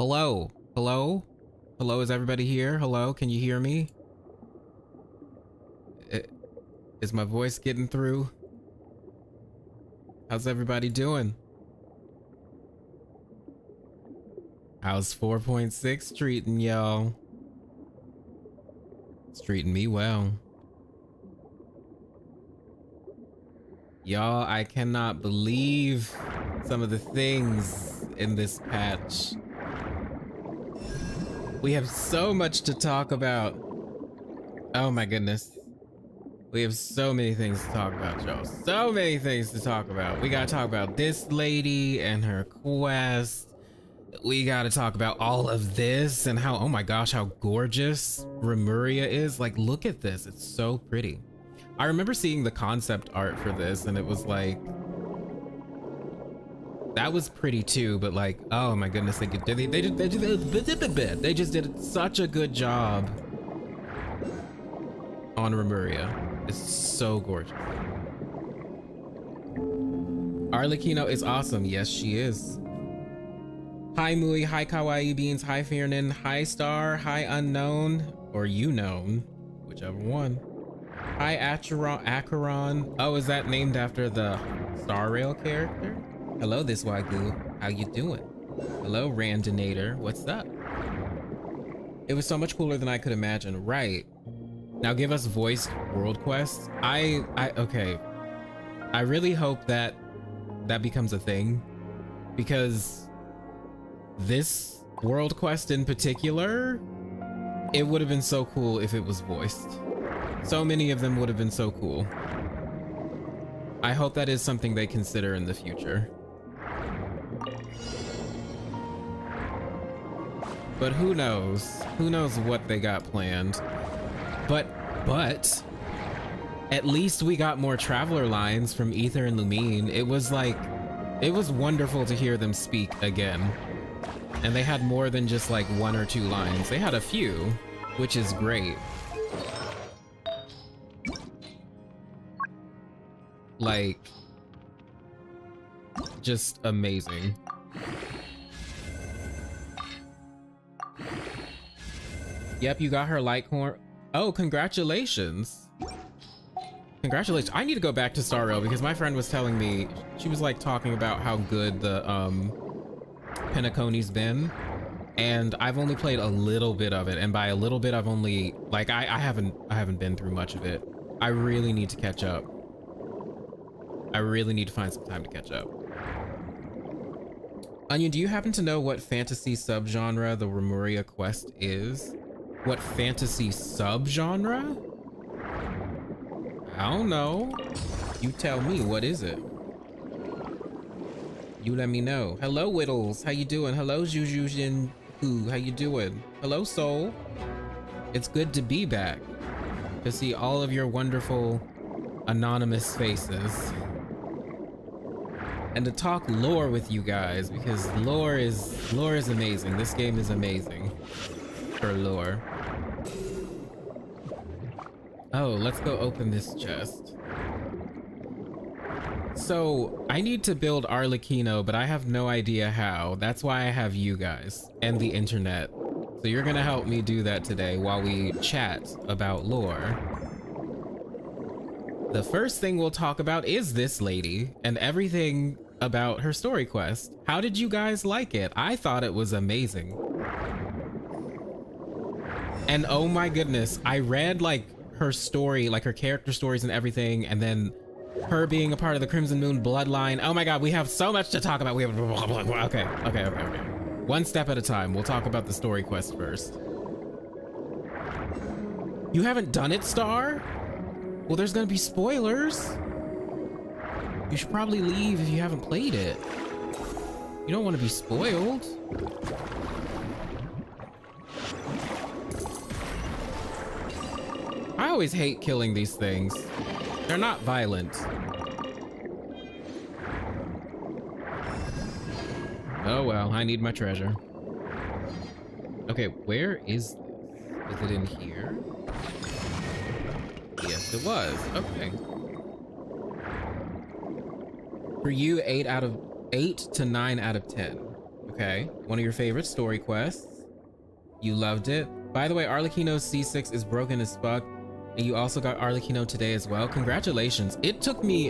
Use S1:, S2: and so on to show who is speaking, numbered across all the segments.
S1: Hello? Hello? Hello, is everybody here? Hello, can you hear me? Is my voice getting through? How's everybody doing? How's 4.6 treating y'all? It's treating me well. Y'all, I cannot believe some of the things in this patch. We have so much to talk about. Oh my goodness. We have so many things to talk about, y'all. So many things to talk about. We gotta talk about this lady and her quest. We gotta talk about all of this and how, oh my gosh, how gorgeous Remuria is. Like, look at this. It's so pretty. I remember seeing the concept art for this and it was like, that was pretty too, but like, oh my goodness, they just did such a good job on Remuria. It's so gorgeous. Arlecchino is awesome. Yes, she is. Hi Mui, hi Kawaii Beans, hi Fearnin, hi Star, hi Unknown, or You Known, whichever one. Hi Acheron. Oh, is that named after the Star Rail character? Hello, this Wagyu. How you doing? Hello, Randinator. What's up? It was so much cooler than I could imagine. Right. Now give us voiced world quests. Okay. I really hope that becomes a thing, because this world quest in particular, it would have been so cool if it was voiced. So many of them would have been so cool. I hope that is something they consider in the future. But who knows? Who knows what they got planned? But at least we got more traveler lines from Ether and Lumine. It was wonderful to hear them speak again. And they had more than just like 1 or 2 lines. They had a few, which is great. Like, just amazing. Yep, you got her Lighthorn. Oh, congratulations. Congratulations. I need to go back to Star Rail because my friend was telling me, she was like talking about how good the Penacony's been. And I've only played a little bit of it. And by a little bit, I've only, like, I haven't been through much of it. I really need to catch up. I really need to find some time to catch up. Onion, do you happen to know what fantasy subgenre the Remuria quest is? What fantasy subgenre? I don't know. You tell me, what is it? You let me know. Hello, Whittles. How you doing? Hello, Jujujin. How you doing? Hello, Soul. It's good to be back. To see all of your wonderful anonymous faces. And to talk lore with you guys, because lore is amazing. This game is amazing for lore. Oh, let's go open this chest. So I need to build Arlecchino, but I have no idea how. That's why I have you guys and the internet. So you're gonna help me do that today while we chat about lore. The first thing we'll talk about is this lady and everything about her story quest. How did you guys like it? I thought it was amazing. And oh my goodness, I read like her story, like her character stories and everything, and then her being a part of the Crimson Moon bloodline. Oh my god, we have so much to talk about. We have okay. One step at a time. We'll talk about the story quest first. You haven't done it, Star? Well, there's gonna be spoilers. You should probably leave if you haven't played it. You don't want to be spoiled. I always hate killing these things. They're not violent. Oh well, I need my treasure. Okay, where is this? Is it in here? Yes, it was. Okay. For you, 8 to 9 out of 10. Okay, one of your favorite story quests. You loved it. By the way, Arlecchino's C6 is broken as fuck, and you also got Arlecchino today as well. Congratulations. It took me,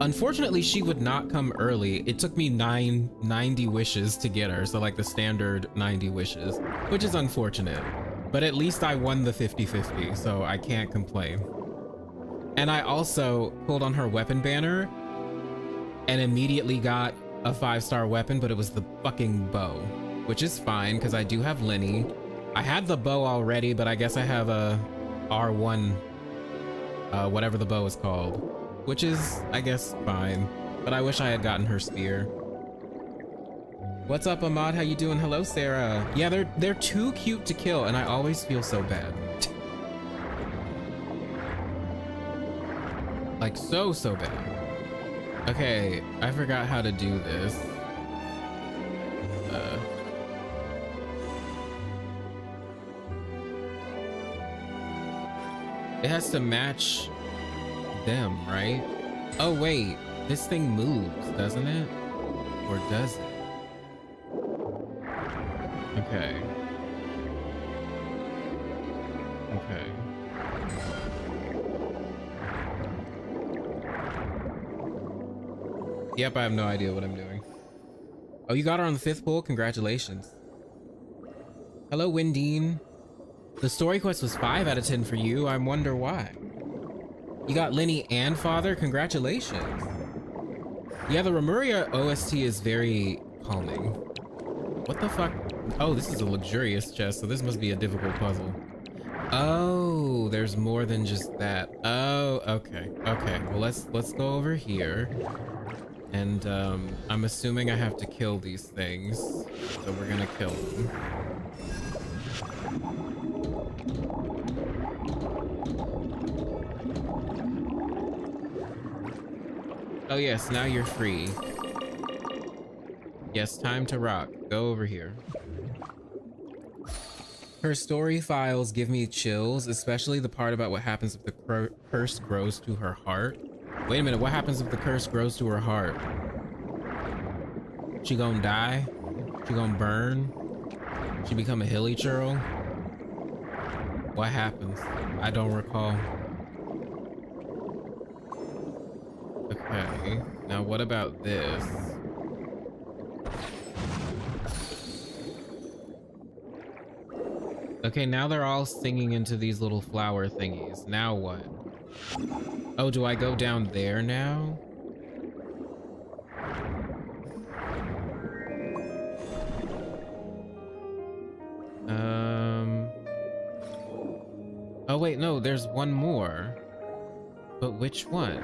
S1: unfortunately, she would not come early. It took me 90 wishes to get her, so like the standard 90 wishes, which is unfortunate. But at least I won the 50-50, so I can't complain. And I also pulled on her weapon banner and immediately got a 5-star weapon, but it was the fucking bow, which is fine because I do have Lenny. I had the bow already, but I guess I have a R1, whatever the bow is called, which is, I guess, fine. But I wish I had gotten her spear. What's up, Ahmad? How you doing? Hello, Sarah. Yeah, they're too cute to kill, and I always feel so bad. Like so bad. Okay, I forgot how to do this. It has to match them, right? Oh wait, this thing moves, doesn't it? Or does it? Okay. Okay. Yep, I have no idea what I'm doing. Oh, you got her on the 5th pull? Congratulations. Hello, Windine. The story quest was 5 out of 10 for you. I wonder why. You got Lenny and Father? Congratulations. Yeah, the Remuria OST is very calming. What the fuck? Oh, this is a luxurious chest, so this must be a difficult puzzle. Oh, there's more than just that. Oh, okay. Okay, well, let's go over here. And I'm assuming I have to kill these things, so we're gonna kill them. Oh yes, now you're free. Yes, time to rock. Go over here. Her story files give me chills, especially the part about what happens if the curse grows to her heart. Wait a minute, what happens if the curse grows to her heart? She gonna die? She gonna burn? She become a hilly churl? What happens? I don't recall. Okay, now what about this? Okay, now they're all singing into these little flower thingies. Now what? Oh, do I go down there now? Oh wait, no, there's one more. But which one?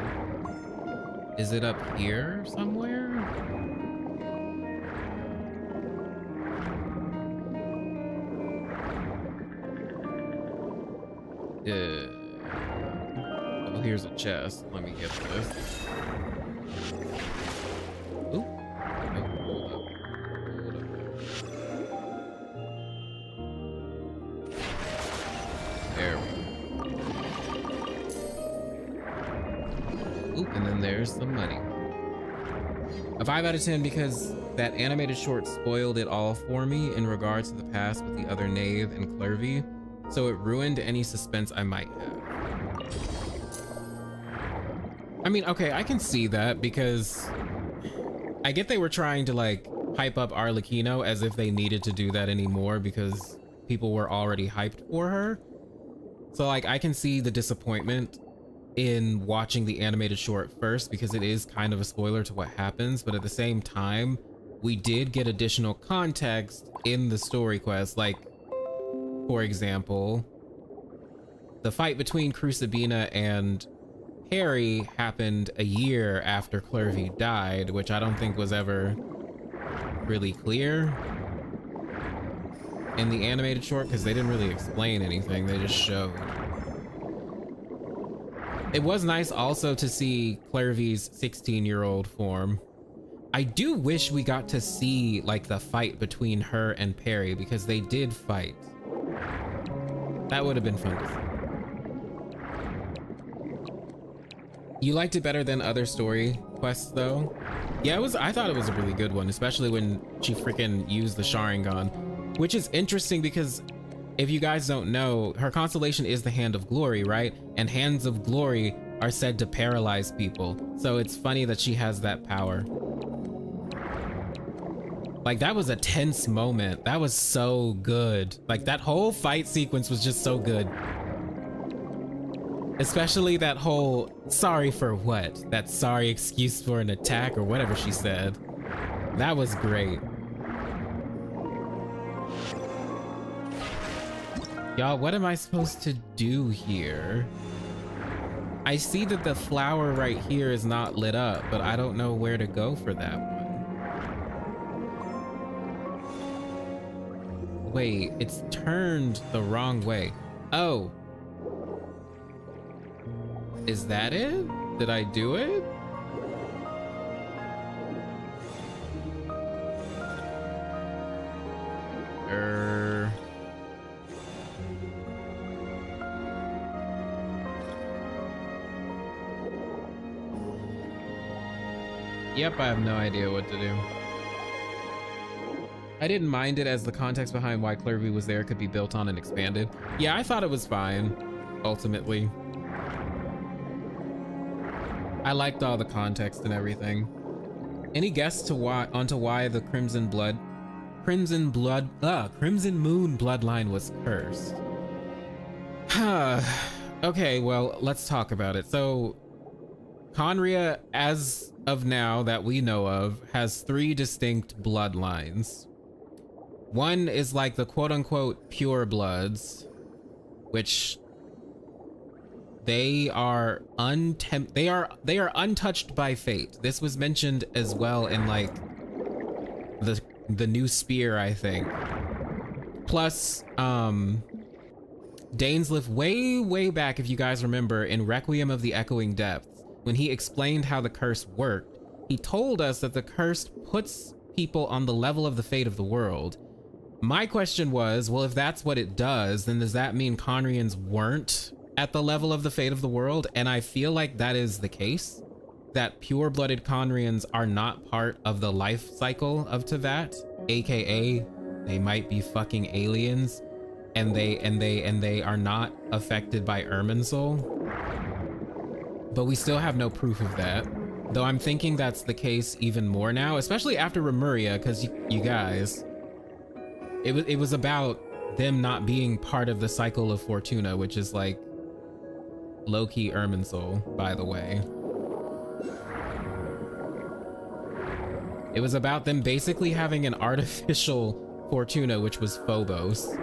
S1: Is it up here somewhere? Oh, here's a chest. Let me get this. Oop. Oh, hold up. There we go. Oop, and then there's the money. A 5 out of 10 because that animated short spoiled it all for me in regards to the past with the other knave and Clervy. So it ruined any suspense I might have. I mean, okay, I can see that because I get they were trying to like hype up Arlecchino as if they needed to do that anymore because people were already hyped for her. So like I can see the disappointment in watching the animated short first because it is kind of a spoiler to what happens, but at the same time, we did get additional context in the story quest, like for example, the fight between Crucibina and Harry happened a year after Clervy died, which I don't think was ever really clear in the animated short because they didn't really explain anything, they just showed. It was nice also to see Clervy's 16-year-old form. I do wish we got to see like the fight between her and Perry because they did fight. That would have been fun to see. You liked it better than other story quest though. Yeah, I thought it was a really good one, especially when she freaking used the Sharingan, which is interesting because if you guys don't know, her constellation is the Hand of Glory, right? And Hands of Glory are said to paralyze people. So it's funny that she has that power. Like, that was a tense moment. That was so good. Like, that whole fight sequence was just so good. Especially that whole sorry for what? That sorry excuse for an attack or whatever she said. That was great. Y'all, what am I supposed to do here? I see that the flower right here is not lit up, but I don't know where to go for that one. Wait, it's turned the wrong way. Oh. Is that it? Did I do it? Yep, I have no idea what to do. I didn't mind it as the context behind why Clervy was there could be built on and expanded. Yeah, I thought it was fine, ultimately. I liked all the context and everything. Any guess to why the Crimson Moon bloodline was cursed? Okay, well, let's talk about it. So, Khaenri'ah, as of now that we know of, has 3 distinct bloodlines. One is like the quote-unquote pure bloods, which they are untouched by fate. This was mentioned as well in like the new spear, I think. Plus, Dainsleif way back, if you guys remember, in Requiem of the Echoing Depths, when he explained how the curse worked, he told us that the curse puts people on the level of the fate of the world. My question was, well, if that's what it does, then does that mean Khaenri'ahs weren't at the level of the fate of the world? And I feel like that is the case, that pure-blooded Khaenri'ahs are not part of the life cycle of Teyvat, aka they might be fucking aliens, and they are not affected by Irminsul. But we still have no proof of that, though I'm thinking that's the case even more now, especially after Remuria, because you guys, it was about them not being part of the cycle of Fortuna, which is like low-key Irminsul, by the way. It was about them basically having an artificial Fortuna, which was Phobos,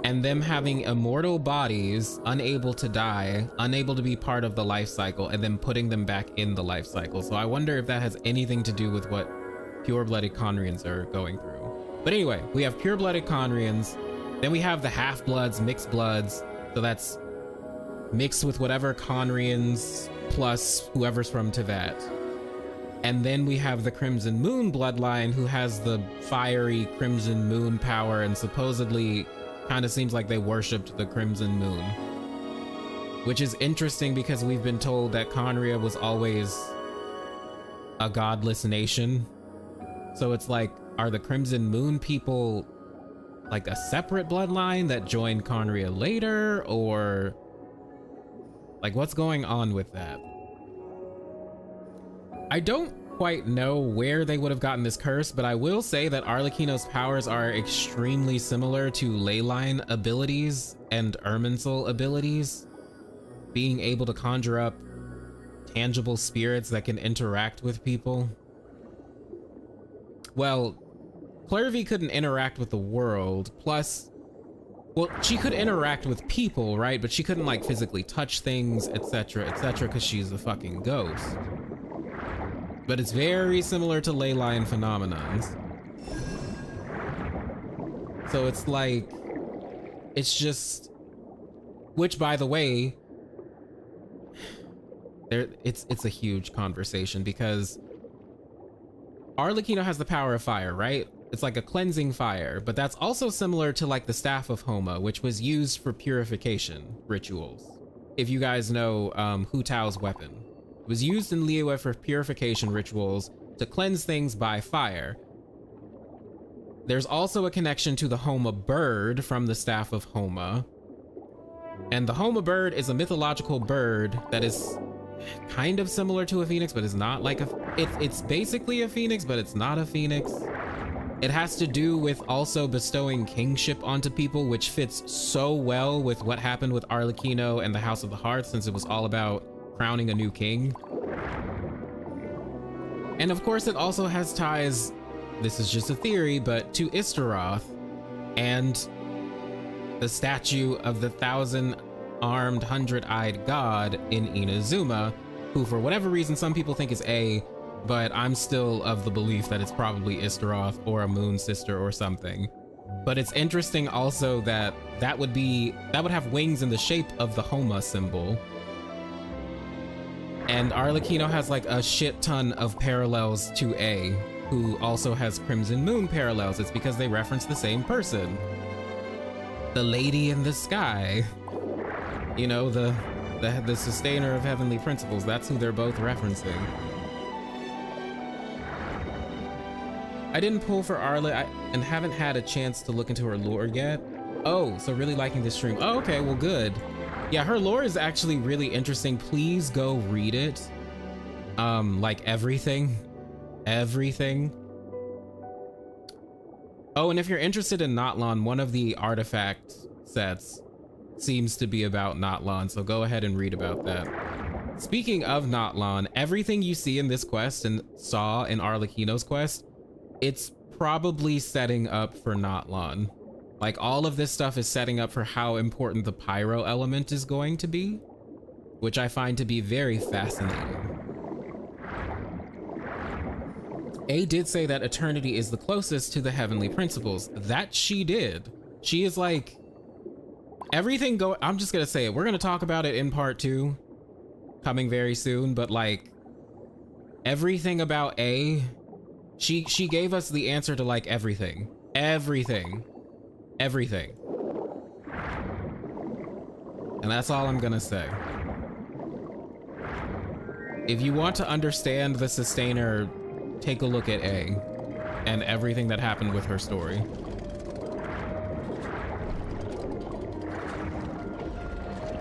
S1: and them having immortal bodies, unable to die, unable to be part of the life cycle, and then putting them back in the life cycle. So I wonder if that has anything to do with what pure-blooded Khaenri'ahs are going through. But anyway, we have pure-blooded Khaenri'ahs, then we have the half-bloods, mixed bloods, so that's mixed with whatever Khaenri'ahs plus whoever's from Teyvat. And then we have the Crimson Moon bloodline, who has the fiery Crimson Moon power, and supposedly kind of seems like they worshipped the Crimson Moon. Which is interesting because we've been told that Khaenri'ah was always a godless nation. So it's like, are the Crimson Moon people like a separate bloodline that joined Khaenri'ah later, or like what's going on with that? I don't quite know where they would have gotten this curse, but I will say that Arlecchino's powers are extremely similar to Leyline abilities and Irminsul abilities, being able to conjure up tangible spirits that can interact with people. Well, Clervy couldn't interact with the world, plus, well, she could interact with people, right? But she couldn't like physically touch things, etc., because she's a fucking ghost. But it's very similar to Leyline phenomenons. So it's like, it's just, which by the way, it's a huge conversation because Arlecchino has the power of fire, right? It's like a cleansing fire, but that's also similar to like the Staff of Homa, which was used for purification rituals. If you guys know Hu Tao's weapon. It was used in Liyue for purification rituals to cleanse things by fire. There's also a connection to the Hom Bird from the Staff of Homa. And the Hom Bird is a mythological bird that is kind of similar to a phoenix, but is not like it's basically a phoenix, but it's not a phoenix. It has to do with also bestowing kingship onto people, which fits so well with what happened with Arlecchino and the House of the Hearth, since it was all about crowning a new king. And of course, it also has ties, this is just a theory, but to Istaroth and the statue of the 1,000-armed, 100-eyed god in Inazuma, who for whatever reason some people think is A, but I'm still of the belief that it's probably Istaroth or a moon sister or something. But it's interesting also that that would have wings in the shape of the Homa symbol. And Arlecchino has like a shit ton of parallels to A, who also has Crimson Moon parallels. It's because they reference the same person. The lady in the sky. You know, the sustainer of heavenly principles. That's who they're both referencing. I didn't pull for Arla and haven't had a chance to look into her lore yet. Oh, so really liking this stream. Oh, okay, well, good. Yeah, her lore is actually really interesting. Please go read it. Like everything. Oh, and if you're interested in Notlon, one of the artifact sets seems to be about Notlon, so go ahead and read about that. Speaking of Notlon, everything you see in this quest and saw in Arlecchino's quest, it's probably setting up for Notlon. Like, all of this stuff is setting up for how important the pyro element is going to be, which I find to be very fascinating. A did say that eternity is the closest to the heavenly principles. That she did. She is like, everything I'm just gonna say it. We're gonna talk about it in part 2, coming very soon, but like, everything about A, she gave us the answer to like everything. And that's all I'm gonna say. If you want to understand the Sustainer, take a look at A and everything that happened with her story.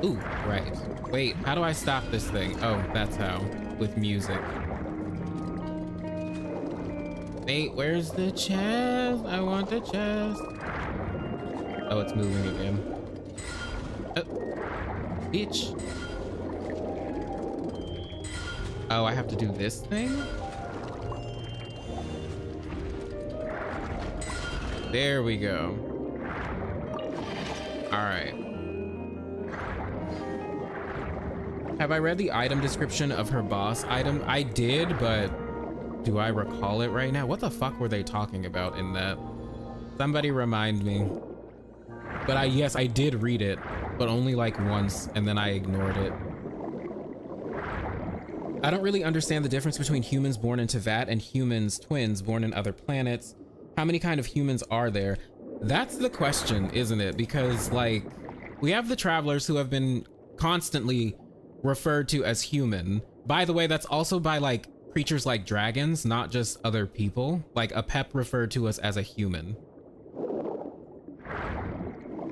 S1: Ooh, right. Wait, how do I stop this thing? Oh, that's how, with music. Wait, where's the chest? I want the chest. Oh, it's moving again. Oh, bitch. Oh, I have to do this thing? There we go. All right. Have I read the item description of her boss item? I did, but do I recall it right now? What the fuck were they talking about in that? Somebody remind me. But yes, I did read it, but only like once, and then I ignored it. I don't really understand the difference between humans born in Teyvat and humans twins born in other planets. How many kind of humans are there? That's the question, isn't it? Because like, we have the travelers who have been constantly referred to as human. By the way, that's also by like creatures like dragons, not just other people. Like Apep referred to us as a human.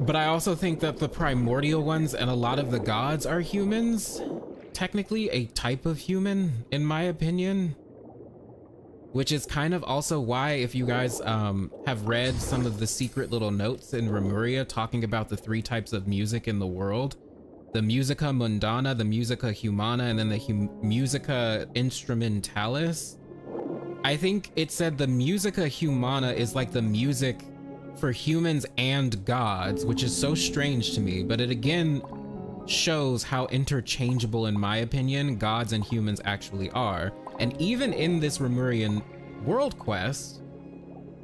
S1: But I also think that the primordial ones and a lot of the gods are humans. Technically a type of human, in my opinion. Which is kind of also why, if you guys have read some of the secret little notes in Remuria talking about the 3 types of music in the world, the musica mundana, the musica humana, and then the musica instrumentalis. I think it said the musica humana is like the music for humans and gods, which is so strange to me, but it again shows how interchangeable, in my opinion, gods and humans actually are. And even in this Remurian World Quest,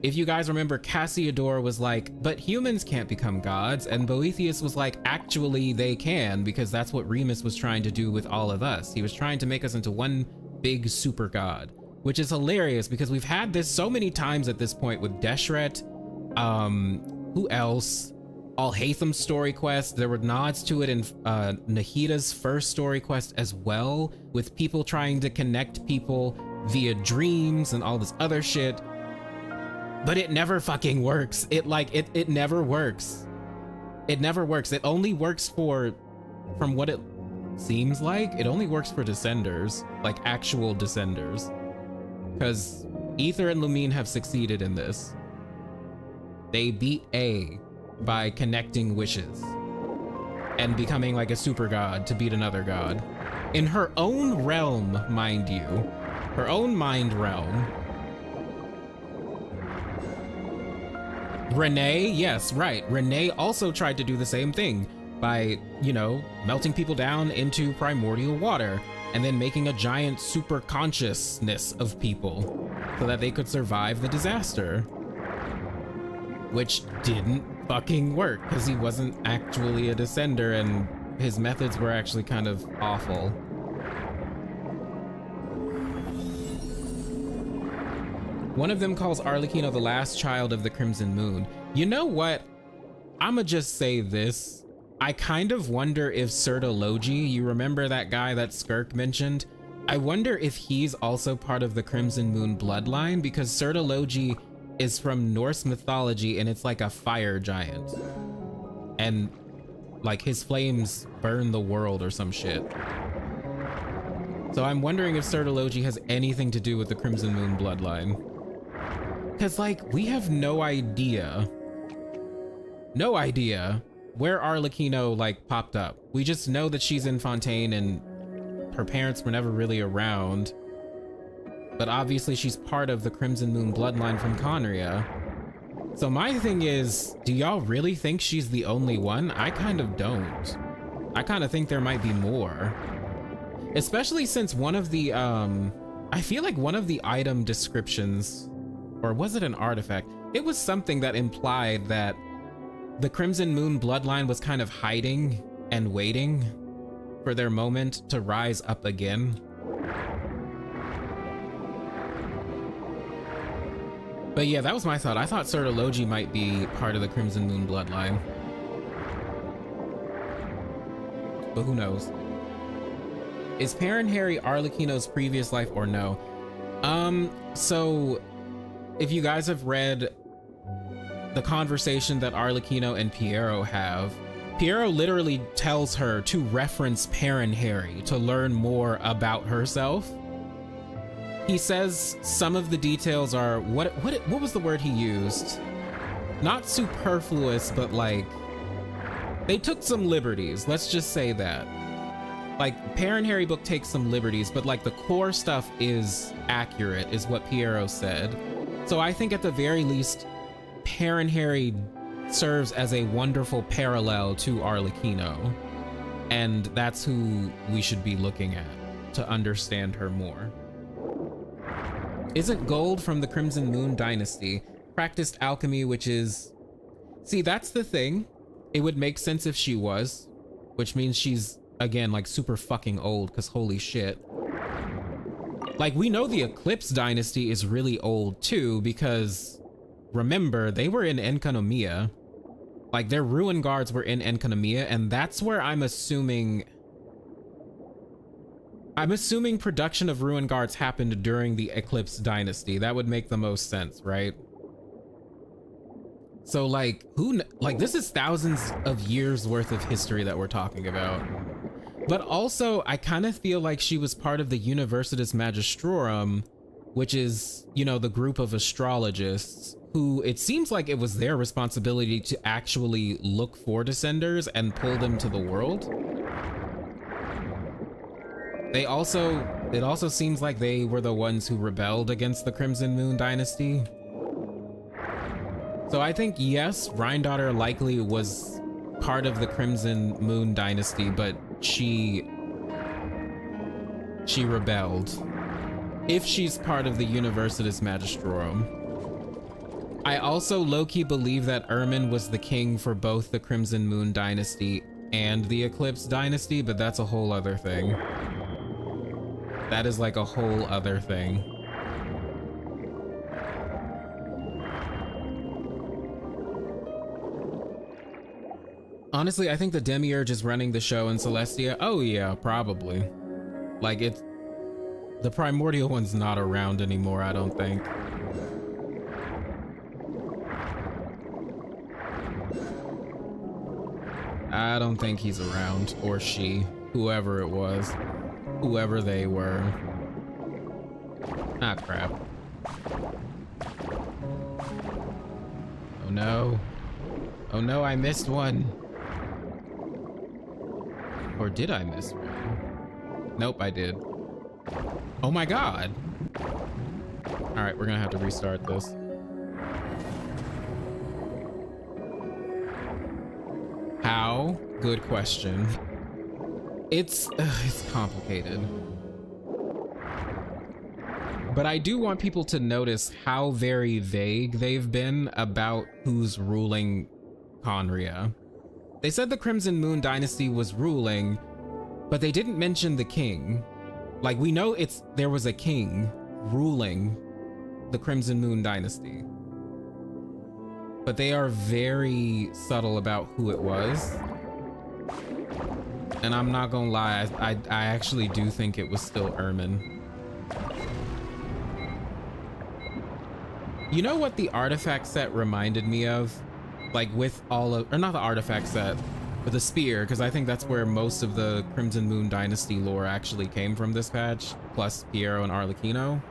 S1: if you guys remember, Cassiodor was like, but humans can't become gods, and Boethius was like, actually they can, because that's what Remus was trying to do with all of us. He was trying to make us into one big super god, which is hilarious because we've had this so many times at this point with Deshret, who else? Alhatham's story quest. There were nods to it in Nahida's first story quest as well, with people trying to connect people via dreams and all this other shit. But it never fucking works. It never works. It never works. It only works for, from what it seems like, it only works for descenders, like actual descenders. Because Aether and Lumine have succeeded in this. They beat A by connecting wishes and becoming like a super god to beat another god. In her own realm, mind you. Her own mind realm. Renee, yes, right. Renee also tried to do the same thing by, you know, melting people down into primordial water and then making a giant super consciousness of people so that they could survive the disaster. Which didn't fucking work because he wasn't actually a descender and his methods were actually kind of awful. One of them calls Arlecchino the last child of the Crimson Moon. You know what? I'ma just say this. I kind of wonder if Sertologi, you remember that guy that Skirk mentioned? I wonder if he's also part of the Crimson Moon bloodline, because Sertologi is from Norse mythology and it's like a fire giant. And like his flames burn the world or some shit. So I'm wondering if Sertologi has anything to do with the Crimson Moon bloodline. Because like we have no idea where Arlecchino like popped up. We just know that she's in Fontaine and her parents were never really around. But obviously she's part of the Crimson Moon bloodline from Khaenri'ah. So my thing is, do y'all really think she's the only one? I kind of don't. I kind of think there might be more. Especially since one of the, I feel like one of the item descriptions, or was it an artifact? It was something that implied that the Crimson Moon bloodline was kind of hiding and waiting for their moment to rise up again. But yeah, that was my thought. I thought Sertologi might be part of the Crimson Moon bloodline. But who knows? Is Khaenri'ah Arlecchino's previous life or no? So if you guys have read the conversation that Arlecchino and Piero have, Piero literally tells her to reference Khaenri'ah to learn more about herself. He says some of the details are, what was the word he used? Not superfluous, but like, they took some liberties, let's just say that. Like, Khaenri'ah book takes some liberties, but like the core stuff is accurate, is what Piero said. So I think at the very least, Khaenri'ah serves as a wonderful parallel to Arlecchino. And that's who we should be looking at to understand her more. Isn't Gold from the Crimson Moon dynasty? Practiced alchemy, which is... See, that's the thing. It would make sense if she was, which means she's, again, like super fucking old, because holy shit. Like, we know the Eclipse dynasty is really old too, because remember, they were in Enkanomiya. Like, their ruin guards were in Enkanomiya, and that's where I'm assuming production of ruin guards happened during the Eclipse dynasty. That would make the most sense, right? So like, this is thousands of years worth of history that we're talking about. But also, I kind of feel like she was part of the Universitas Magistrorum, which is, you know, the group of astrologists who it seems like it was their responsibility to actually look for descenders and pull them to the world. It also seems like they were the ones who rebelled against the Crimson Moon dynasty. So I think, yes, Rheindotter likely was part of the Crimson Moon dynasty, but she rebelled. If she's part of the Universitas Magistrorum. I also low-key believe that Ermin was the king for both the Crimson Moon dynasty and the Eclipse dynasty, but that's a whole other thing. That is like a whole other thing. Honestly, I think the Demiurge is running the show in Celestia. Oh yeah, probably. Like it's the primordial one's not around anymore, I don't think. I don't think he's around, or she, whoever it was, whoever they were. Ah, crap. Oh no. Oh no, I missed one. Or did I miss one? Nope, I did. Oh my god. All right, we're gonna have to restart this. How? Good question. It's complicated. But I do want people to notice how very vague they've been about who's ruling Khaenri'ah. They said the Crimson Moon dynasty was ruling, but they didn't mention the king. Like, we know there was a king ruling the Crimson Moon dynasty, but they are very subtle about who it was. And I'm not gonna lie, I actually do think it was still Ermin. You know what the artifact set reminded me of? Like with all of, or not the artifact set, but the spear, because I think that's where most of the Crimson Moon dynasty lore actually came from this patch, plus Piero and Arlecchino.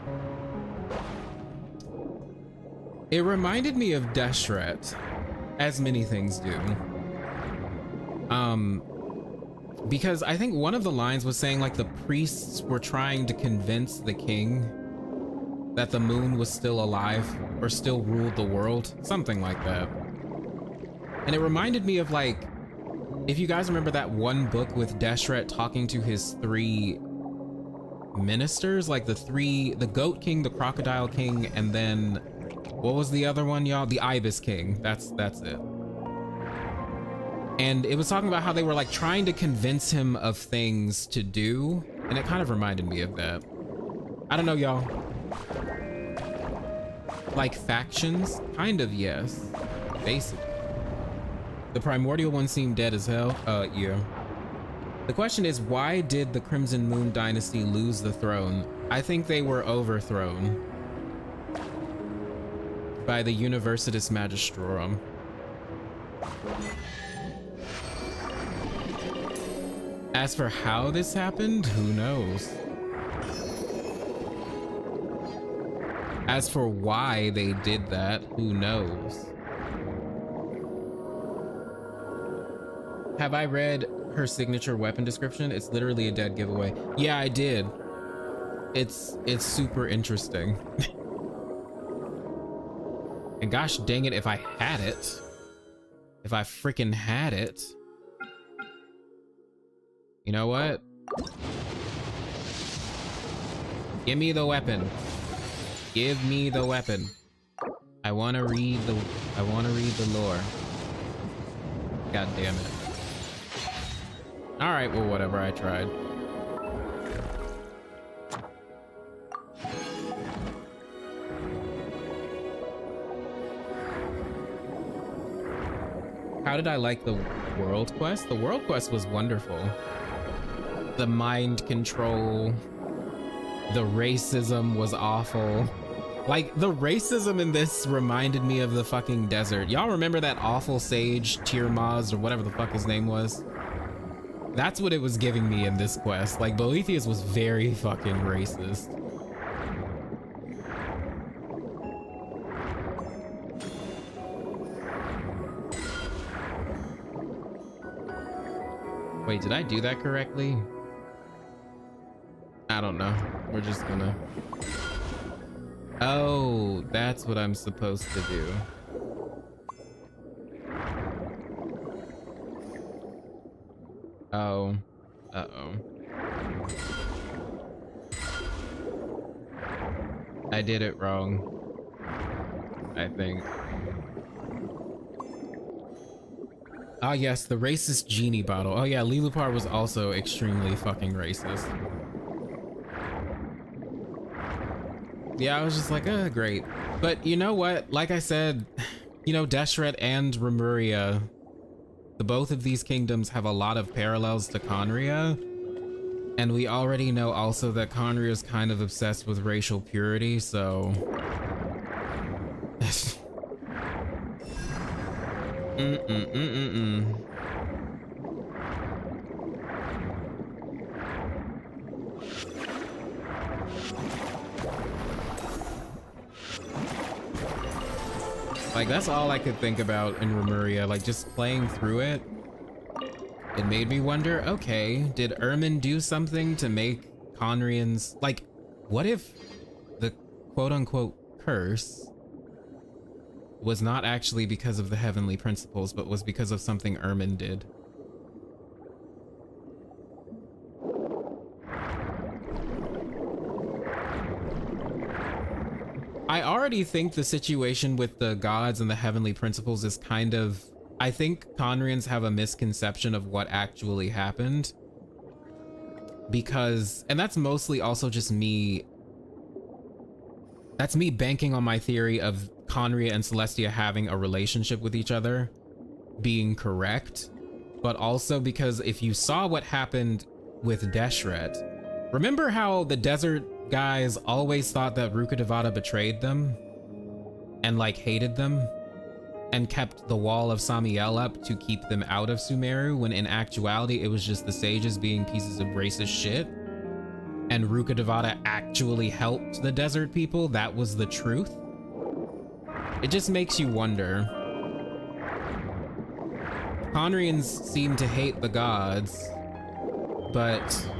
S1: It reminded me of Deshret, as many things do. Because I think one of the lines was saying like the priests were trying to convince the king that the moon was still alive or still ruled the world, something like that. And it reminded me of, like, if you guys remember that one book with Deshret talking to his 3 ministers, like the Goat King, the Crocodile King, and then what was the other one, y'all? The Ibis King. That's it. And it was talking about how they were like trying to convince him of things to do, and it kind of reminded me of that. I don't know, y'all. Like factions? Kind of, yes. Basically. The primordial one seemed dead as hell. Yeah. The question is, why did the Crimson Moon dynasty lose the throne? I think they were overthrown by the Universitas Magistrorum. As for how this happened, who knows? As for why they did that, who knows? Have I read her signature weapon description? It's literally a dead giveaway. Yeah, I did. It's super interesting. And gosh dang it, if I had it. If I freaking had it. You know what? Give me the weapon. Give me the weapon. I want to read the lore. God damn it. All right, well, whatever, I tried. How did I like the World Quest? The World Quest was wonderful. The mind control, the racism was awful. Like, the racism in this reminded me of the fucking desert. Y'all remember that awful sage, Tirmaz, or whatever the fuck his name was? That's what it was giving me in this quest. Like, Boethius was very fucking racist. Wait, did I do that correctly? I don't know. We're just gonna... Oh, that's what I'm supposed to do. Oh. Uh-oh. I did it wrong, I think. Ah, yes, the racist genie bottle. Oh yeah, Lilupar was also extremely fucking racist. Yeah, I was just like, great. But you know what? Like I said, you know, Deshret and Remuria, The both of these kingdoms have a lot of parallels to Khaenri'ah, and we already know also that Khaenri'ah is kind of obsessed with racial purity, so Like, that's all I could think about in Remuria. Like, just playing through it, it made me wonder, okay, did Ermin do something to make Khaenri'ahns, like, what if the quote-unquote curse was not actually because of the heavenly principles, but was because of something Ermin did? I already think the situation with the gods and the heavenly principles is kind of, I think Khaenri'ahns have a misconception of what actually happened, because, and that's mostly also just me, that's me banking on my theory of Khaenri'ah and Celestia having a relationship with each other being correct, but also because if you saw what happened with Deshret, remember how the desert guys always thought that Rukkhadevata betrayed them and like hated them and kept the wall of Samiel up to keep them out of Sumeru, when in actuality it was just the sages being pieces of racist shit, and Rukkhadevata actually helped the desert people? That was the truth. It just makes you wonder. Khaenri'ahns seem to hate the gods, but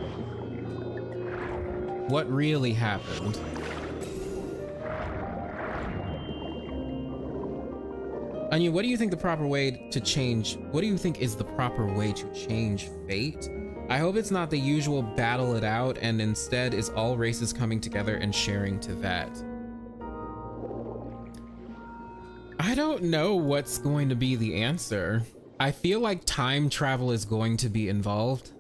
S1: what really happened? Anya, what do you think the proper way to change? What do you think is the proper way to change fate? I hope it's not the usual battle it out, and instead is all races coming together and sharing Teyvat. I don't know what's going to be the answer. I feel like time travel is going to be involved.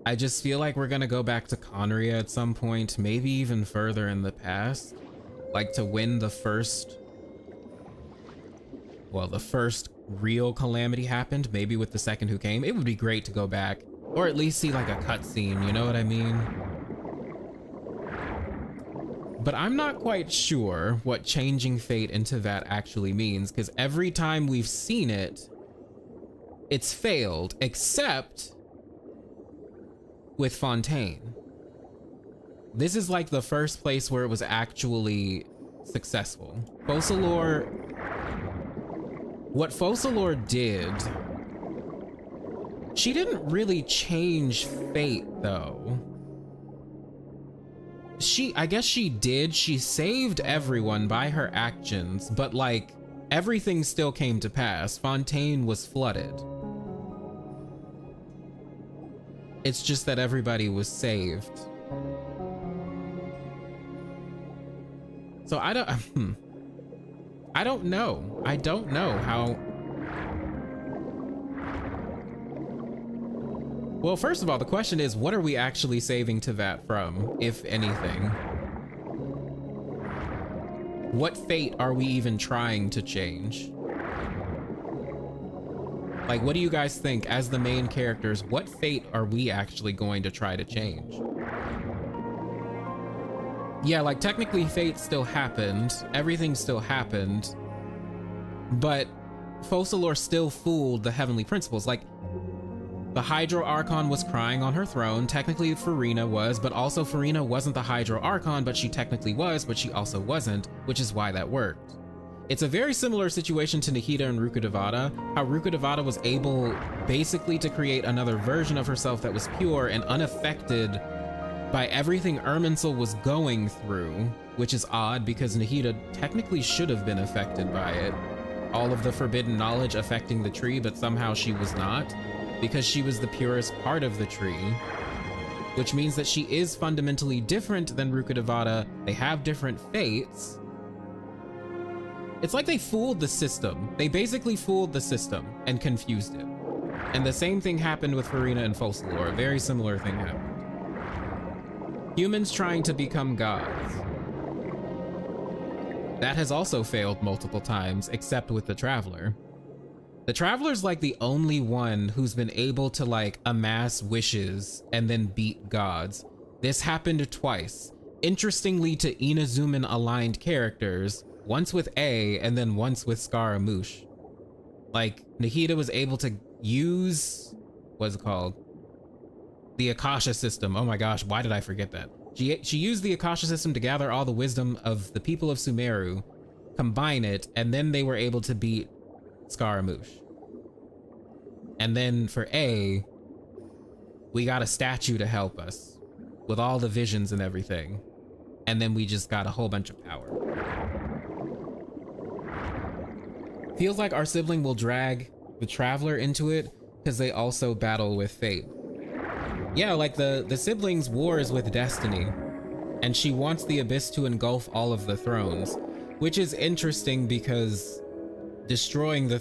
S1: I just feel like we're gonna go back to Khaenri'ah at some point, maybe even further in the past, like to win the first, well, the first real calamity happened, maybe with the second who came. It would be great to go back, or at least see like a cutscene, you know what I mean? But I'm not quite sure what changing fate into that actually means, because every time we've seen it, it's failed, except with Fontaine. This is like the first place where it was actually successful. Focalors, what Focalors did, she didn't really change fate though. I guess she did. She saved everyone by her actions, but like everything still came to pass. Fontaine was flooded. It's just that everybody was saved. So I don't know. I don't know how. Well, first of all, the question is, what are we actually saving Teyvat from, if anything? What fate are we even trying to change? Like, what do you guys think as the main characters? What fate are we actually going to try to change? Yeah, like technically fate still happened. Everything still happened. But Focalors still fooled the heavenly principles. Like, the Hydro Archon was crying on her throne. Technically Furina was, but also Furina wasn't the Hydro Archon, but she technically was, but she also wasn't, which is why that worked. It's a very similar situation to Nahida and Rukkhadevata, how Rukkhadevata was able basically to create another version of herself that was pure and unaffected by everything Irminsul was going through, which is odd because Nahida technically should have been affected by it. All of the forbidden knowledge affecting the tree, but somehow she was not, because she was the purest part of the tree, which means that she is fundamentally different than Rukkhadevata. They have different fates. It's like they fooled the system. They basically fooled the system and confused it. And the same thing happened with Furina and Focalors. A very similar thing happened. Humans trying to become gods. That has also failed multiple times, except with the Traveler. The Traveler's like the only one who's been able to like amass wishes and then beat gods. This happened twice. Interestingly, to Inazuman aligned characters, once with A and then once with Scaramouche. Like, Nahida was able to use, what's it called? The Akasha system. Oh my gosh, why did I forget that? She used the Akasha system to gather all the wisdom of the people of Sumeru, combine it, and then they were able to beat Scaramouche. And then for A, we got a statue to help us with all the visions and everything. And then we just got a whole bunch of power. Feels like our sibling will drag the Traveler into it because they also battle with fate. Yeah, like the siblings' wars with destiny. And she wants the Abyss to engulf all of the thrones, which is interesting because destroying the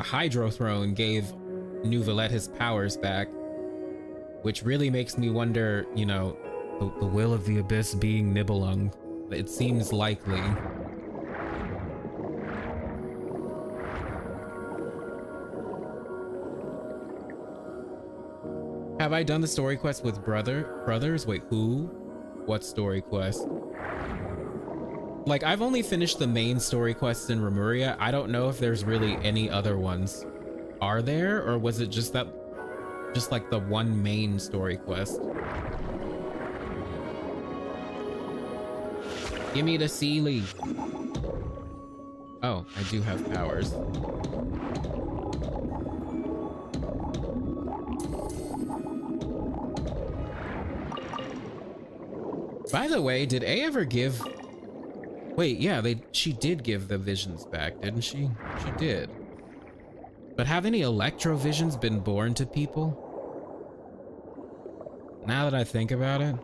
S1: Hydro Throne gave Neuvillette his powers back, which really makes me wonder, you know, the will of the Abyss being Nibelung. It seems likely. Have I done the story quest with brothers? Wait, who? What story quest? Like, I've only finished the main story quests in Remuria. I don't know if there's really any other ones. Are there? Or was it just like the one main story quest? Give me the Sealy. Oh, I do have powers. By the way, did A ever give... Wait, yeah, she did give the visions back, didn't she? She did. But have any Electro visions been born to people? Now that I think about it.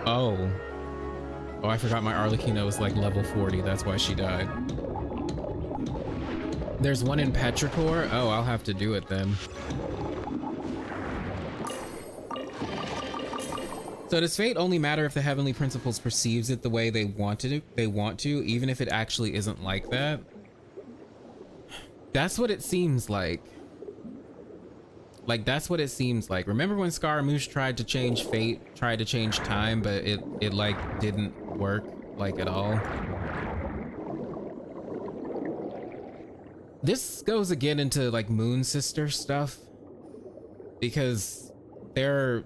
S1: Oh. Oh, I forgot my Arlecchino was like level 40, that's why she died. There's one in Petrichor? Oh, I'll have to do it then. So does fate only matter if the Heavenly Principles perceives it the way they want to, even if it actually isn't like that? That's what it seems like. Like, that's what it seems like. Remember when Scaramouche tried to change fate, tried to change time, but it like didn't work like at all? This goes again into like Moon Sister stuff, because there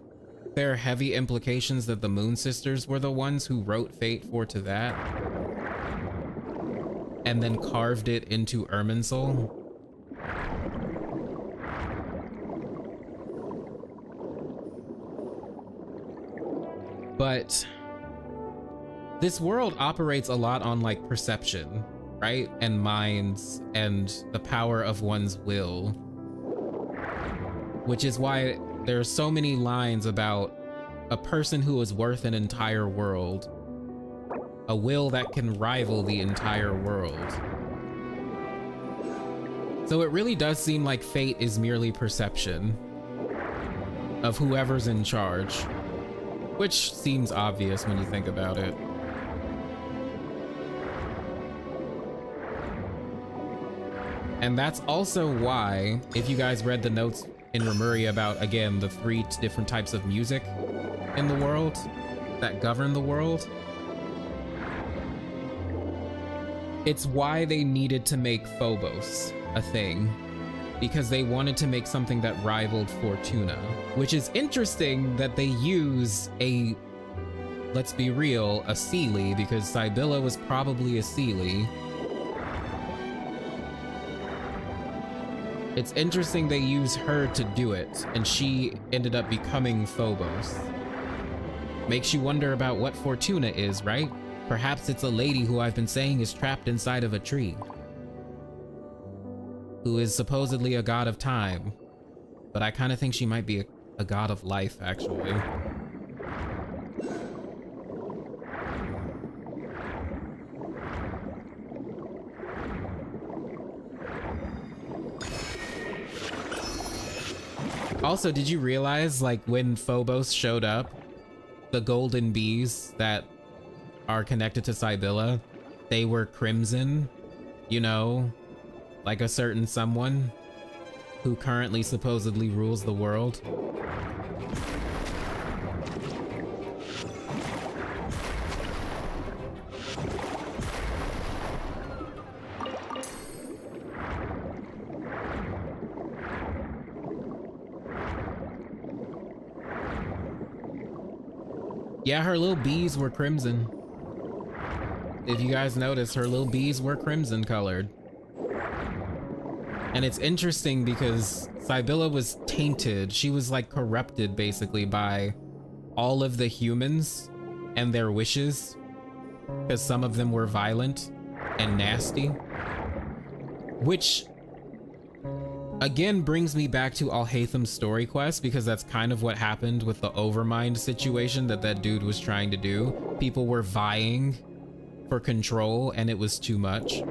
S1: are heavy implications that the Moon Sisters were the ones who wrote fate for Teyvat and then carved it into Irminsul. But this world operates a lot on like perception, right? And minds and the power of one's will, which is why there are so many lines about a person who is worth an entire world, a will that can rival the entire world. So it really does seem like fate is merely perception of whoever's in charge, which seems obvious when you think about it. And that's also why, if you guys read the notes in Remuria about, again, the 3 different types of music in the world that govern the world, it's why they needed to make Phobos a thing, because they wanted to make something that rivaled Fortuna, which is interesting that they use a, let's be real, a Seelie, because Sybilla was probably a Seelie. It's interesting they use her to do it, and she ended up becoming Phobos. Makes you wonder about what Fortuna is, right? Perhaps it's a lady who I've been saying is trapped inside of a tree, who is supposedly a god of time, but I kind of think she might be a god of life, actually. Also, did you realize, like, when Phobos showed up, the golden bees that are connected to Sibylla, they were crimson, you know, like a certain someone who currently supposedly rules the world. Yeah, her little bees were crimson. If you guys notice, her little bees were crimson colored. And it's interesting because Sibylla was tainted. She was like corrupted basically by all of the humans and their wishes, because some of them were violent and nasty, which again brings me back to Alhaitham's story quest, because that's kind of what happened with the Overmind situation that dude was trying to do. People were vying for control and it was too much.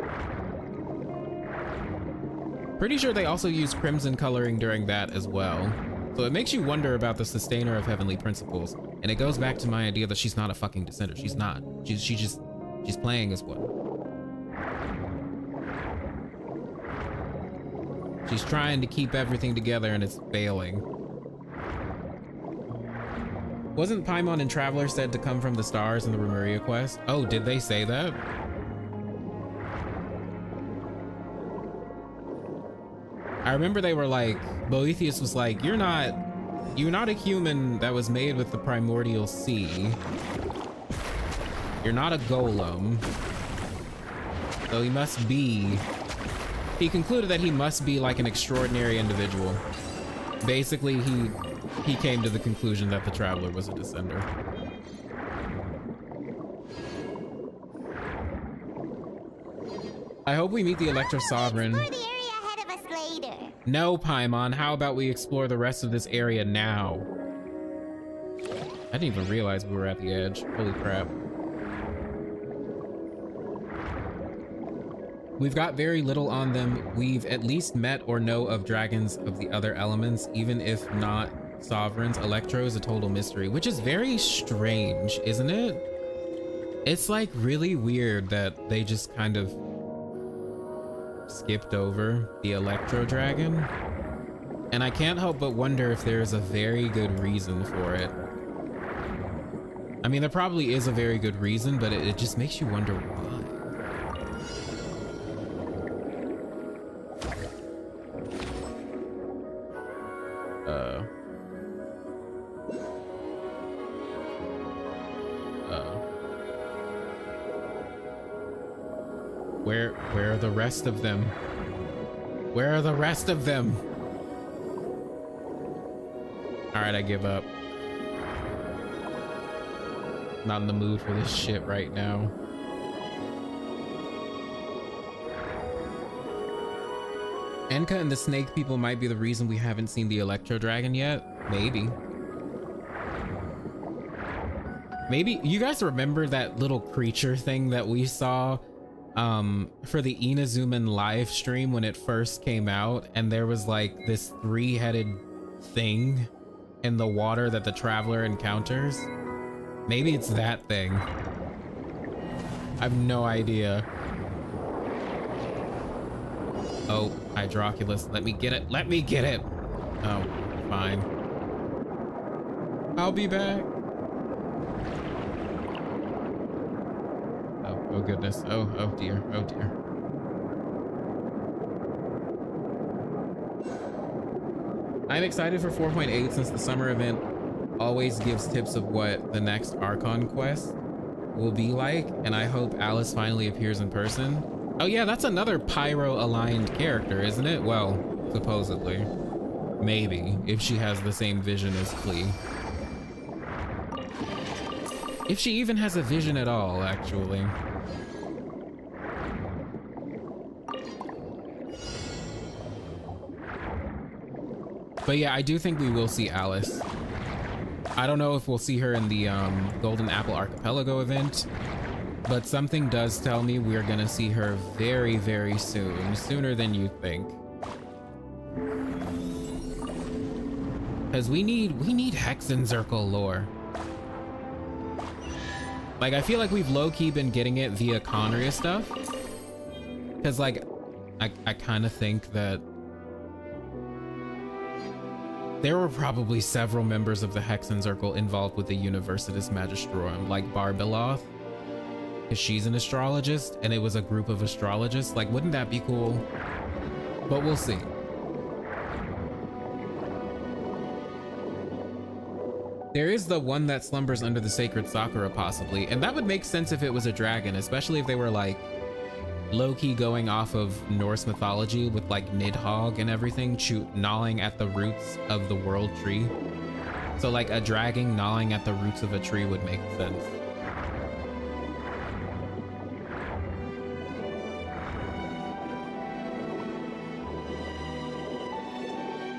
S1: Pretty sure they also used crimson coloring during that as well. So it makes you wonder about the sustainer of heavenly principles. And it goes back to my idea that she's not a fucking dissenter. She's not. She's playing as one. She's trying to keep everything together and it's failing. Wasn't Paimon and Traveler said to come from the stars in the Remuria quest? Oh, did they say that? I remember they were like, Boethius was like, you're not a human that was made with the primordial sea. You're not a golem. So he concluded that he must be like an extraordinary individual. Basically, he came to the conclusion that the Traveler was a descender. I hope we meet the Electro Sovereign. No, Paimon, how about we explore the rest of this area now? I didn't even realize we were at the edge. Holy crap. We've got very little on them. We've at least met or know of dragons of the other elements, even if not sovereigns. Electro is a total mystery, which is very strange, isn't it? It's like really weird that they just kind of skipped over the Electro Dragon. And I can't help but wonder if there's a very good reason for it. I mean, there probably is a very good reason, but it just makes you wonder why. Where are the rest of them? Where are the rest of them? All right, I give up. Not in the mood for this shit right now. Enka and the snake people might be the reason we haven't seen the Electro Dragon yet. Maybe. Maybe you guys remember that little creature thing that we saw for the Inazuman live stream when it first came out, and there was like this three-headed thing in the water that the Traveler encounters? Maybe it's that thing. I have no idea. Oh, Hydroculus, let me get it. Let me get it. Oh, fine. I'll be back. Oh goodness. Oh dear. Oh dear. I'm excited for 4.8 since the summer event always gives tips of what the next Archon quest will be like, and I hope Alice finally appears in person. Oh yeah, that's another Pyro aligned character, isn't it? Well, supposedly. Maybe, if she has the same vision as Klee. If she even has a vision at all, actually. But yeah, I do think we will see Alice. I don't know if we'll see her in the Golden Apple Archipelago event, but something does tell me we're gonna see her very, very soon, sooner than you think. Because we need Hexenzirkel lore. Like, I feel like we've low-key been getting it via Khaenri'ah stuff. Because, like, I kind of think that there were probably several members of the Hexen Circle involved with the Universitas Magistrorum, like Barbiloth, because she's an astrologist, and it was a group of astrologists. Like, wouldn't that be cool? But we'll see. There is the one that slumbers under the sacred Sakura, possibly, and that would make sense if it was a dragon, especially if they were, like, low-key going off of Norse mythology with, like, Nidhogg and everything, gnawing at the roots of the world tree. So, like, a dragon gnawing at the roots of a tree would make sense.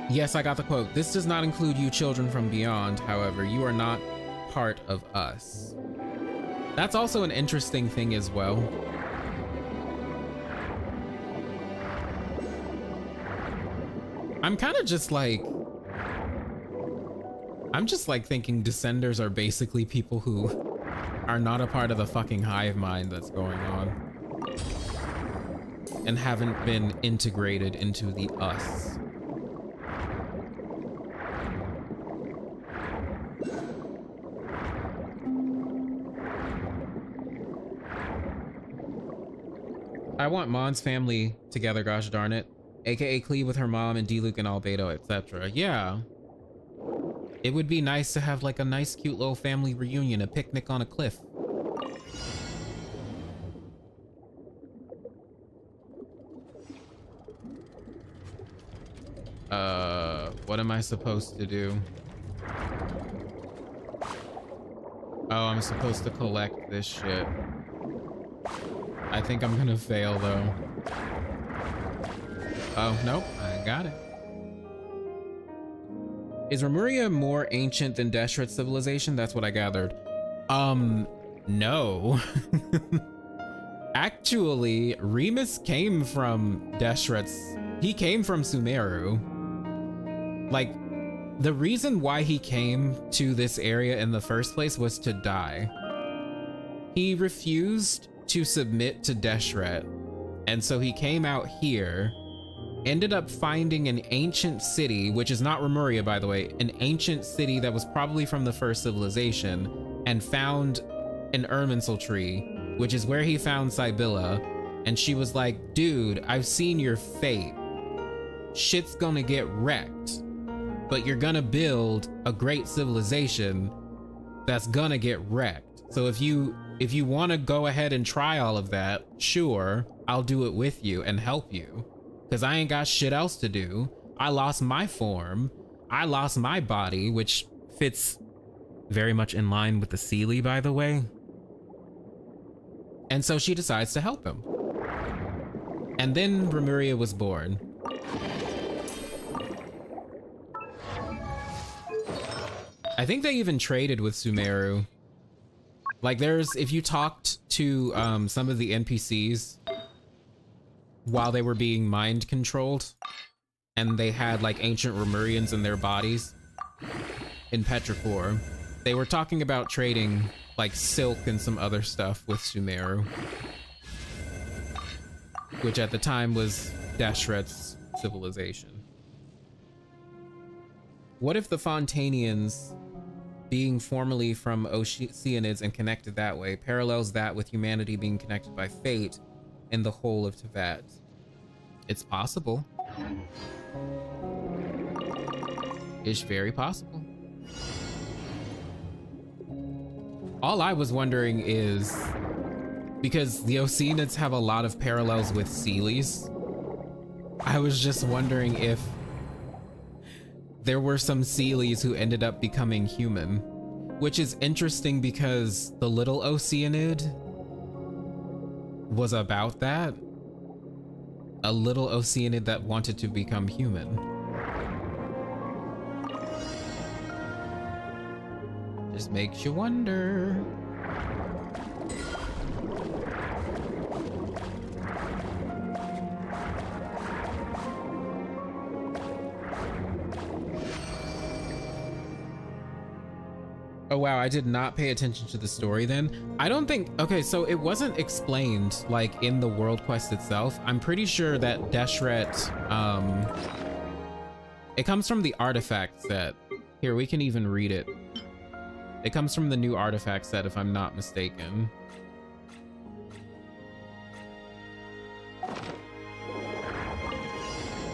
S1: Yes, I got the quote. This does not include you children from beyond, however. You are not part of us. That's also an interesting thing as well. I'm kind of just like... I'm just like thinking Descenders are basically people who are not a part of the fucking hive mind that's going on. And haven't been integrated into the us. I want Mon's family together, gosh darn it. AKA Cleve with her mom and D-Luke and Albedo, etc. Yeah. It would be nice to have like a nice cute little family reunion, a picnic on a cliff. What am I supposed to do? Oh, I'm supposed to collect this shit. I think I'm gonna fail though. Oh, nope, I got it. Is Remuria more ancient than Deshret's civilization? That's what I gathered. No. Actually, Remus came from Deshret's. He came from Sumeru. Like, the reason why he came to this area in the first place was to die. He refused to submit to Deshret, and so he came out here, ended up finding an ancient city, which is not Remuria, by the way, an ancient city that was probably from the first civilization, and found an Irminsul tree, which is where he found Sibylla, and she was like, dude, I've seen your fate. Shit's gonna get wrecked, but you're gonna build a great civilization that's gonna get wrecked. So if you want to go ahead and try all of that, sure, I'll do it with you and help you. Because I ain't got shit else to do. I lost my form. I lost my body, which fits very much in line with the Seelie, by the way. And so she decides to help him. And then Remuria was born. I think they even traded with Sumeru. Like, if you talked to some of the NPCs while they were being mind controlled, and they had like ancient Remurians in their bodies in Petrichor, they were talking about trading like silk and some other stuff with Sumeru, which at the time was Deshret's civilization. What if the Fontanians, being formerly from Oceanids and connected that way, parallels that with humanity being connected by fate in the whole of Teyvat? It's possible. It's very possible. All I was wondering is, because the Oceanids have a lot of parallels with Seelies, I was just wondering if there were some Seelies who ended up becoming human, which is interesting because the little Oceanid was about that. A little Oceanid that wanted to become human. Just makes you wonder. Oh wow, I did not pay attention to the story then. I don't think, okay, so it wasn't explained like in the world quest itself. I'm pretty sure that Deshret, it comes from the artifact set. Here, we can even read it. It comes from the new artifact set, if I'm not mistaken.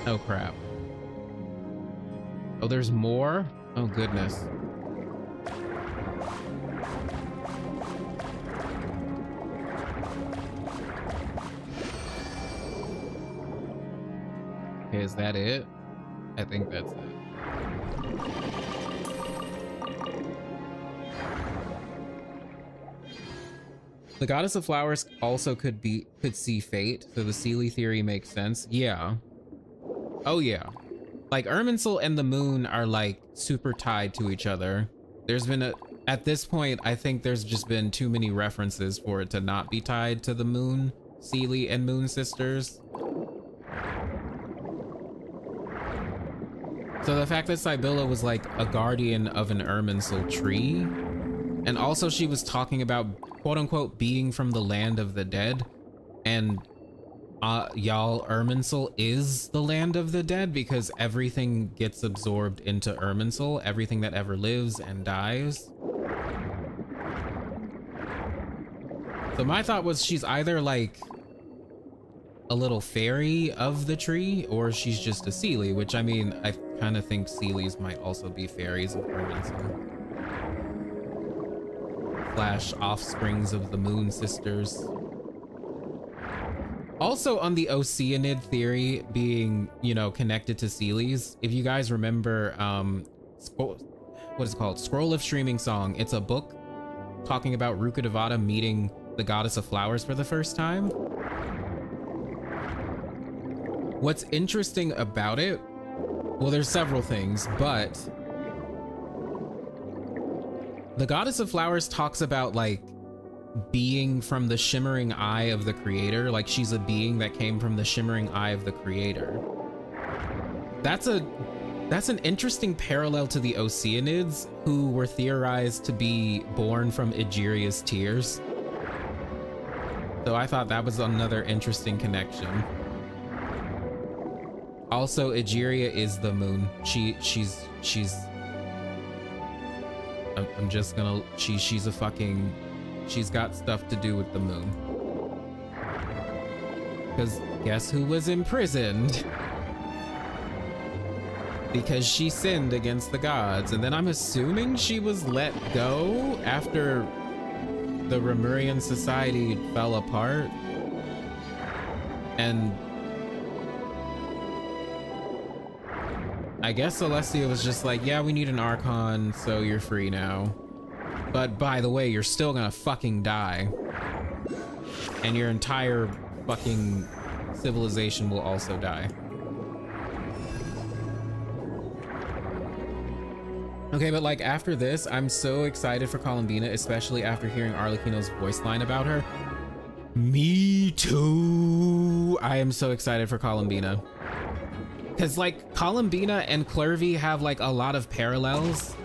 S1: Oh crap. Oh, there's more? Oh goodness. Okay, is that it? I think that's it. The goddess of flowers also could see fate, so the Seelie theory makes sense. Yeah. Oh yeah. Like Irminsul and the moon are like super tied to each other. There's been at this point, I think there's just been too many references for it to not be tied to the moon, Seelie and Moon sisters. So the fact that Sibylla was like a guardian of an Irminsul tree, and also she was talking about quote unquote being from the land of the dead, and y'all, Irminsul is the land of the dead because everything gets absorbed into Irminsul, everything that ever lives and dies. So my thought was she's either like a little fairy of the tree, or she's just a Seelie, which I mean, I kind of think Seelies might also be fairies of Irminsul. Slash offsprings of the Moon sisters. Also on the Oceanid theory being, you know, connected to Seelies, if you guys remember, what is it called? Scroll of Streaming Song. It's a book talking about Rukkhadevata meeting the goddess of flowers for the first time. What's interesting about it, well, there's several things, but the goddess of flowers talks about like being from the shimmering eye of the creator, like she's a being that came from the shimmering eye of the creator. That's an interesting parallel to the Oceanids, who were theorized to be born from Egeria's tears. So I thought that was another interesting connection. Also, Egeria is the moon. She's I'm just gonna, she's a fucking, she's got stuff to do with the moon. Because guess who was imprisoned? Because she sinned against the gods, and then I'm assuming she was let go after the Remurian society fell apart. And I guess Celestia was just like, yeah, we need an Archon, so you're free now. But by the way, you're still gonna fucking die. And your entire fucking civilization will also die. Okay, but like after this, I'm so excited for Columbina, especially after hearing Arlecchino's voice line about her. Me too. I am so excited for Columbina. Because like Columbina and Clervy have like a lot of parallels,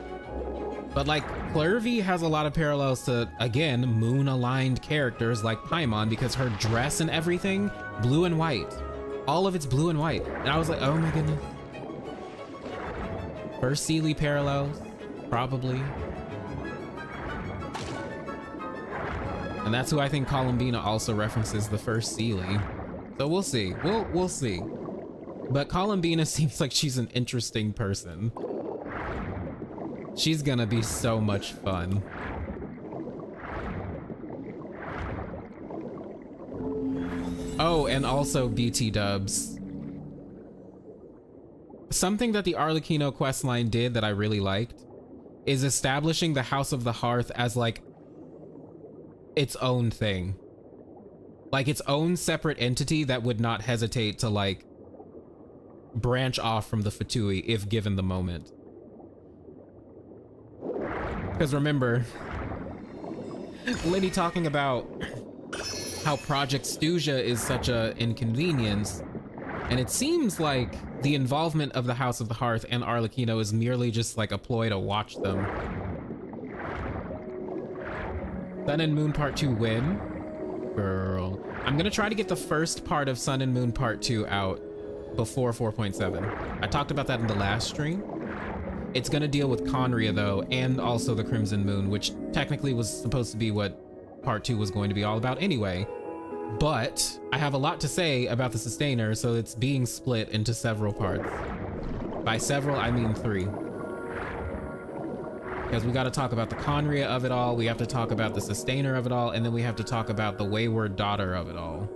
S1: but like Clervy has a lot of parallels to, again, moon aligned characters like Paimon, because her dress and everything, blue and white, all of it's blue and white. And I was like, oh my goodness. First Seelie parallels, probably. And that's who I think Columbina also references, the first Seelie. So we'll see, we'll see. But Columbina seems like she's an interesting person. She's gonna be so much fun. Oh, and also BT dubs. Something that the Arlecchino questline did that I really liked is establishing the House of the Hearth as like its own thing. Like its own separate entity that would not hesitate to like branch off from the Fatui if given the moment. Because remember, Liddy talking about how Project Stuja is such a inconvenience, and it seems like the involvement of the House of the Hearth and Arlecchino is merely just like a ploy to watch them. Sun and Moon Part 2 win. Girl. I'm gonna try to get the first part of Sun and Moon Part 2 out before 4.7. I talked about that in the last stream. It's gonna deal with Khaenri'ah though, and also the Crimson Moon, which technically was supposed to be what Part 2 was going to be all about anyway. But I have a lot to say about the Sustainer, so it's being split into several parts. By several, I mean 3. Because we got to talk about the Khaenri'ah of it all, we have to talk about the Sustainer of it all, and then we have to talk about the wayward daughter of it all.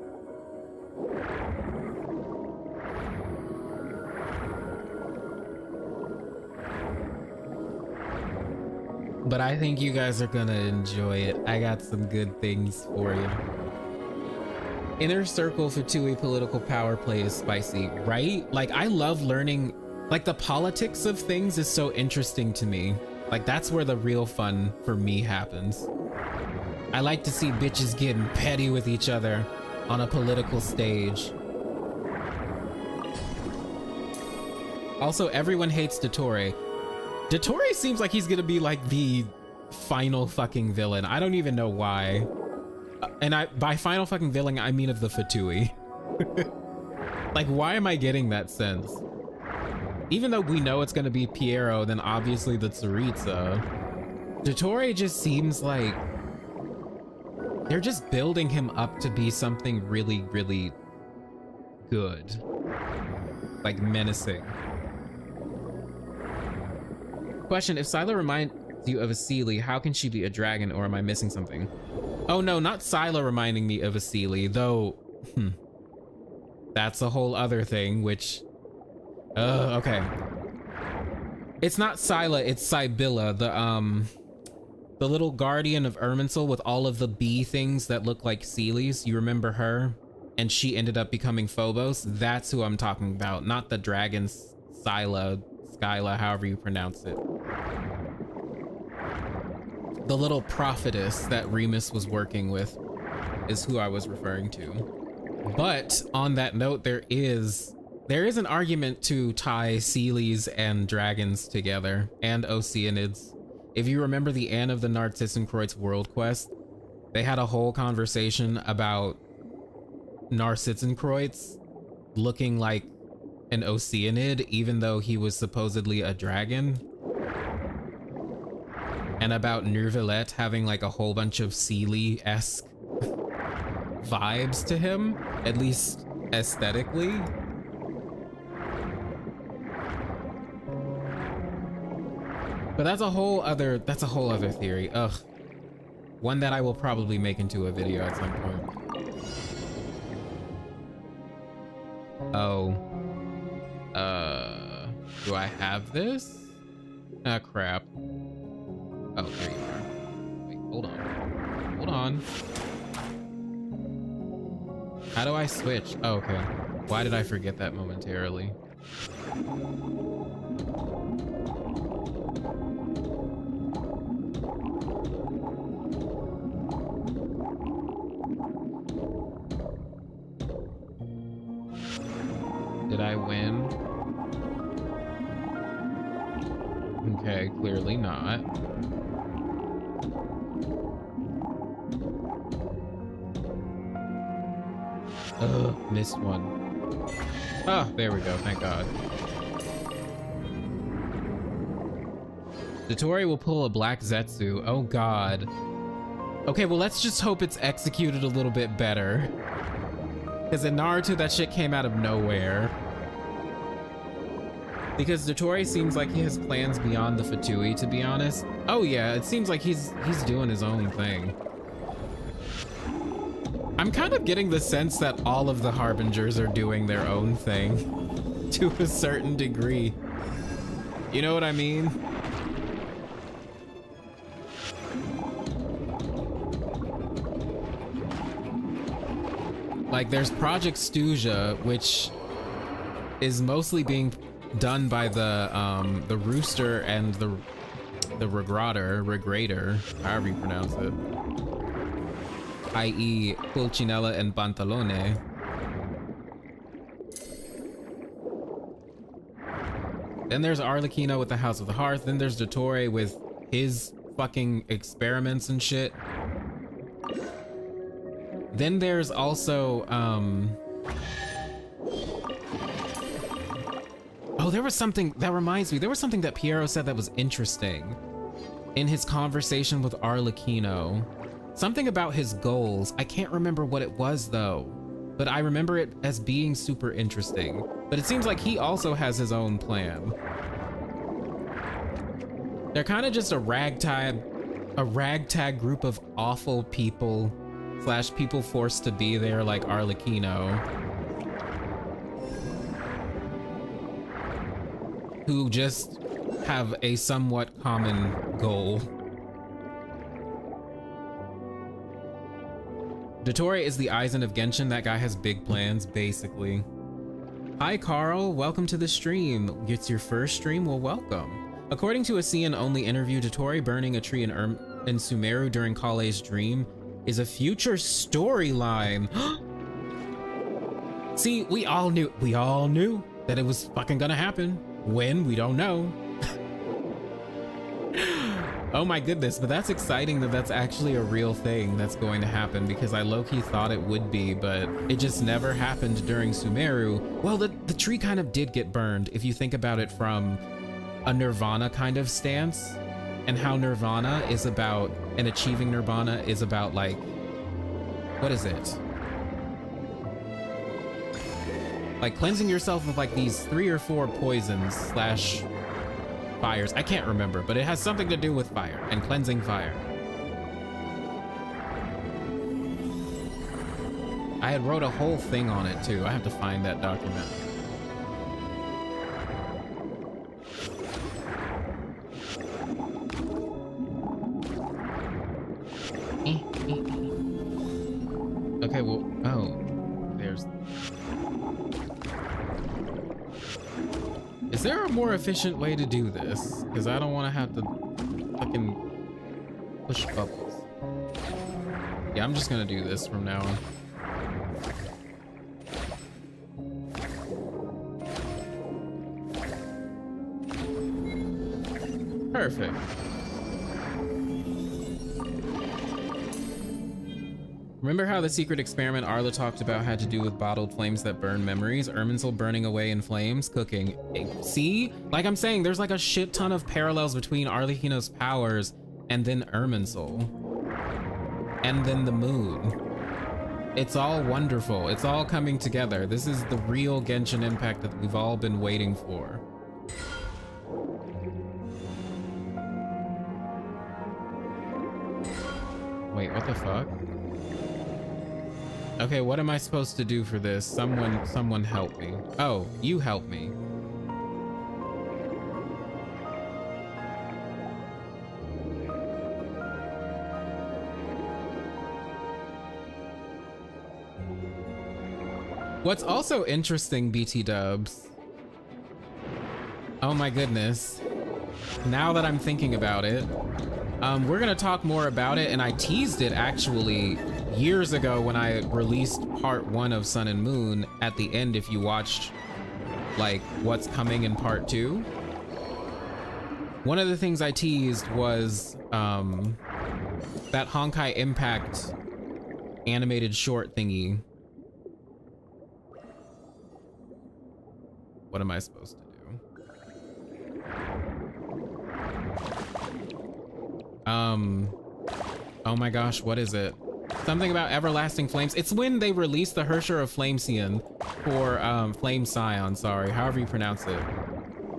S1: But I think you guys are gonna enjoy it. I got some good things for you. Inner Circle Fatui political power play is spicy, right? Like, I love learning, like, the politics of things is so interesting to me. Like, that's where the real fun for me happens. I like to see bitches getting petty with each other on a political stage. Also, everyone hates Dottore. Dottore seems like he's gonna be like the final fucking villain. I don't even know why. And by final fucking villain, I mean of the Fatui. Like, why am I getting that sense? Even though we know it's gonna be Piero, then obviously the Tsaritsa. Dottore just seems like they're just building him up to be something really, really good. Like, menacing. Question, if Scylla reminds you of a Seelie, how can she be a dragon, or am I missing something? Oh no, not Scylla reminding me of a Seelie, though, that's a whole other thing, which, okay. It's not Scylla, it's Sibylla, the little guardian of Irminsul with all of the bee things that look like Seelies. You remember her? And she ended up becoming Phobos. That's who I'm talking about, not the dragon Scylla, however you pronounce it. The little prophetess that Remus was working with is who I was referring to. But on that note, there is an argument to tie Seelies and dragons together, and Oceanids. If you remember the Anne of the Narcissenkreuz World Quest, they had a whole conversation about Narcissenkreuz looking like an Oceanid, even though he was supposedly a dragon. And about Nervalet having like a whole bunch of Seelie-esque vibes to him, at least aesthetically. But that's a whole other theory. Ugh. One that I will probably make into a video at some point. Oh. Do I have this? Ah, crap. Oh, there you are. Wait, hold on. Hold on. How do I switch? Oh, okay. Why did I forget that momentarily? Did I win? Okay, clearly not. Ugh, missed one. Oh, there we go, thank God. Dottore will pull a black Zetsu. Oh God. Okay, well let's just hope it's executed a little bit better. Because in Naruto, that shit came out of nowhere. Because Dottore seems like he has plans beyond the Fatui, to be honest. Oh yeah, it seems like he's doing his own thing. I'm kind of getting the sense that all of the Harbingers are doing their own thing to a certain degree. You know what I mean? Like, there's Project Stuja, which is mostly being done by the Rooster and the Regrader, however you pronounce it. I.e. Pulcinella and Pantalone. Then there's Arlecchino with the House of the Hearth. Then there's Dottore with his fucking experiments and shit. Then there's also, oh, there was something, that reminds me, there was something that Piero said that was interesting in his conversation with Arlecchino. Something about his goals. I can't remember what it was though, but I remember it as being super interesting. But it seems like he also has his own plan. They're kind of just a ragtag group of awful people / people forced to be there like Arlecchino, who just have a somewhat common goal. Dottore is the Aizen of Genshin. That guy has big plans, basically. Hi, Carl. Welcome to the stream. It's your first stream? Well, welcome. According to a CN-only interview, Dottore burning a tree in Sumeru during Kale's dream is a future storyline. See, we all knew that it was fucking gonna happen. When? We don't know. Oh my goodness, but that's exciting that that's actually a real thing that's going to happen, because I low-key thought it would be, but it just never happened during Sumeru. Well, the tree kind of did get burned if you think about it from a Nirvana kind of stance, and how Nirvana is about, and achieving Nirvana is about, like, what is it? Like cleansing yourself of like these 3 or 4 poisons / fires. I can't remember, but it has something to do with fire and cleansing fire. I had wrote a whole thing on it too. I have to find that document. Okay, well, oh, there's... Is there a more efficient way to do this? Because I don't want to have to fucking push bubbles. Yeah, I'm just gonna do this from now on. Perfect. Remember how the secret experiment Arla talked about had to do with bottled flames that burn memories? Irminsul burning away in flames, cooking. See? Like I'm saying, there's like a shit ton of parallels between Arlecchino's powers and then Irminsul. And then the moon. It's all wonderful. It's all coming together. This is the real Genshin Impact that we've all been waiting for. Wait, what the fuck? Okay, what am I supposed to do for this? Someone help me. Oh, you help me. What's also interesting, BT dubs. Oh my goodness. Now that I'm thinking about it, we're gonna talk more about it, and I teased it actually years ago when I released part 1 of Sun and Moon at the end. If you watched like what's coming in part 2, one of the things I teased was that Honkai Impact animated short thingy. What am I supposed to do? Oh my gosh, what is it? Something about everlasting flames. It's when they released the Hersher of Flamesion for Flame Scion, sorry, however you pronounce it,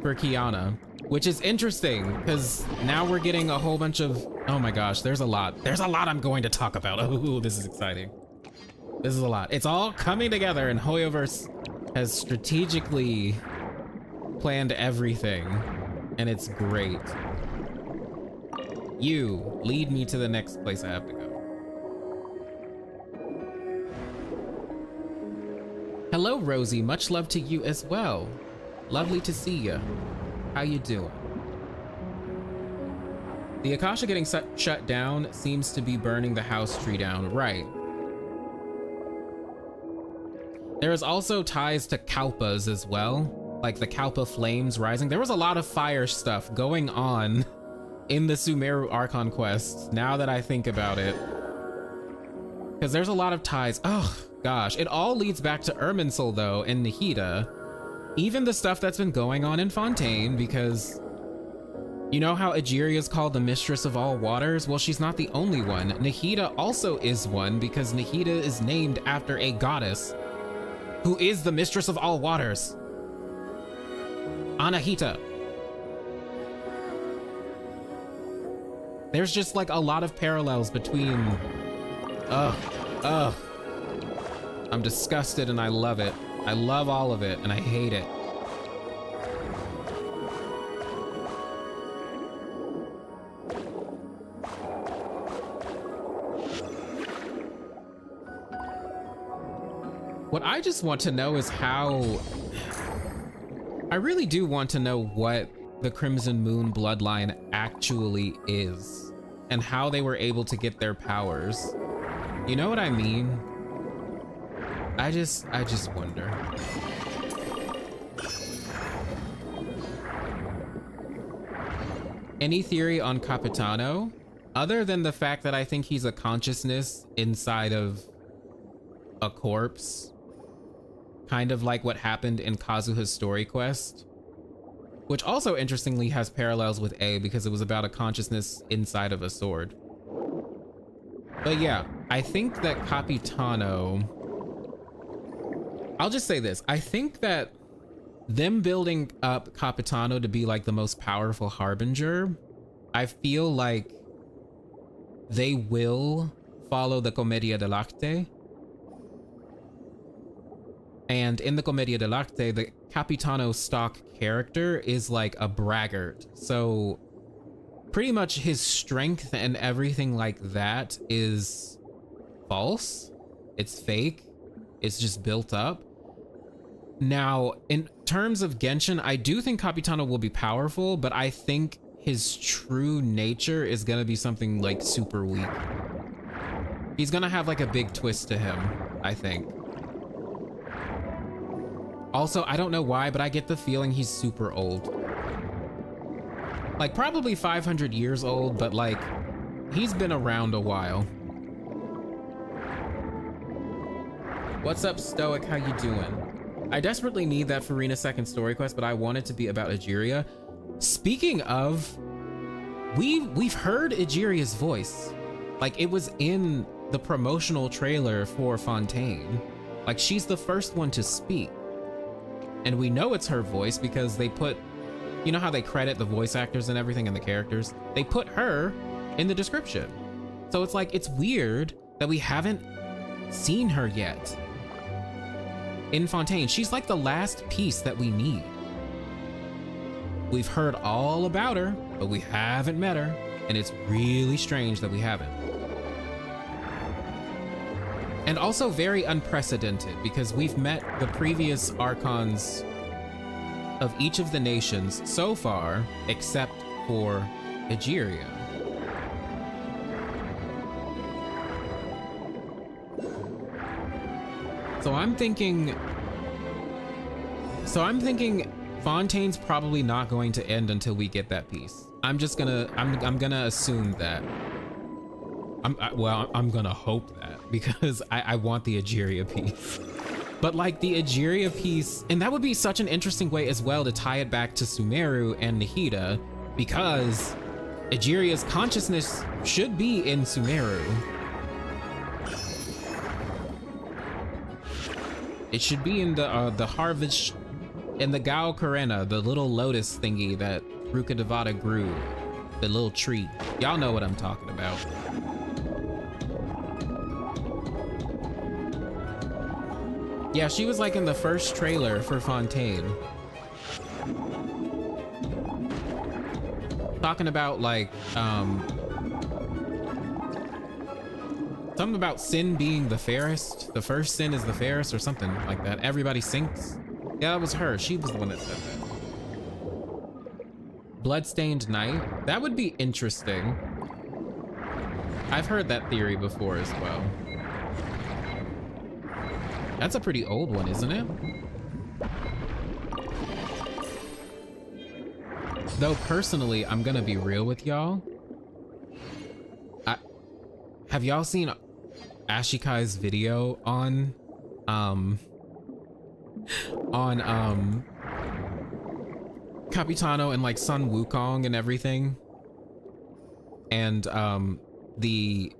S1: for Kiana, which is interesting because now we're getting a whole bunch of, oh my gosh, there's a lot I'm going to talk about. Oh, this is exciting. This is a lot. It's all coming together, and Hoyoverse has strategically planned everything, and it's great. You lead me to the next place I have to go. Hello, Rosie. Much love to you as well. Lovely to see you. How you doing? The Akasha getting shut down seems to be burning the house tree down. Right. There is also ties to Kalpas as well, like the Kalpa flames rising. There was a lot of fire stuff going on in the Sumeru Archon quest, now that I think about it. Because there's a lot of ties. Oh, gosh. It all leads back to Irminsul, though, and Nahida. Even the stuff that's been going on in Fontaine, because you know how Egeria is called the mistress of all waters? Well, she's not the only one. Nahida also is one, because Nahida is named after a goddess who is the mistress of all waters. Anahita. There's just like a lot of parallels between... Ugh. I'm disgusted and I love it. I love all of it and I hate it. What I just want to know is how... I really do want to know what the Crimson Moon bloodline actually is and how they were able to get their powers. You know what I mean? I just wonder. Any theory on Capitano? Other than the fact that I think he's a consciousness inside of a corpse. Kind of like what happened in Kazuha's story quest. Which also interestingly has parallels with A because it was about a consciousness inside of a sword. But yeah, I think that Capitano... I'll just say this. I think that them building up Capitano to be like the most powerful Harbinger, I feel like they will follow the Commedia dell'arte. And in the Commedia dell'arte, the Capitano stock character is like a braggart. So pretty much his strength and everything like that is false. It's fake. It's just built up. Now, in terms of Genshin, I do think Capitano will be powerful, but I think his true nature is gonna be something like super weak. He's gonna have like a big twist to him, I think. Also, I don't know why, but I get the feeling he's super old. Like probably 500 years old, but like he's been around a while. What's up, Stoic? How you doing? I desperately need that Farina's second story quest, but I want it to be about Egeria. Speaking of, we've heard Egeria's voice. Like it was in the promotional trailer for Fontaine. Like she's the first one to speak. And we know it's her voice because they put, you know how they credit the voice actors and everything and the characters? They put her in the description. So it's like, it's weird that we haven't seen her yet. In Fontaine, she's like the last piece that we need. We've heard all about her, but we haven't met her. And it's really strange that we haven't. And also very unprecedented because we've met the previous Archons of each of the nations so far, except for Egeria. So I'm thinking Fontaine's probably not going to end until we get that piece. I'm gonna assume that. I'm gonna hope that because I want the Egeria piece. But like the Egeria piece, and that would be such an interesting way as well to tie it back to Sumeru and Nahida, because Egeria's consciousness should be in Sumeru. It should be in the Harvest, in the Gao Karena, the little lotus thingy that Ruka Devata grew, the little tree. Y'all know what I'm talking about. Yeah, she was like in the first trailer for Fontaine. Talking about like, something about sin being the fairest. The first sin is the fairest or something like that. Everybody sinks. Yeah, that was her. She was the one that said that. Bloodstained Night. That would be interesting. I've heard that theory before as well. That's a pretty old one, isn't it? Though personally, I'm gonna be real with y'all. Have y'all seen Ashikai's video on Capitano and like Sun Wukong and everything, and the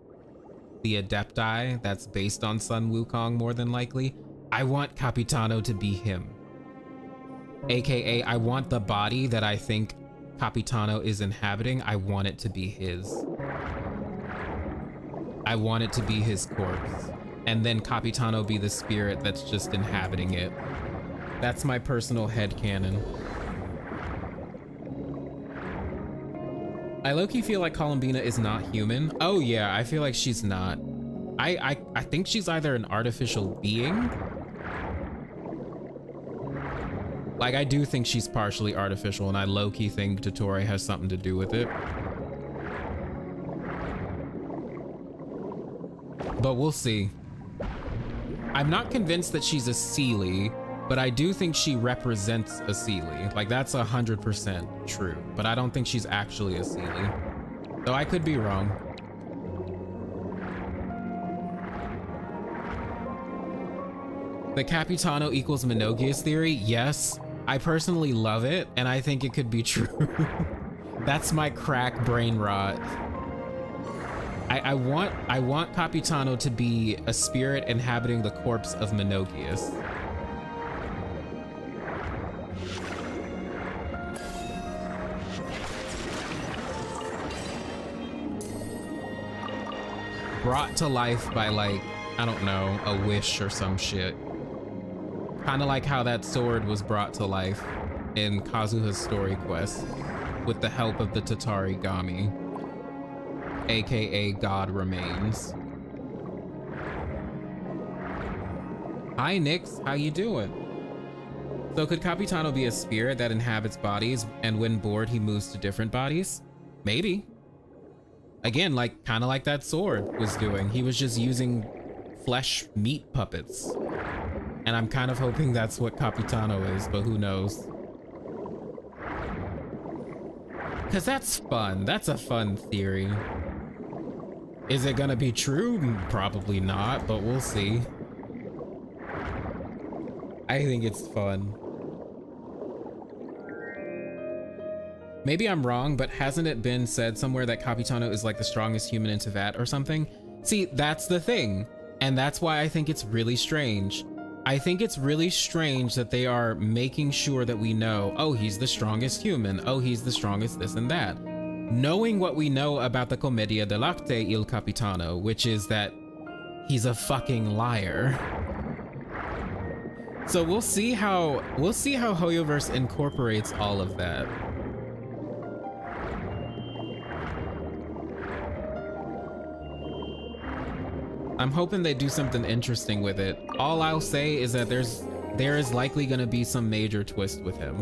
S1: Adepti that's based on Sun Wukong more than likely. I want Capitano to be him, aka I want the body that I think Capitano is inhabiting, I want it to be his. I want it to be his corpse, and then Capitano be the spirit that's just inhabiting it. That's my personal headcanon. I low-key feel like Columbina is not human. Oh yeah, I feel like she's not. I think she's either an artificial being. Like, I do think she's partially artificial, and I low-key think Dottore has something to do with it. But we'll see. I'm not convinced that she's a Seelie, but I do think she represents a Seelie. Like, that's 100% true, but I don't think she's actually a Seelie. Though I could be wrong. The Capitano equals Minogius theory? Yes. I personally love it, and I think it could be true. That's my crack brain rot. I want Capitano to be a spirit inhabiting the corpse of Minogius. Brought to life by, like, I don't know, a wish or some shit. Kind of like how that sword was brought to life in Kazuha's story quest with the help of the Tatari Gami, aka God Remains. Hi Nix, how you doing? So could Capitano be a spirit that inhabits bodies, and when bored he moves to different bodies? Maybe. Again, like kind of like that sword was doing. He was just using flesh meat puppets. And I'm kind of hoping that's what Capitano is, but who knows? Because that's fun. That's a fun theory. Is it gonna be true? Probably not, but we'll see. I think it's fun. Maybe I'm wrong, but hasn't it been said somewhere that Capitano is like the strongest human in Teyvat or something? See, that's the thing. And that's why I think it's really strange. I think it's really strange that they are making sure that we know, oh, he's the strongest human. Oh, he's the strongest this and that. Knowing what we know about the Commedia dell'arte il Capitano, which is that he's a fucking liar. So we'll see how Hoyoverse incorporates all of that. I'm hoping they do something interesting with it. All I'll say is that there is likely gonna be some major twist with him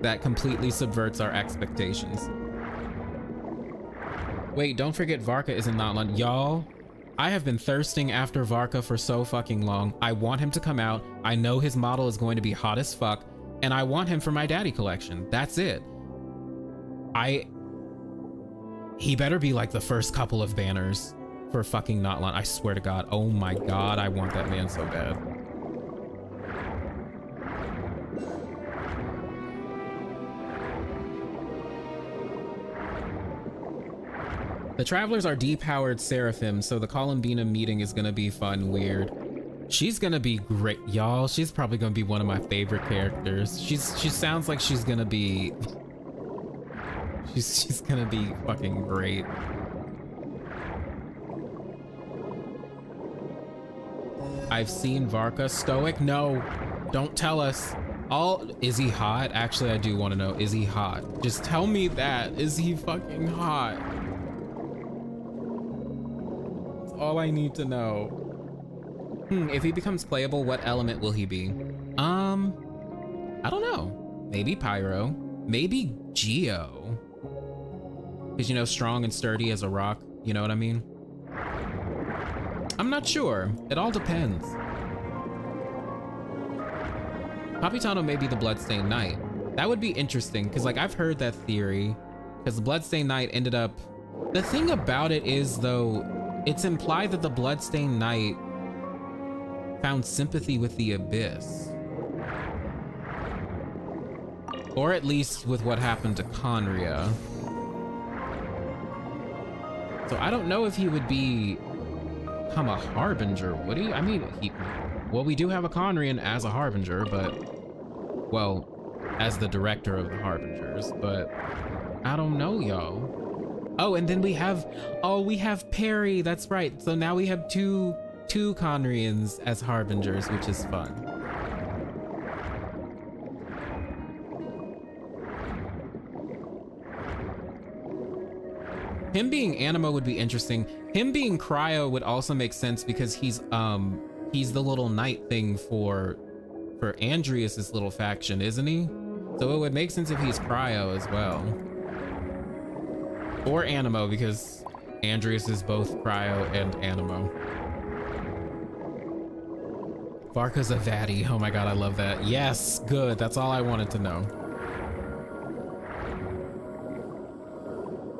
S1: that completely subverts our expectations. Wait, don't forget Varka is in Notland. Y'all, I have been thirsting after Varka for so fucking long. I want him to come out. I know his model is going to be hot as fuck, and I want him for my daddy collection. That's it. He better be like the first couple of banners for fucking Notland. I swear to God. Oh my God, I want that man so bad. The Travelers are depowered Seraphim, so the Columbina meeting is gonna be fun, weird. She's gonna be great, y'all. She's probably gonna be one of my favorite characters. She sounds like she's gonna be... She's gonna be fucking great. I've seen Varka. Stoic? No, don't tell us. Is he hot? Actually, I do want to know, is he hot? Just tell me that. Is he fucking hot? That's all I need to know. If he becomes playable, what element will he be? I don't know. Maybe Pyro. Maybe Geo. Because, you know, strong and sturdy as a rock. You know what I mean? I'm not sure. It all depends. Capitano may be the Bloodstained Knight. That would be interesting, because like I've heard that theory, because the Bloodstained Knight ended up... The thing about it is, though, it's implied that the Bloodstained Knight found sympathy with the Abyss. Or at least with what happened to Khaenri'ah. So I don't know if he would become a Harbinger, would he? I mean, well, we do have a Khaenri'ah as a Harbinger, but, well, as the director of the Harbingers, but I don't know, y'all. Oh, and then we have Perry, that's right. So now we have two Khaenri'ahs as Harbingers, which is fun. Him being Animo would be interesting. Him being Cryo would also make sense because he's the little knight thing for Andreas's little faction, isn't he? So it would make sense if he's Cryo as well. Or Animo, because Andreas is both Cryo and Animo. Varka's a Vatty. Oh my god, I love that. Yes, good. That's all I wanted to know.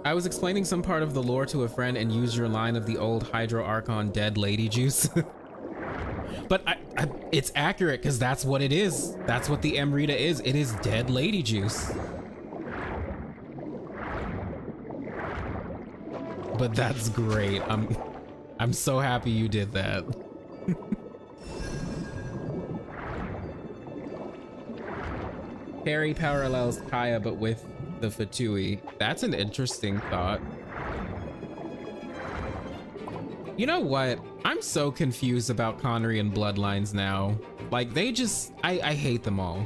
S1: I was explaining some part of the lore to a friend and used your line of the old Hydro Archon dead lady juice. But it's accurate because that's what it is. That's what the Amrita is. It is dead lady juice. But that's great. I'm so happy you did that. Harry parallels Kaya, but with the Fatui. That's an interesting thought. You know what? I'm so confused about Khaenri'ah bloodlines now. Like, they just, I hate them all.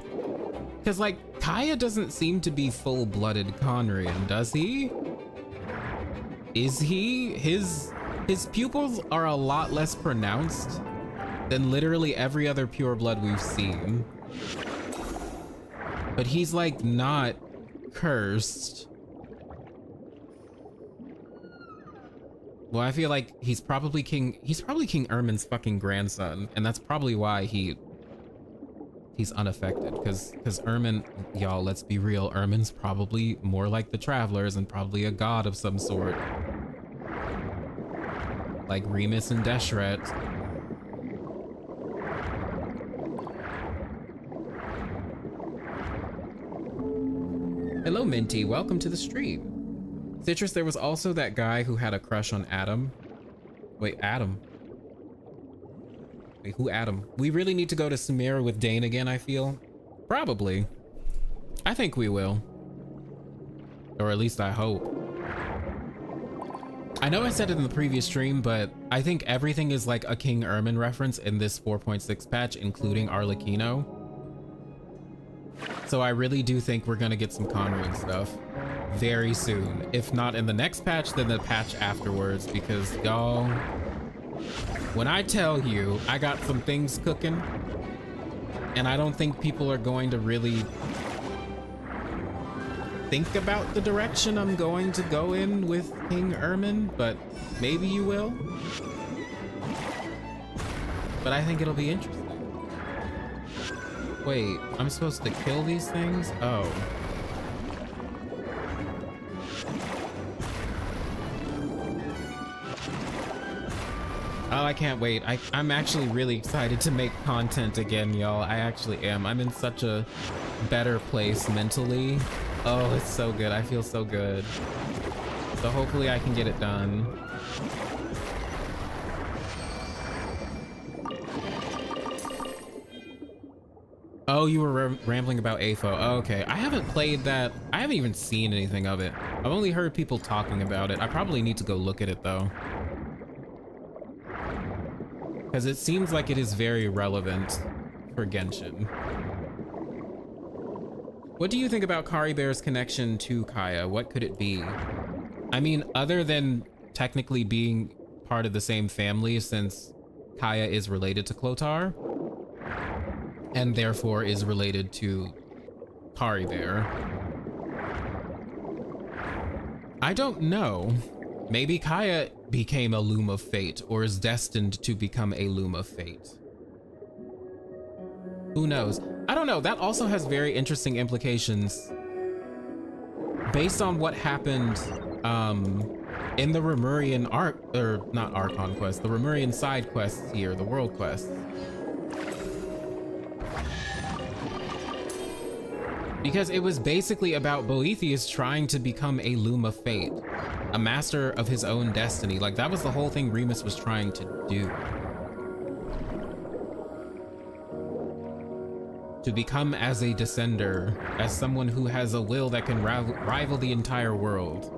S1: Cause like, Kaya doesn't seem to be full-blooded Khaenri'ah, does he? Is he? His pupils are a lot less pronounced than literally every other pure blood we've seen. But he's like not cursed. Well, I feel like he's probably King Ermin's fucking grandson, and that's probably why he's unaffected, because Ermin, y'all, let's be real, Ermin's probably more like the Travelers and probably a god of some sort. Like Remus and Deshret. Hello, Minty. Welcome to the stream. Citrus, there was also that guy who had a crush on Adam. Wait, Adam. Wait, who Adam? We really need to go to Samira with Dane again, I feel. Probably. I think we will. Or at least I hope. I know I said it in the previous stream, but I think everything is like a King Ermin reference in this 4.6 patch, including Arlecchino. So I really do think we're gonna get some Khaenri'ah stuff very soon. If not in the next patch, then the patch afterwards, because y'all, when I tell you I got some things cooking, and I don't think people are going to really think about the direction I'm going to go in with King Ermin, but maybe you will. But I think it'll be interesting. Wait, I'm supposed to kill these things? Oh. Oh, I can't wait. I'm actually really excited to make content again, y'all. I actually am. I'm in such a better place mentally. Oh, it's so good. I feel so good. So hopefully I can get it done. Oh, you were rambling about AFO. Oh, okay. I haven't played that. I haven't even seen anything of it. I've only heard people talking about it. I probably need to go look at it though. Because it seems like it is very relevant for Genshin. What do you think about Kari Bear's connection to Kaya? What could it be? I mean, other than technically being part of the same family, since Kaya is related to Clothar, and therefore is related to Kari Bear. I don't know. Maybe Kaya became a Loom of Fate, or is destined to become a Loom of Fate. Who knows? I don't know. That also has very interesting implications based on what happened in the Remurian or not Archon quest, the Remurian side quests here, the world quests. Because it was basically about Boethius trying to become a loom of fate, a master of his own destiny. Like, that was the whole thing Remus was trying to do. To become as a descender, as someone who has a will that can rival the entire world.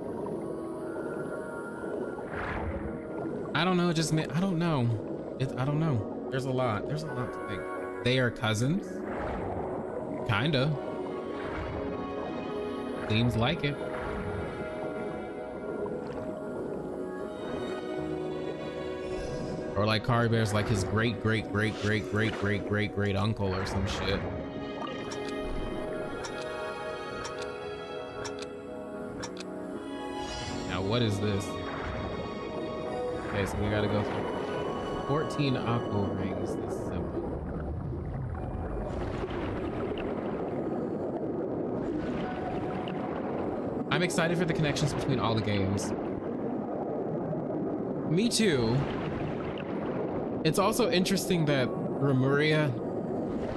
S1: I don't know, I don't know. I don't know. There's a lot to think. They are cousins? Kinda. Seems like it. Or like Carbear's like his great uncle or some shit. Now what is this? Okay, so we gotta go through 14 aqua rings, this symbol. I'm excited for the connections between all the games. Me too. It's also interesting that Remuria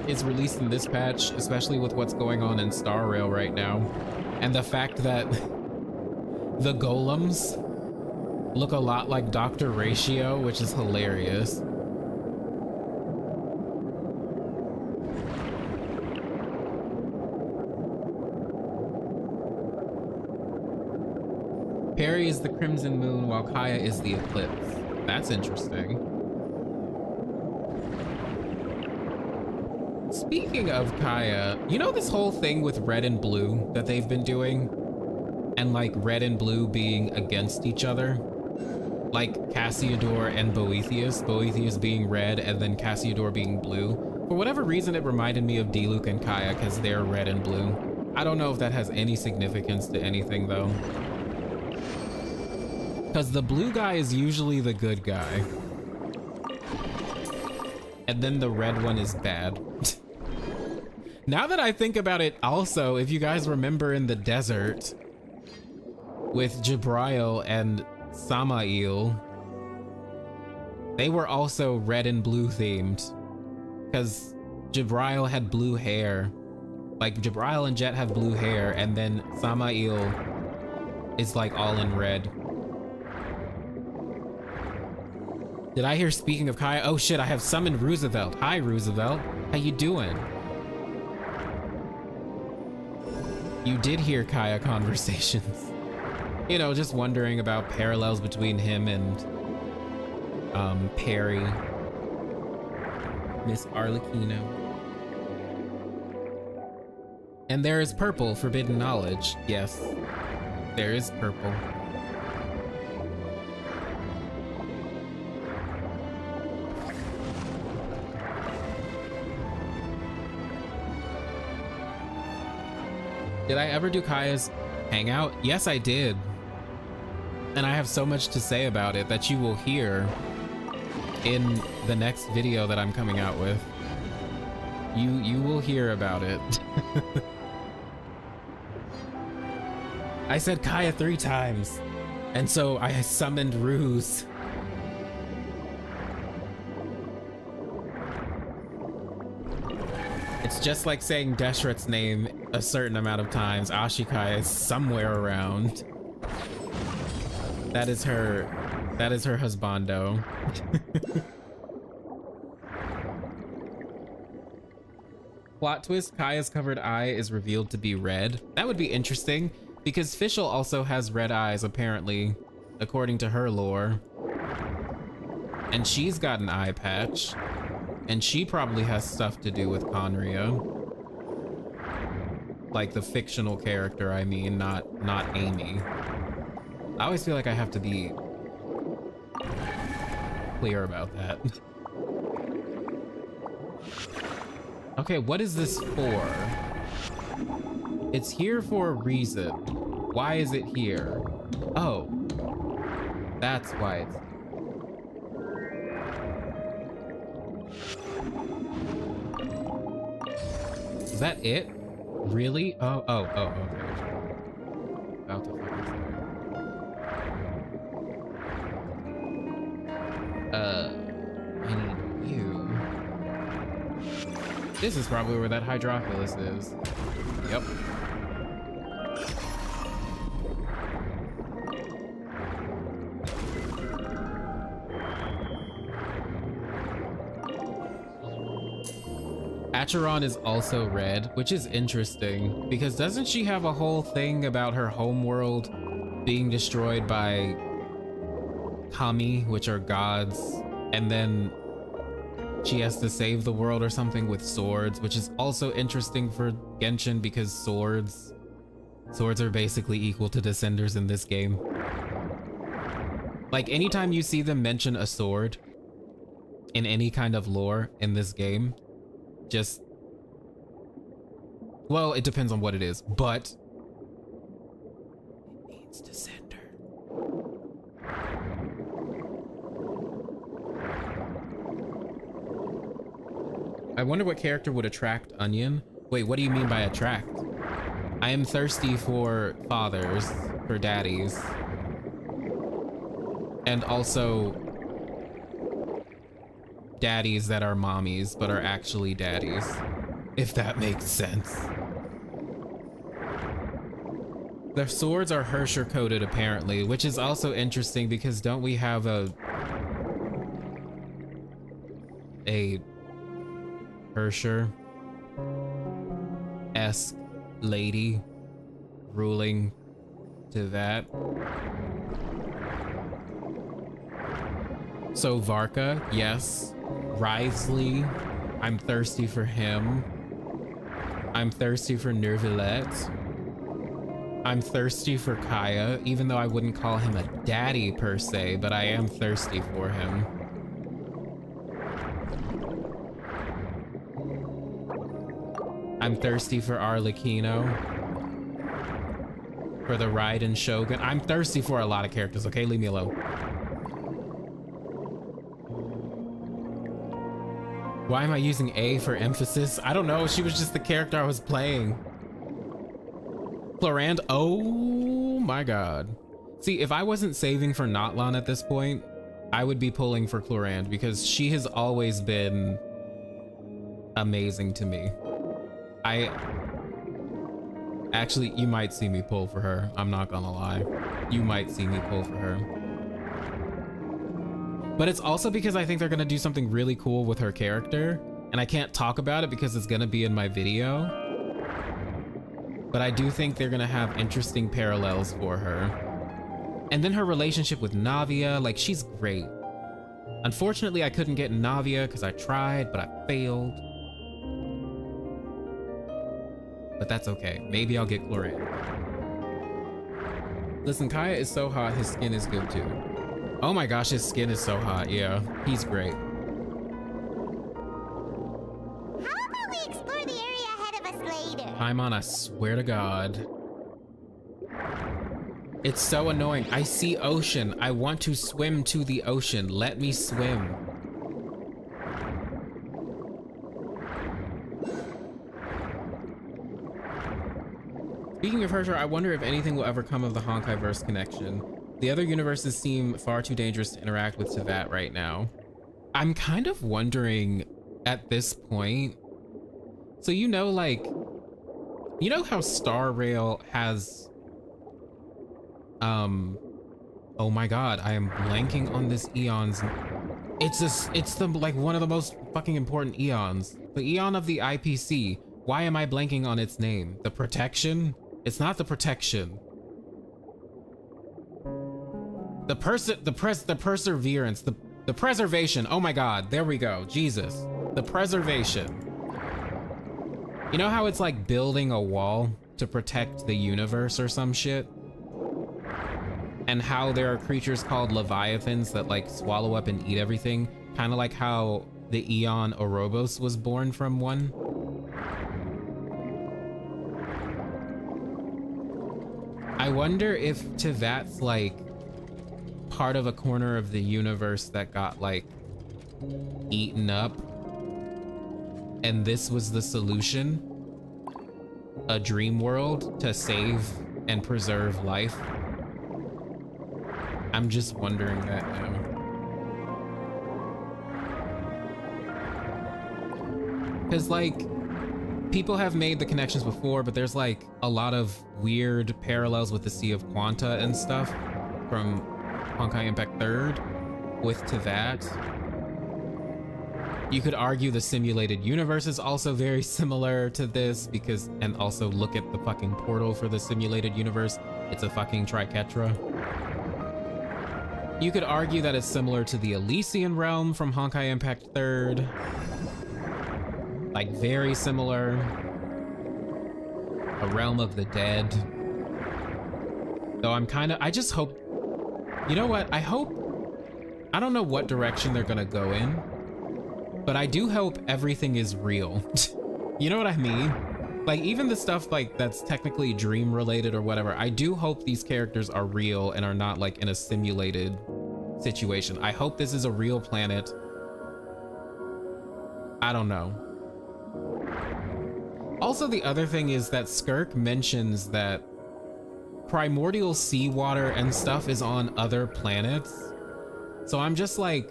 S1: is released in this patch, especially with what's going on in Star Rail right now. And the fact that the golems look a lot like Dr. Ratio, which is hilarious. Perry is the Crimson Moon while Khaenri'ah is the Eclipse. That's interesting. Speaking of Khaenri'ah, you know this whole thing with red and blue that they've been doing? And like red and blue being against each other? Like Cassiodor and Boethius. Boethius being red and then Cassiodor being blue. For whatever reason, it reminded me of Diluc and Khaenri'ah because they're red and blue. I don't know if that has any significance to anything though. Because the blue guy is usually the good guy. And then the red one is bad. Now that I think about it also, if you guys remember in the desert with Jabrail and Samael, they were also red and blue themed. Because Jabrail had blue hair. Like Jabrail and Jet have blue hair, and then Samael is like all in red. Did I hear speaking of Khaenri'ah? Oh shit, I have summoned Roosevelt. Hi Roosevelt, how you doing? You did hear Khaenri'ah conversations. You know, just wondering about parallels between him and Perry. Miss Arlecchino. And there is purple, forbidden knowledge. Yes, there is purple. Did I ever do Khaenri'ah's hangout? Yes, I did. And I have so much to say about it that you will hear in the next video that I'm coming out with. You will hear about it. I said Khaenri'ah 3 times, and so I summoned Ruse. It's just like saying Deshret's name a certain amount of times. Ashikai is somewhere around. That is her husbando. Plot twist, Kaia's covered eye is revealed to be red. That would be interesting, because Fischl also has red eyes, apparently, according to her lore. And she's got an eye patch. And she probably has stuff to do with Khaenri'ah. Like the fictional character, I mean, not Amy. I always feel like I have to be clear about that. Okay, what is this for? It's here for a reason. Why is it here? Oh, that's why it's... Is that it? Really? Oh, okay. About to fucking I need you. This is probably where that Hydroculus is. Yep. Acheron is also red, which is interesting because doesn't she have a whole thing about her homeworld being destroyed by Kami, which are gods, and then she has to save the world or something with swords, which is also interesting for Genshin because swords are basically equal to descenders in this game. Like anytime you see them mention a sword in any kind of lore in this game, just, well, it depends on what it is, but it means descender. I wonder what character would attract Onion. Wait, what do you mean by attract? I am thirsty for fathers, for daddies, and also daddies that are mommies but are actually daddies, if that makes sense. Their swords are Hersher coded apparently, which is also interesting because don't we have a Hersher-esque lady ruling Teyvat? So Varka, yes. Wriothesley, I'm thirsty for him. I'm thirsty for Neuvillette. I'm thirsty for Kaya, even though I wouldn't call him a daddy per se, but I am thirsty for him. I'm thirsty for Arlecchino. For the Raiden Shogun. I'm thirsty for a lot of characters, okay? Leave me alone. Why am I using A for emphasis? I don't know. She was just the character I was playing. Clorinde. Oh my god. See, if I wasn't saving for Natlan at this point, I would be pulling for Clorinde because she has always been amazing to me. Actually, you might see me pull for her. I'm not gonna lie. You might see me pull for her. But it's also because I think they're gonna do something really cool with her character, and I can't talk about it because it's gonna be in my video. But I do think they're gonna have interesting parallels for her. And then her relationship with Navia, like, she's great. Unfortunately, I couldn't get Navia because I tried, but I failed. But that's okay. Maybe I'll get Clorinde. Listen, Kaya is so hot, his skin is good too. Oh my gosh, his skin is so hot. Yeah, he's great.
S2: How about we explore the area ahead of us later?
S1: Paimon, I swear to God. It's so annoying. I see ocean. I want to swim to the ocean. Let me swim. Speaking of Hersher, I wonder if anything will ever come of the Honkai-verse connection. The other universes seem far too dangerous to interact with Teyvat right now. I'm kind of wondering at this point. So you know, like, you know how Star Rail has, oh my god, I am blanking on this eons. It's the, like, one of the most fucking important eons. The eon of the IPC. Why am I blanking on its name? The protection? It's not the protection. The perseverance, the preservation. Oh my god, there we go. Jesus. The preservation. You know how it's like building a wall to protect the universe or some shit? And how there are creatures called leviathans that like swallow up and eat everything, kind of like how the Eon Ouroboros was born from one. I wonder if Teyvat's like part of a corner of the universe that got like eaten up, and this was the solution, a dream world to save and preserve life. I'm just wondering that now. Because like people have made the connections before, but there's like a lot of weird parallels with the Sea of Quanta and stuff from Honkai Impact 3rd with Teyvat. You could argue the simulated universe is also very similar to this because, and also look at the fucking portal for the simulated universe. It's a fucking triquetra. You could argue that it's similar to the Elysian realm from Honkai Impact 3rd. Like very similar. A realm of the dead. Though I just hope, you know what? I don't know what direction they're gonna go in, but I do hope everything is real. You know what I mean? Like even the stuff like that's technically dream related or whatever, I do hope these characters are real and are not like in a simulated situation. I hope this is a real planet. I don't know. Also, the other thing is that Skirk mentions that primordial seawater and stuff is on other planets. So I'm just like,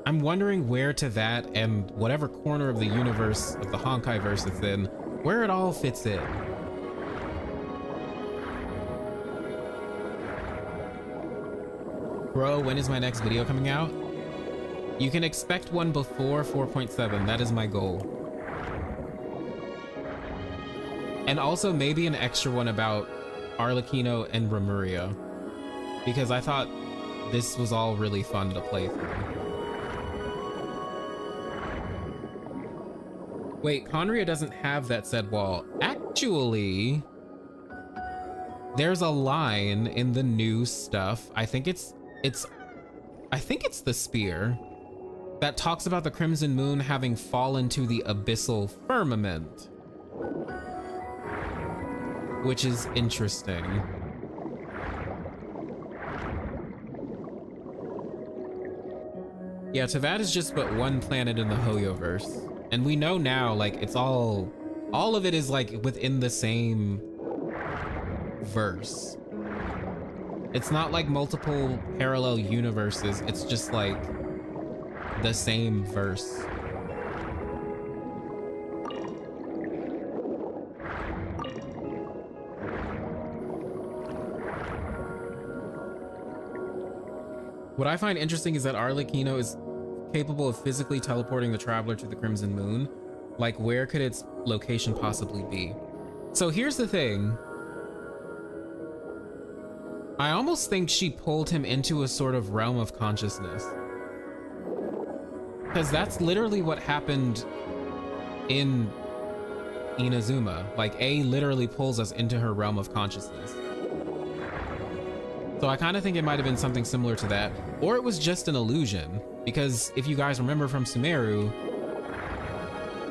S1: I'm wondering where Teyvat and whatever corner of the universe of the Honkai-verse it's in, where it all fits in. Bro, when is my next video coming out? You can expect one before 4.7. That is my goal. And also maybe an extra one about Arlecchino and Remuria, because I thought this was all really fun to play through. Wait, Khaenri'ah doesn't have that said wall. Actually, there's a line in the new stuff. I think it's the spear that talks about the Crimson Moon having fallen to the abyssal firmament, which is interesting. Yeah, Teyvat is just but one planet in the Hoyoverse. And we know now, like, it's all of it is like within the same verse. It's not like multiple parallel universes. It's just like the same verse. What I find interesting is that Arlecchino is capable of physically teleporting the traveler to the Crimson Moon. Like, where could its location possibly be? So here's the thing. I almost think she pulled him into a sort of realm of consciousness, because that's literally what happened in Inazuma. Like, A literally pulls us into her realm of consciousness. So I kind of think it might have been something similar to that, or it was just an illusion, because if you guys remember from Sumeru,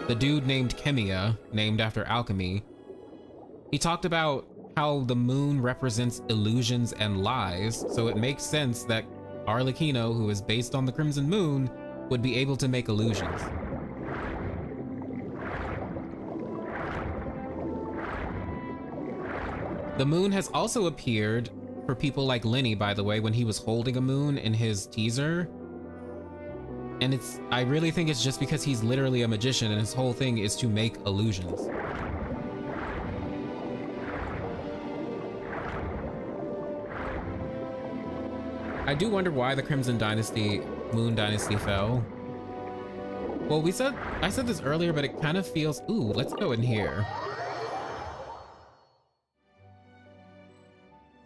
S1: the dude named Chemia, named after alchemy, he talked about how the moon represents illusions and lies, so it makes sense that Arlecchino, who is based on the Crimson Moon, would be able to make illusions. The moon has also appeared for people like Lenny, by the way, when he was holding a moon in his teaser. And I really think it's just because he's literally a magician and his whole thing is to make illusions. I do wonder why the Crimson Dynasty, Moon Dynasty fell. Well, I said this earlier, but it kind of feels, ooh, let's go in here.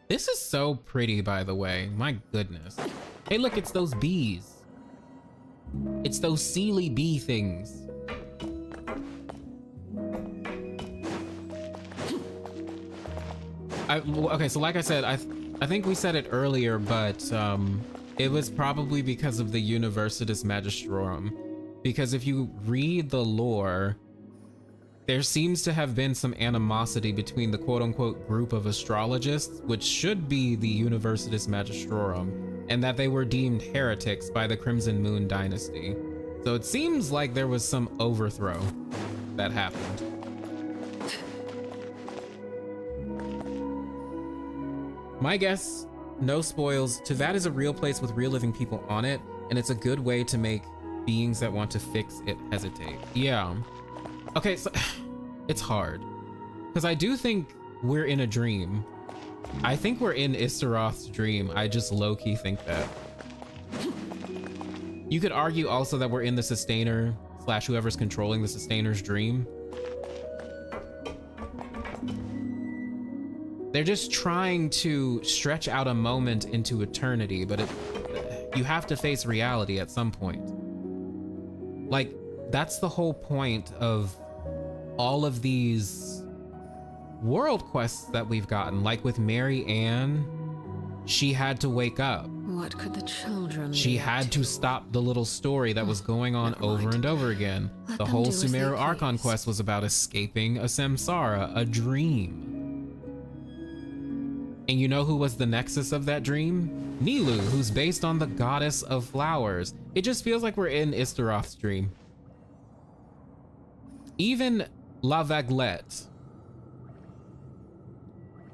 S1: This is so pretty, by the way. My goodness. Hey, look, it's those bees. It's those Sealy bee things. Okay, so like I said, I think we said it earlier, but it was probably because of the Universitas Magistrorum. Because if you read the lore, there seems to have been some animosity between the quote-unquote group of astrologists, which should be the Universitas Magistrorum, and that they were deemed heretics by the Crimson Moon Dynasty. So it seems like there was some overthrow that happened. My guess, no spoils, Teyvat is a real place with real living people on it, and it's a good way to make beings that want to fix it hesitate. Yeah. Okay, so it's hard because I do think we're in a dream. I think we're in Istaroth's dream. I just low-key think that. You could argue also that we're in the Sustainer / whoever's controlling the Sustainer's dream. They're just trying to stretch out a moment into eternity, but you have to face reality at some point. Like, that's the whole point of all of these world quests that we've gotten. Like with Mary Ann, she had to wake up.
S3: What could the children
S1: She had to stop the little story that was going on over and over again. The whole Sumeru Archon quest was about escaping a samsara, a dream. And you know who was the nexus of that dream? Nilu, who's based on the goddess of flowers. It just feels like we're in Istaroth's dream. Even La Vaglette,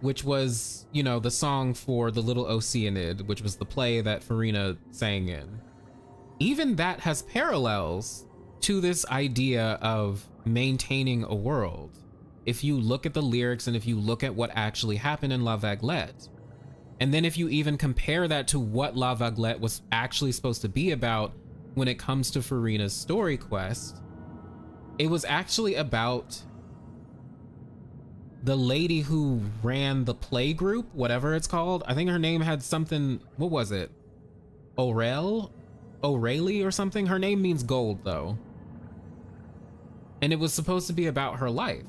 S1: which was, you know, the song for the Little Oceanid, which was the play that Farina sang in. Even that has parallels to this idea of maintaining a world. If you look at the lyrics and if you look at what actually happened in La Vaglette, and then if you even compare that to what La Vaglette was actually supposed to be about when it comes to Farina's story quest, it was actually about the lady who ran the play group, whatever it's called. I think her name had something, what was it? O'Reilly or something? Her name means gold though. And it was supposed to be about her life.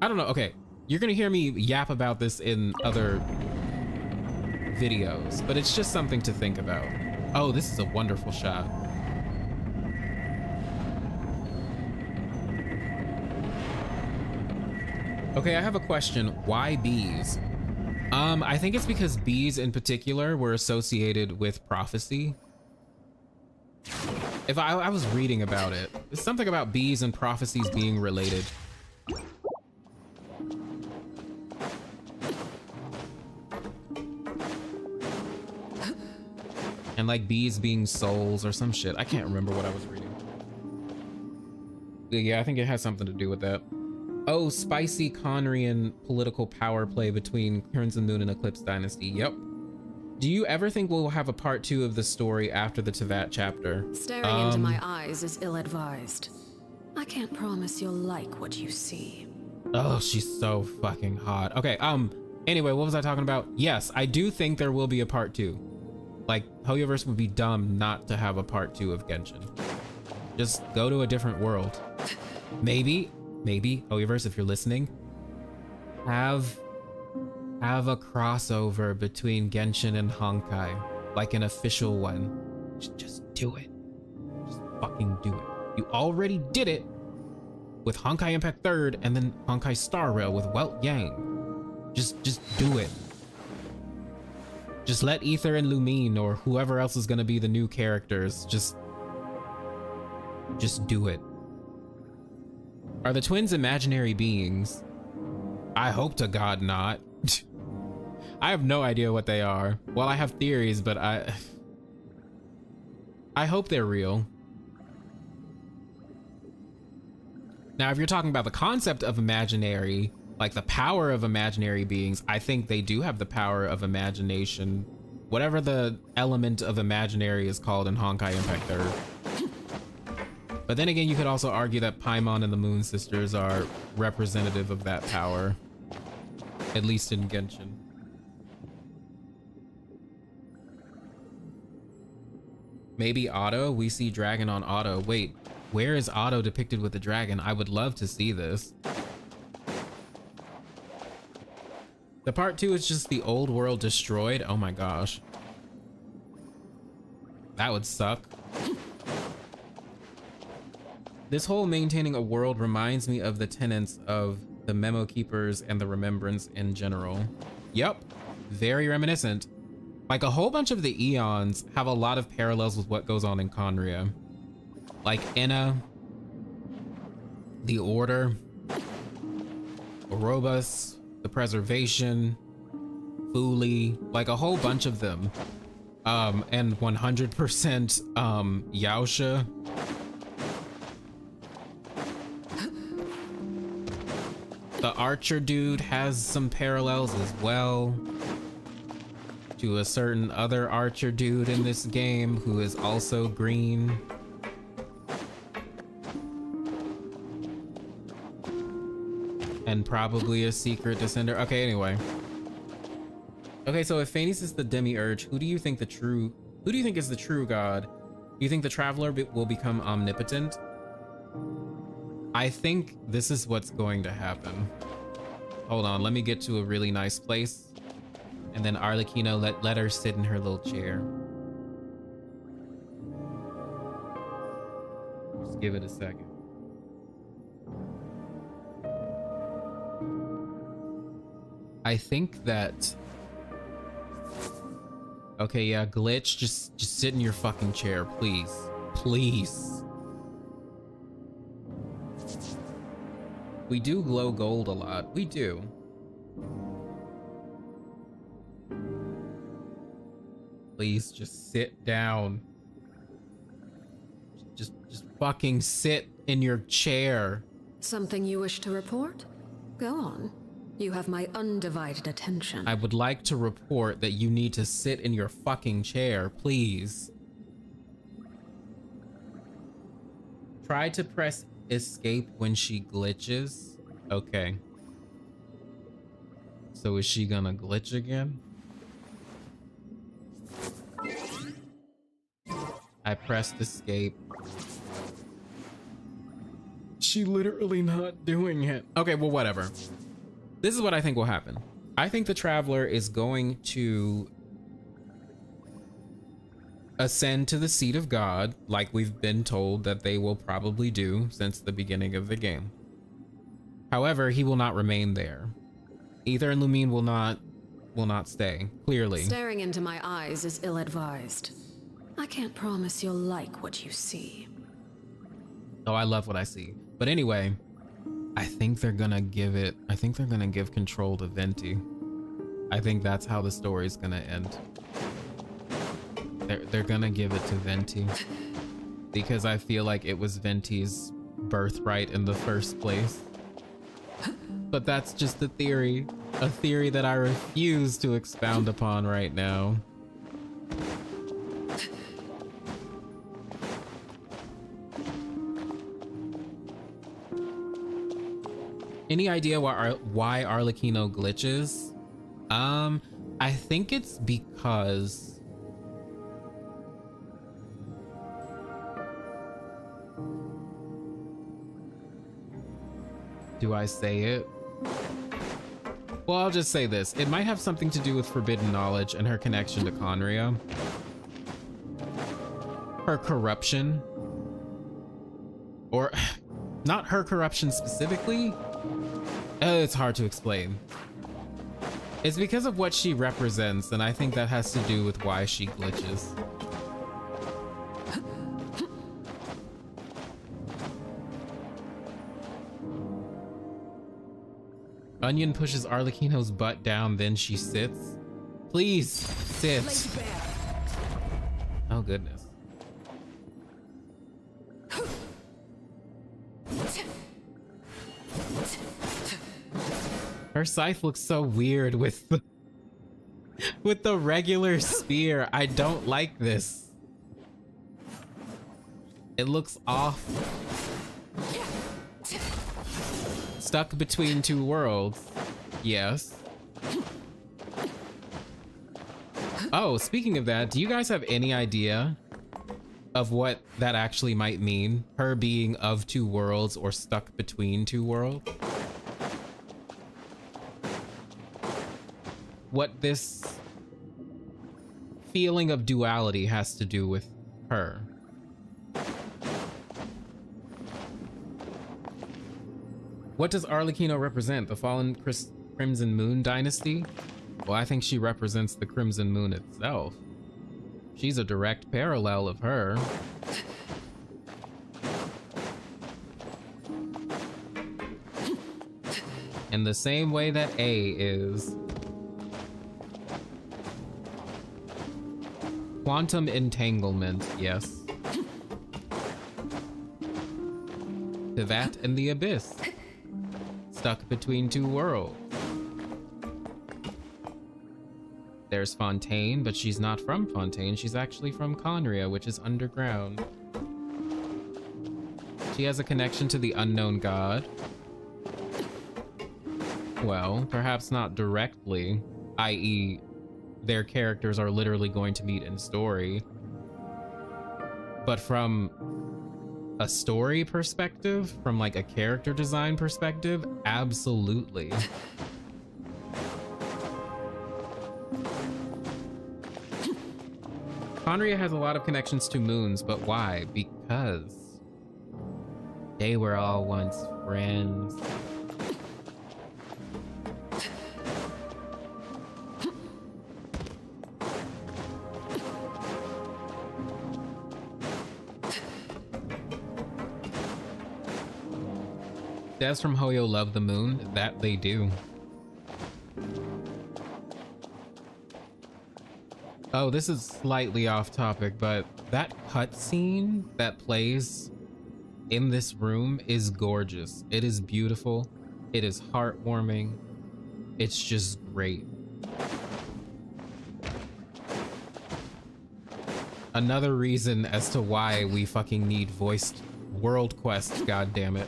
S1: I don't know, okay. You're gonna hear me yap about this in other videos, but it's just something to think about. Oh, this is a wonderful shot. Okay, I have a question. Why bees? I think it's because bees in particular were associated with prophecy. If I was reading about it, there's something about bees and prophecies being related. And like bees being souls or some shit. I can't remember what I was reading. Yeah, I think it has something to do with that. Oh, spicy Khaenri'ah political power play between Crimson Moon and Eclipse Dynasty. Yep. Do you ever think we'll have a part 2 of the story after the Teyvat chapter?
S3: Staring into my eyes is ill-advised. I can't promise you'll like what you see.
S1: Oh, she's so fucking hot. Okay, anyway, what was I talking about? Yes, I do think there will be a part 2. Like, Hoyoverse would be dumb not to have a part 2 of Genshin. Just go to a different world. Maybe, Hoyoverse, if you're listening, have a crossover between Genshin and Honkai, like an official one. Just do it. Just fucking do it. You already did it with Honkai Impact 3rd and then Honkai Star Rail with Welt Yang. Just do it. Just let Ether and Lumine or whoever else is gonna be the new characters, just do it. Are the twins imaginary beings? I hope to God not. I have no idea what they are. Well, I have theories, but I hope they're real. Now, if you're talking about the concept of imaginary, like the power of imaginary beings, I think they do have the power of imagination, whatever the element of imaginary is called in Honkai Impact 3rd. But then again, you could also argue that Paimon and the Moon Sisters are representative of that power, at least in Genshin. Maybe Otto? We see dragon on Otto. Wait, where is Otto depicted with the dragon? I would love to see this. The part 2 is just the old world destroyed. Oh my gosh. That would suck. This whole maintaining a world reminds me of the tenets of the Memo Keepers and the Remembrance in general. Yep, very reminiscent. Like a whole bunch of the Eons have a lot of parallels with what goes on in Khaenri'ah. Like Enna, the Order, Orobus, the Preservation, Fuli, like a whole bunch of them. And 100% Yaosha. The archer dude has some parallels as well to a certain other archer dude in this game who is also green. And probably a secret descender. Okay, anyway. Okay, so if Phanes is the demiurge, who do you think is the true god? Do you think the traveler will become omnipotent? I think this is what's going to happen. Hold on, let me get to a really nice place. And then Arlecchino, let her sit in her little chair. Just give it a second. I think that... Okay, yeah, Glitch, just sit in your fucking chair, please. Please. We do glow gold a lot. We do. Please just sit down. Just fucking sit in your chair.
S3: Something you wish to report? Go on. You have my undivided attention.
S1: I would like to report that you need to sit in your fucking chair, please. Try to press escape when she glitches. Okay. So is she gonna glitch again? I pressed escape. She literally not doing it. Okay, well, whatever. This is what I think will happen. I think the traveler is going to ascend to the seat of God, like we've been told that they will probably do since the beginning of the game. However, he will not remain there. Ether and Lumine will not stay, clearly.
S3: Staring into my eyes is ill-advised. I can't promise you'll like what you see.
S1: Oh, I love what I see. But anyway, I think they're gonna give control to Venti. I think that's how the story's gonna end. They're gonna give it to Venti. Because I feel like it was Venti's birthright in the first place. But that's just a theory that I refuse to expound upon right now. Any idea why Arlecchino glitches? I think it's because do I say it? Well, I'll just say this. It might have something to do with forbidden knowledge and her connection to Khaenri'ah. Her corruption. Or not her corruption specifically. It's hard to explain. It's because of what she represents, and I think that has to do with why she glitches. Onion pushes Arlecchino's butt down, then she sits. Please, sit. Oh, goodness. Her scythe looks so weird with the regular spear. I don't like this. It looks off. Stuck between two worlds. Yes. Oh, speaking of that, do you guys have any idea of what that actually might mean? Her being of two worlds or stuck between two worlds? What this feeling of duality has to do with her. What does Arlecchino represent? The fallen Crimson Moon dynasty? Well, I think she represents the Crimson Moon itself. She's a direct parallel of her. In the same way that A is. Quantum entanglement, yes. Teyvat and the abyss. stuck between two worlds. There's Fontaine, but she's not from Fontaine. She's actually from Khaenri'ah, which is underground. She has a connection to the unknown god. Well, perhaps not directly, i.e., their characters are literally going to meet in story. But from a story perspective, from like a character design perspective, absolutely. Khaenri'ah has a lot of connections to moons, but why? Because they were all once friends. Devs from Hoyo love the moon. That they do. Oh, this is slightly off topic, but that cutscene that plays in this room is gorgeous. It is beautiful. It is heartwarming. It's just great. Another reason as to why we fucking need voiced World Quest, goddammit.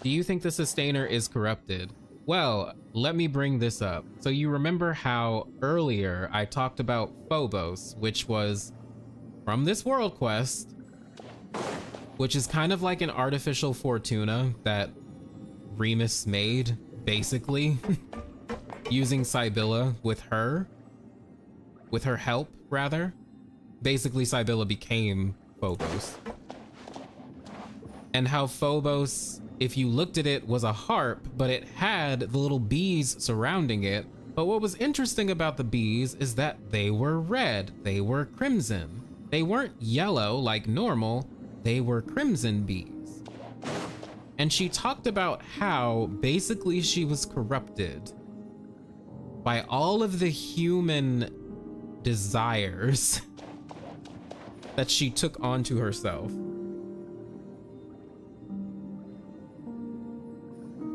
S1: Do you think the Sustainer is corrupted? Well, let me bring this up. So you remember how earlier I talked about Phobos, which was from this World Quest, which is kind of like an artificial Fortuna that Remus made, basically, using Sibylla with her help, rather. Basically, Sibylla became Phobos. And how Phobos, if you looked at it, was a harp, but it had the little bees surrounding it. But what was interesting about the bees is that they were red, they were crimson. They weren't yellow like normal, they were crimson bees. And she talked about how basically she was corrupted by all of the human desires that she took onto herself.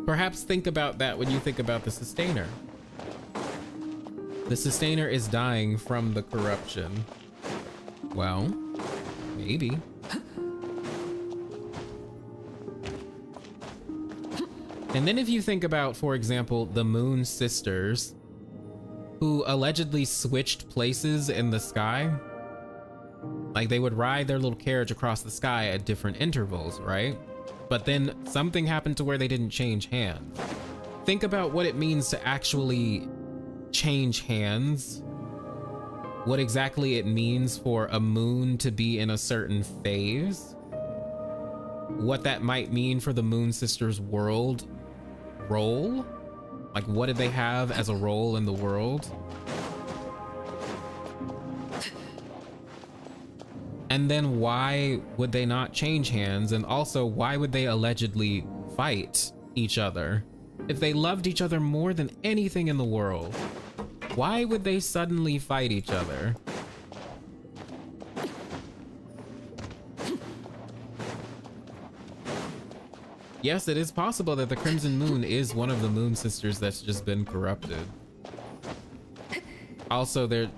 S1: Perhaps think about that when you think about the Sustainer. The Sustainer is dying from the corruption. Well, maybe. And then if you think about, for example, the Moon Sisters, who allegedly switched places in the sky. Like they would ride their little carriage across the sky at different intervals, right? But then something happened to where they didn't change hands. Think about what it means to actually change hands. What exactly it means for a moon to be in a certain phase. What that might mean for the Moon Sisters' world role. Like, what did they have as a role in the world? And then why would they not change hands? And also, why would they allegedly fight each other? If they loved each other more than anything in the world, why would they suddenly fight each other? Yes, it is possible that the Crimson Moon is one of the Moon Sisters that's just been corrupted. Also,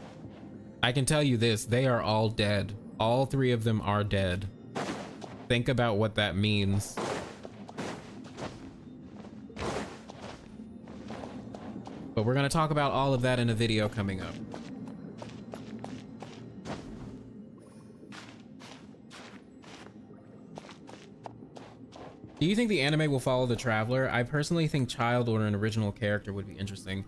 S1: I can tell you this, they are all dead. All three of them are dead. Think about what that means. But we're gonna talk about all of that in a video coming up. Do you think the anime will follow the Traveler? I personally think Child or an original character would be interesting.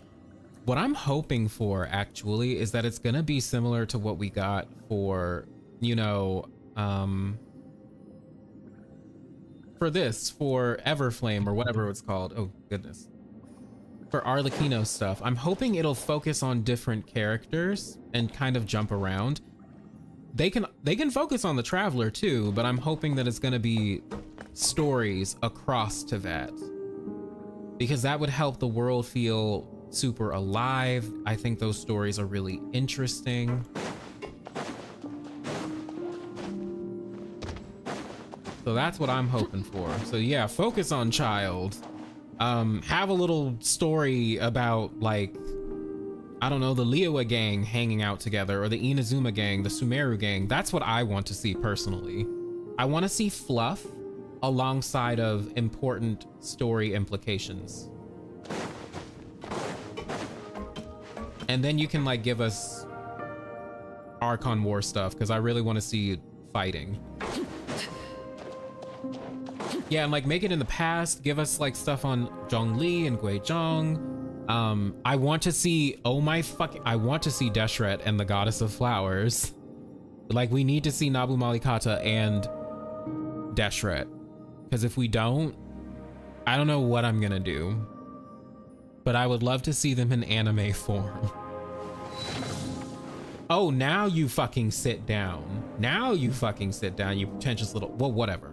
S1: What I'm hoping for, actually, is that it's gonna be similar to what we got for, you know, for Everflame or whatever it's called. Oh, goodness. For Arlecchino stuff, I'm hoping it'll focus on different characters and kind of jump around. They can focus on the Traveler too, but I'm hoping that it's gonna be stories across to that, because that would help the world feel super alive. I think those stories are really interesting. So that's what I'm hoping for. So yeah, focus on child. Have a little story about, like, I don't know, the Liyue gang hanging out together, or the Inazuma gang, the Sumeru gang. That's what I want to see personally. I want to see fluff alongside of important story implications. And then you can, like, give us Archon War stuff, because I really want to see fighting. Yeah, and like make it in the past, give us like stuff on Zhongli and Guizhong. I want to see, I want to see Deshret and the Goddess of Flowers. Like, we need to see Nabu Malikata and Deshret, because if we don't, I don't know what I'm gonna do. But I would love to see them in anime form. Oh, now you fucking sit down. Now you fucking sit down, you pretentious little, well, whatever.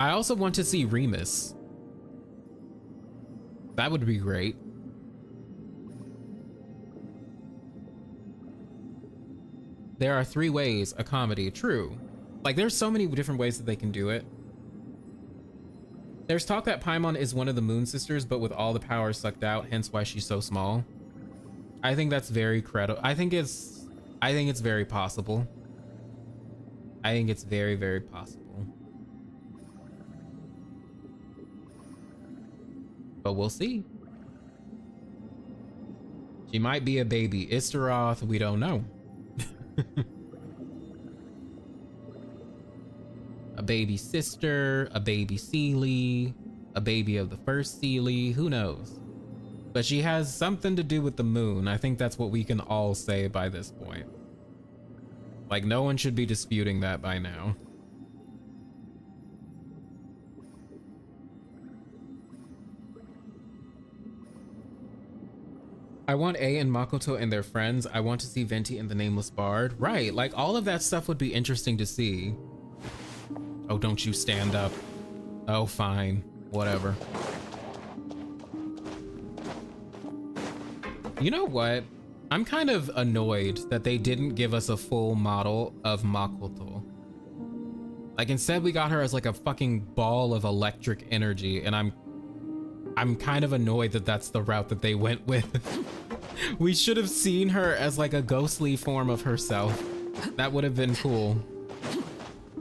S1: I also want to see Remus. That would be great. There are 3 ways a comedy, true. Like, there's so many different ways that they can do it. There's talk that Paimon is one of the Moon Sisters, but with all the power sucked out, hence why she's so small. I think that's very credible. I think it's very possible. I think it's very, very possible. But we'll see. She might be a baby Istaroth, we don't know. A baby sister, a baby Seelie, a baby of the first Seelie, who knows? But she has something to do with the moon. I think that's what we can all say by this point. Like, no one should be disputing that by now. I want A and Makoto and their friends. I want to see Venti and the Nameless Bard. Right, like all of that stuff would be interesting to see. Oh, don't you stand up. Oh, fine, whatever. You know what? I'm kind of annoyed that they didn't give us a full model of Makoto. Like, instead we got her as like a fucking ball of electric energy, and I'm kind of annoyed that that's the route that they went with. We should have seen her as like a ghostly form of herself. That would have been cool.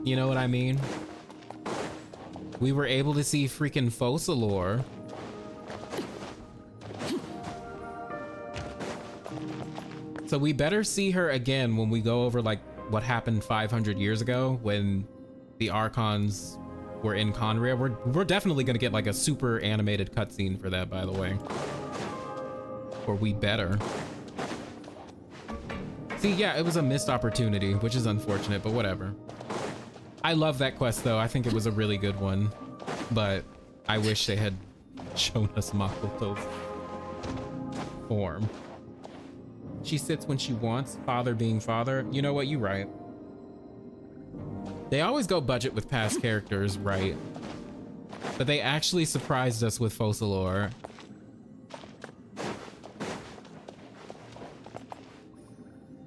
S1: You know what I mean? We were able to see freaking Focalor. So we better see her again when we go over like what happened 500 years ago when the Archons were in Khaenri'ah. We're definitely gonna get like a super animated cutscene for that, by the way. Or we better. See, yeah, it was a missed opportunity, which is unfortunate, but whatever. I love that quest though. I think it was a really good one, but I wish they had shown us Makoto's form. She sits when she wants, father being father. You know what, you're right. They always go budget with past characters, right? But they actually surprised us with Focalor.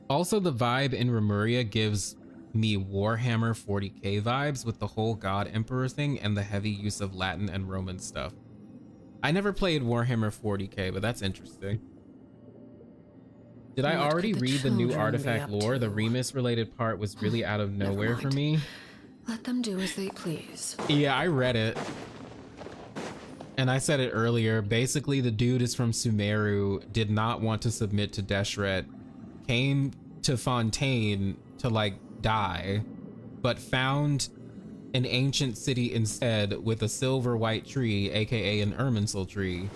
S1: Also, the vibe in Remuria gives me Warhammer 40k vibes with the whole God Emperor thing and the heavy use of Latin and Roman stuff. I never played Warhammer 40k, but that's interesting. Did I already read the new artifact lore? The Remus related part was really out of nowhere for me.
S3: Let them do as they please.
S1: Yeah, I read it. And I said it earlier. Basically, the dude is from Sumeru, did not want to submit to Deshret, came to Fontaine to like die, but found an ancient city instead with a silver white tree, aka an Irminsul tree.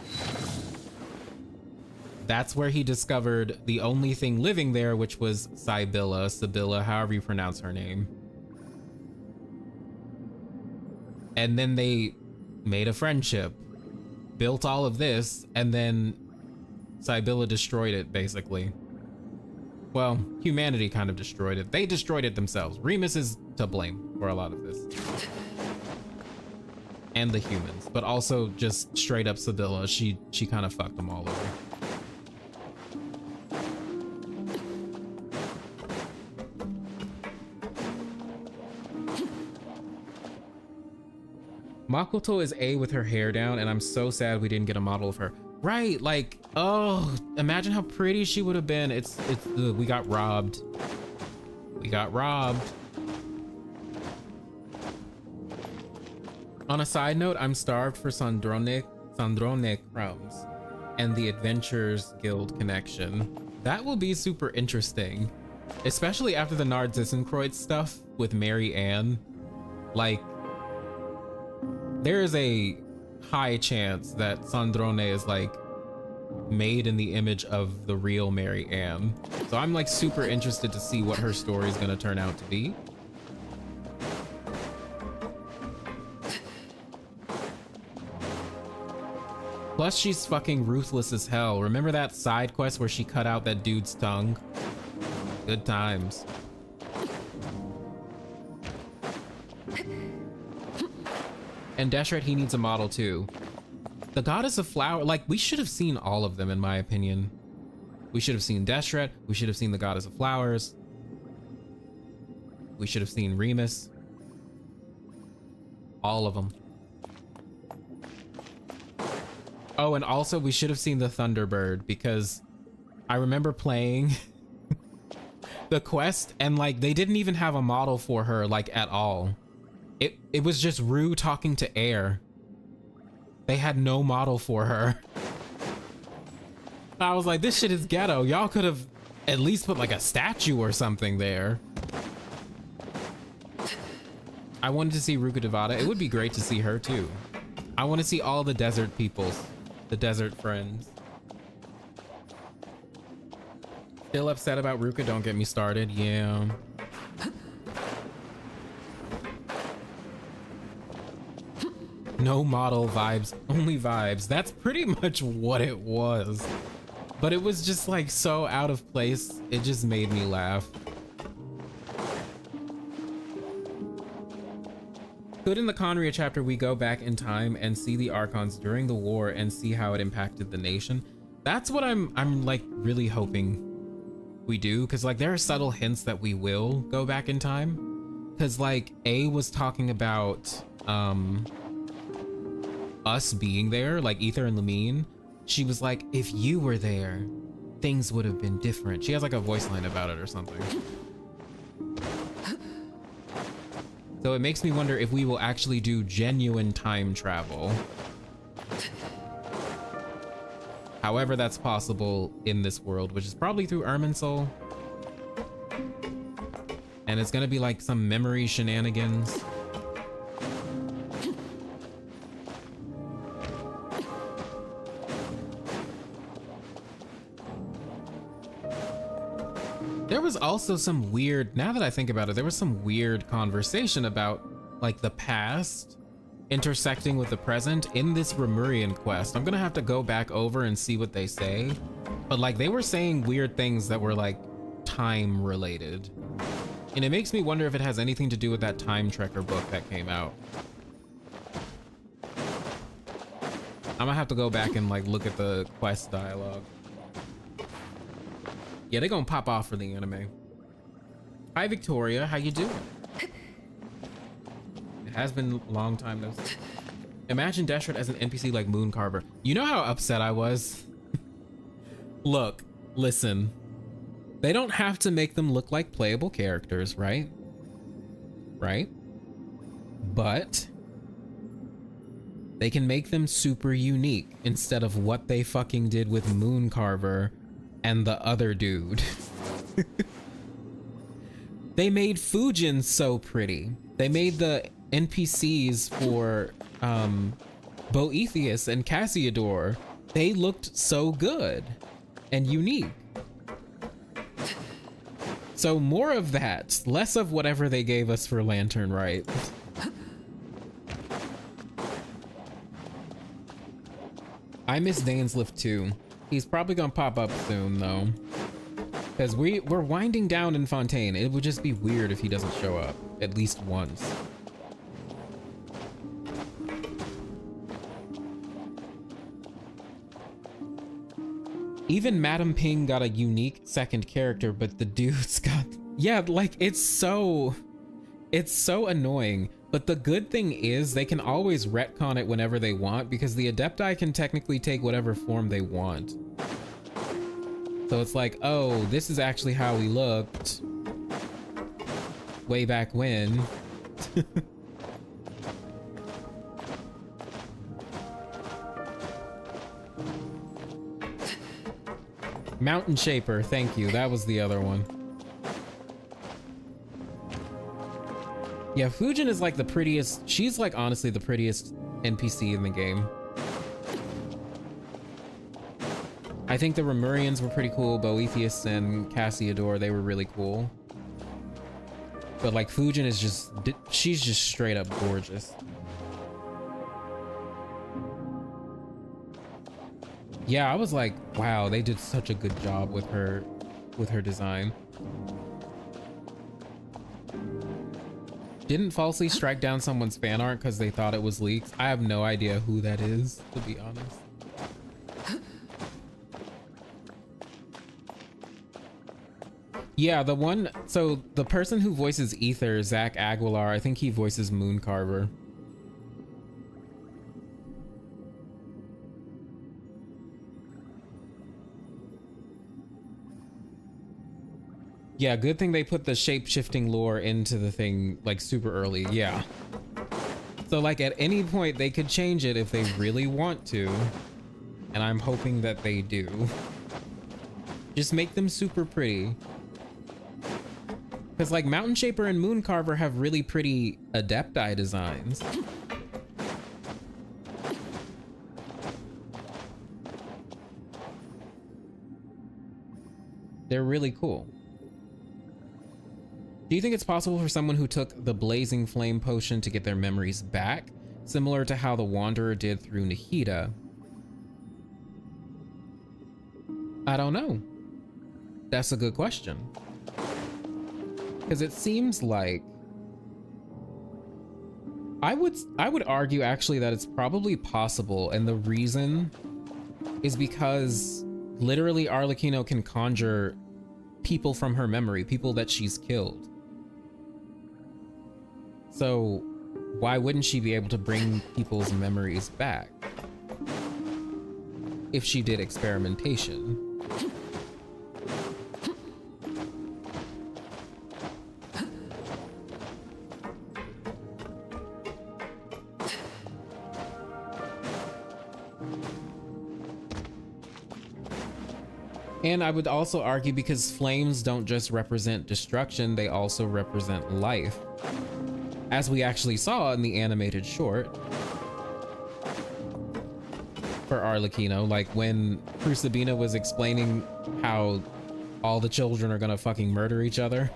S1: That's where he discovered the only thing living there, which was Sibylla, however you pronounce her name. And then they made a friendship, built all of this, and then Sibylla destroyed it, basically. Well, humanity kind of destroyed it. They destroyed it themselves. Remus is to blame for a lot of this. And the humans, but also just straight up Sibylla. She kind of fucked them all over. Makoto is A with her hair down, and I'm so sad we didn't get a model of her. Right, like, oh, imagine how pretty she would have been. We got robbed. We got robbed. On a side note, I'm starved for Sandrone crumbs and the Adventurers Guild connection. That will be super interesting, especially after the Nardzissenkreuz stuff with Mary Ann. Like, there is a high chance that Sandrone is like made in the image of the real Mary Ann. So I'm like super interested to see what her story is gonna turn out to be. Plus she's fucking ruthless as hell. Remember that side quest where she cut out that dude's tongue? Good times. And Deshret, he needs a model too. The Goddess of Flower, like, we should have seen all of them in my opinion. We should have seen Deshret, we should have seen the Goddess of Flowers. We should have seen Remus. All of them. Oh, and also we should have seen the Thunderbird, because I remember playing the quest and like they didn't even have a model for her like at all. It was just Rue talking to air. They had no model for her. I was like, this shit is ghetto. Y'all could have at least put like a statue or something there. I wanted to see Ruka Devada. It would be great to see her too. I want to see all the desert peoples, the desert friends. Still upset about Ruka, don't get me started. Yeah. No model vibes, only vibes. That's pretty much what it was. But it was just like so out of place. It just made me laugh. Could in the Khaenri'ah chapter we go back in time and see the Archons during the war and see how it impacted the nation? That's what I'm like really hoping we do, because like there are subtle hints that we will go back in time. Because like A was talking about us being there, like Ether and Lamine. She was like, if you were there, things would have been different. She has like a voice line about it or something. So it makes me wonder if we will actually do genuine time travel. However that's possible in this world, which is probably through Irminsul. And it's gonna be like some memory shenanigans. There was also some weird, now that I think about it, there was some weird conversation about like the past intersecting with the present in this Remurian quest. I'm gonna have to go back over and see what they say. But like they were saying weird things that were like time related. And it makes me wonder if it has anything to do with that Time Trekker book that came out. I'm gonna have to go back and like look at the quest dialogue. Yeah, they're gonna pop off for the anime. Hi, Victoria. How you doing? It has been a long time though. Imagine Deshret as an NPC like Mooncarver. You know how upset I was? Look, listen. They don't have to make them look like playable characters, right? Right? But they can make them super unique instead of what they fucking did with Mooncarver and the other dude. They made Fujin so pretty. They made the NPCs for Boethius and Cassiodor. They looked so good and unique. So more of that, less of whatever they gave us for Lantern Rite. I miss Dainslift too. He's probably gonna pop up soon though, because we're winding down in Fontaine. It would just be weird if he doesn't show up at least once. Even Madam Ping got a unique second character, but the dude's got, yeah, like it's so annoying. But the good thing is they can always retcon it whenever they want, because the Adepti can technically take whatever form they want. So it's like, oh, this is actually how we looked way back when. Mountain Shaper, thank you. That was the other one. Yeah, Fujin is like the prettiest. She's like honestly the prettiest NPC in the game. I think the Remurians were pretty cool. Boethius and Cassiodor, they were really cool. But like Fujin is just, she's just straight up gorgeous. Yeah, I was like, wow, they did such a good job with her design. Didn't falsely strike down someone's fan art because they thought it was leaks. I have no idea who that is, to be honest. Yeah, so the person who voices Ether, Zach Aguilar, I think he voices Mooncarver. Yeah, good thing they put the shape-shifting lore into the thing like super early. Yeah. So like at any point they could change it if they really want to. And I'm hoping that they do. Just make them super pretty. Because like Mountain Shaper and Mooncarver have really pretty Adepti designs. They're really cool. Do you think it's possible for someone who took the Blazing Flame potion to get their memories back, similar to how the Wanderer did through Nahida? I don't know. That's a good question. Because it seems like I would argue actually that it's probably possible, and the reason is because literally Arlecchino can conjure people from her memory, people that she's killed. So why wouldn't she be able to bring people's memories back if she did experimentation? And I would also argue because flames don't just represent destruction, they also represent life. As we actually saw in the animated short for Arlecchino, like when Crucibina was explaining how all the children are gonna fucking murder each other.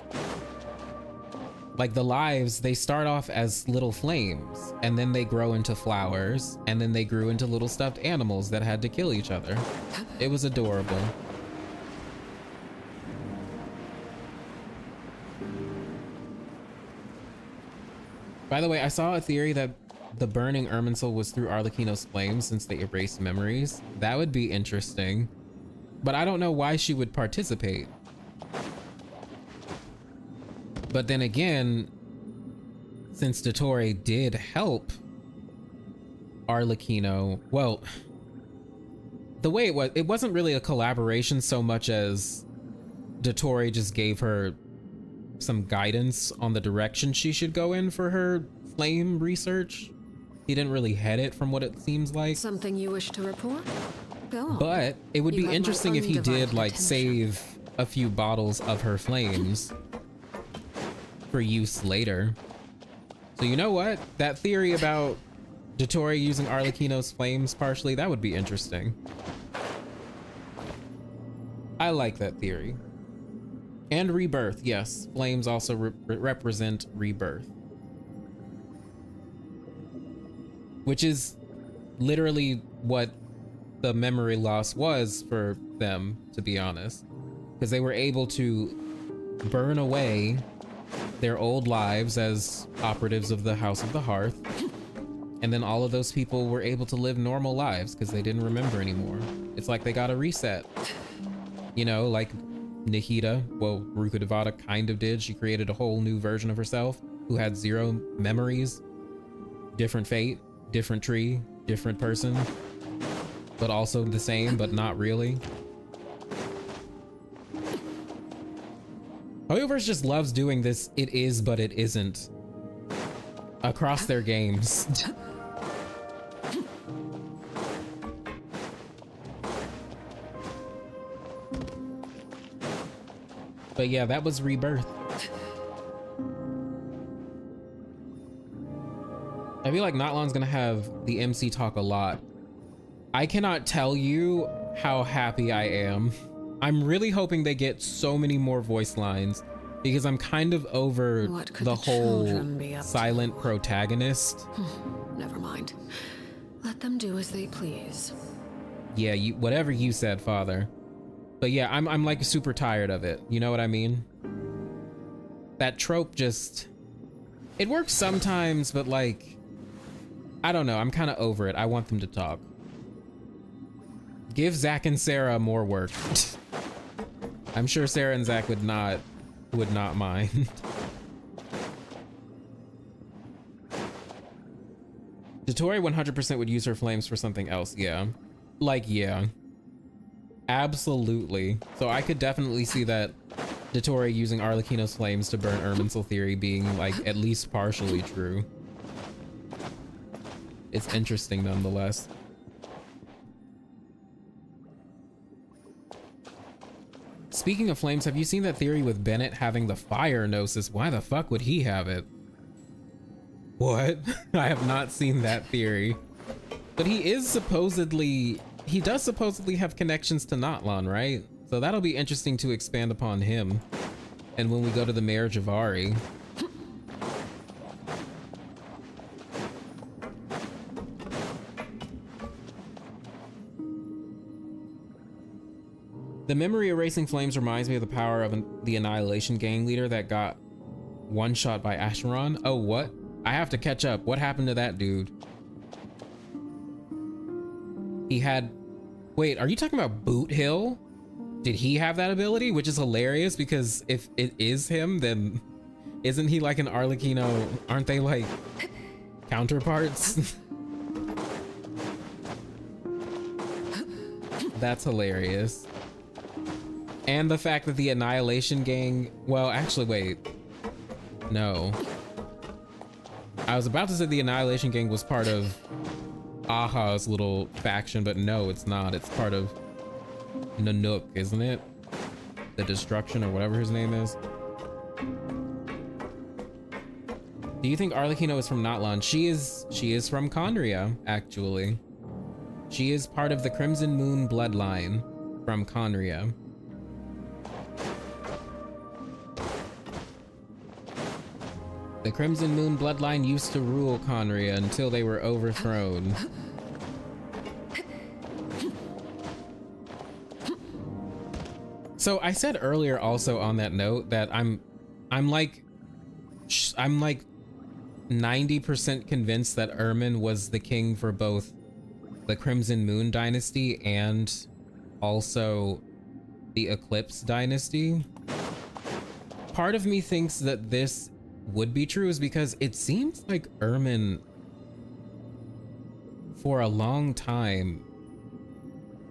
S1: Like the lives, they start off as little flames and then they grow into flowers and then they grew into little stuffed animals that had to kill each other. It was adorable. By the way, I saw a theory that the burning Irminsul was through Arlecchino's flames since they erased memories. That would be interesting, but I don't know why she would participate. But then again, since Dottore did help Arlecchino, well, the way it wasn't really a collaboration so much as Dottore just gave her some guidance on the direction she should go in for her flame research. He didn't really head it from what it seems like.
S3: Something you wish to report? Go on.
S1: But it would be interesting if he did like
S3: attention.
S1: save a few bottles of her flames for use later. So you know what? That theory about Dottore using Arlecchino's flames partially, that would be interesting. I like that theory. And rebirth, yes. Flames also represent rebirth. Which is literally what the memory loss was for them, to be honest. Because they were able to burn away their old lives as operatives of the House of the Hearth. And then all of those people were able to live normal lives because they didn't remember anymore. It's like they got a reset. You know, like Nahida, well, Ruka Devata kind of did. She created a whole new version of herself. who had 0 memories. Different fate, different tree, different person, but also the same, but not really. Hoyoverse just loves doing this it is but it isn't across their games. But yeah, that was Rebirth. I feel like Notlon's gonna have the MC talk a lot. I cannot tell you how happy I am. I'm really hoping they get so many more voice lines because I'm kind of over the whole silent protagonist.
S3: Never mind. Let them do as they please.
S1: Yeah, whatever you said, Father. But yeah, I'm like super tired of it. You know what I mean? That trope just, it works sometimes, but like, I don't know. I'm kind of over it. I want them to talk. Give Zach and Sarah more work. I'm sure Sarah and Zach would not mind. Dottore 100% would use her flames for something else. Yeah. Like, yeah. Absolutely. So I could definitely see that Dottore using Arlecchino's flames to burn Irminsul theory being like at least partially true. It's interesting nonetheless. Speaking of flames, have you seen that theory with Bennett having the fire gnosis? Why the fuck would he have it? What? I have not seen that theory. But he does supposedly have connections to Notlon, right? So that'll be interesting to expand upon him. And when we go to the marriage of Ari. The memory erasing flames reminds me of the power of the Annihilation gang leader that got one shot by Asheron. Oh, what? I have to catch up. What happened to that dude? He had, wait, are you talking about Boot Hill? Did he have that ability? Which is hilarious because if it is him, then isn't he like an Arlecchino? Aren't they like counterparts? That's hilarious. And the fact that the Annihilation gang, well, actually, wait, no. I was about to say the Annihilation gang was part of Aha's little faction, but no, it's not. It's part of Nanook, isn't it? The Destruction or whatever his name is. Do you think Arlecchino is from Notlon? She is from Khaenri'ah, actually. She is part of the Crimson Moon bloodline from Khaenri'ah. The Crimson Moon bloodline used to rule Khaenri'ah until they were overthrown. So I said earlier also on that note that I'm like 90% convinced that Irmin was the king for both the Crimson Moon dynasty and also the Eclipse dynasty. Part of me thinks that this would be true is because it seems like Irmin for a long time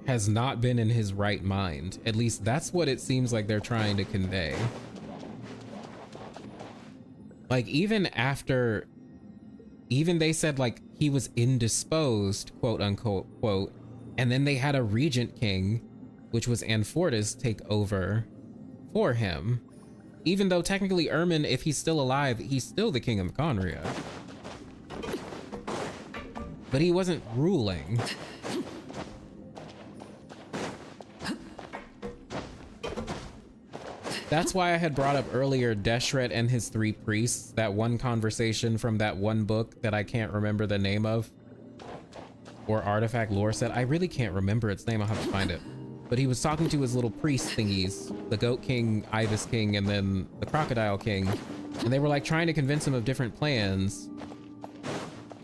S1: has not been in his right mind. At least that's what it seems like they're trying to convey. Like even they said like he was indisposed, quote unquote, quote, and then they had a regent king, which was Anfortis, take over for him. Even though technically Irmin, if he's still alive, he's still the king of Khaenri'ah. But he wasn't ruling. That's why I had brought up earlier Deshret and his 3 priests, that one conversation from that one book that I can't remember the name of. Or artifact lore set. I really can't remember its name, I'll have to find it. But he was talking to his little priest thingies, the Goat King, Ibis King, and then the Crocodile King. And they were like trying to convince him of different plans.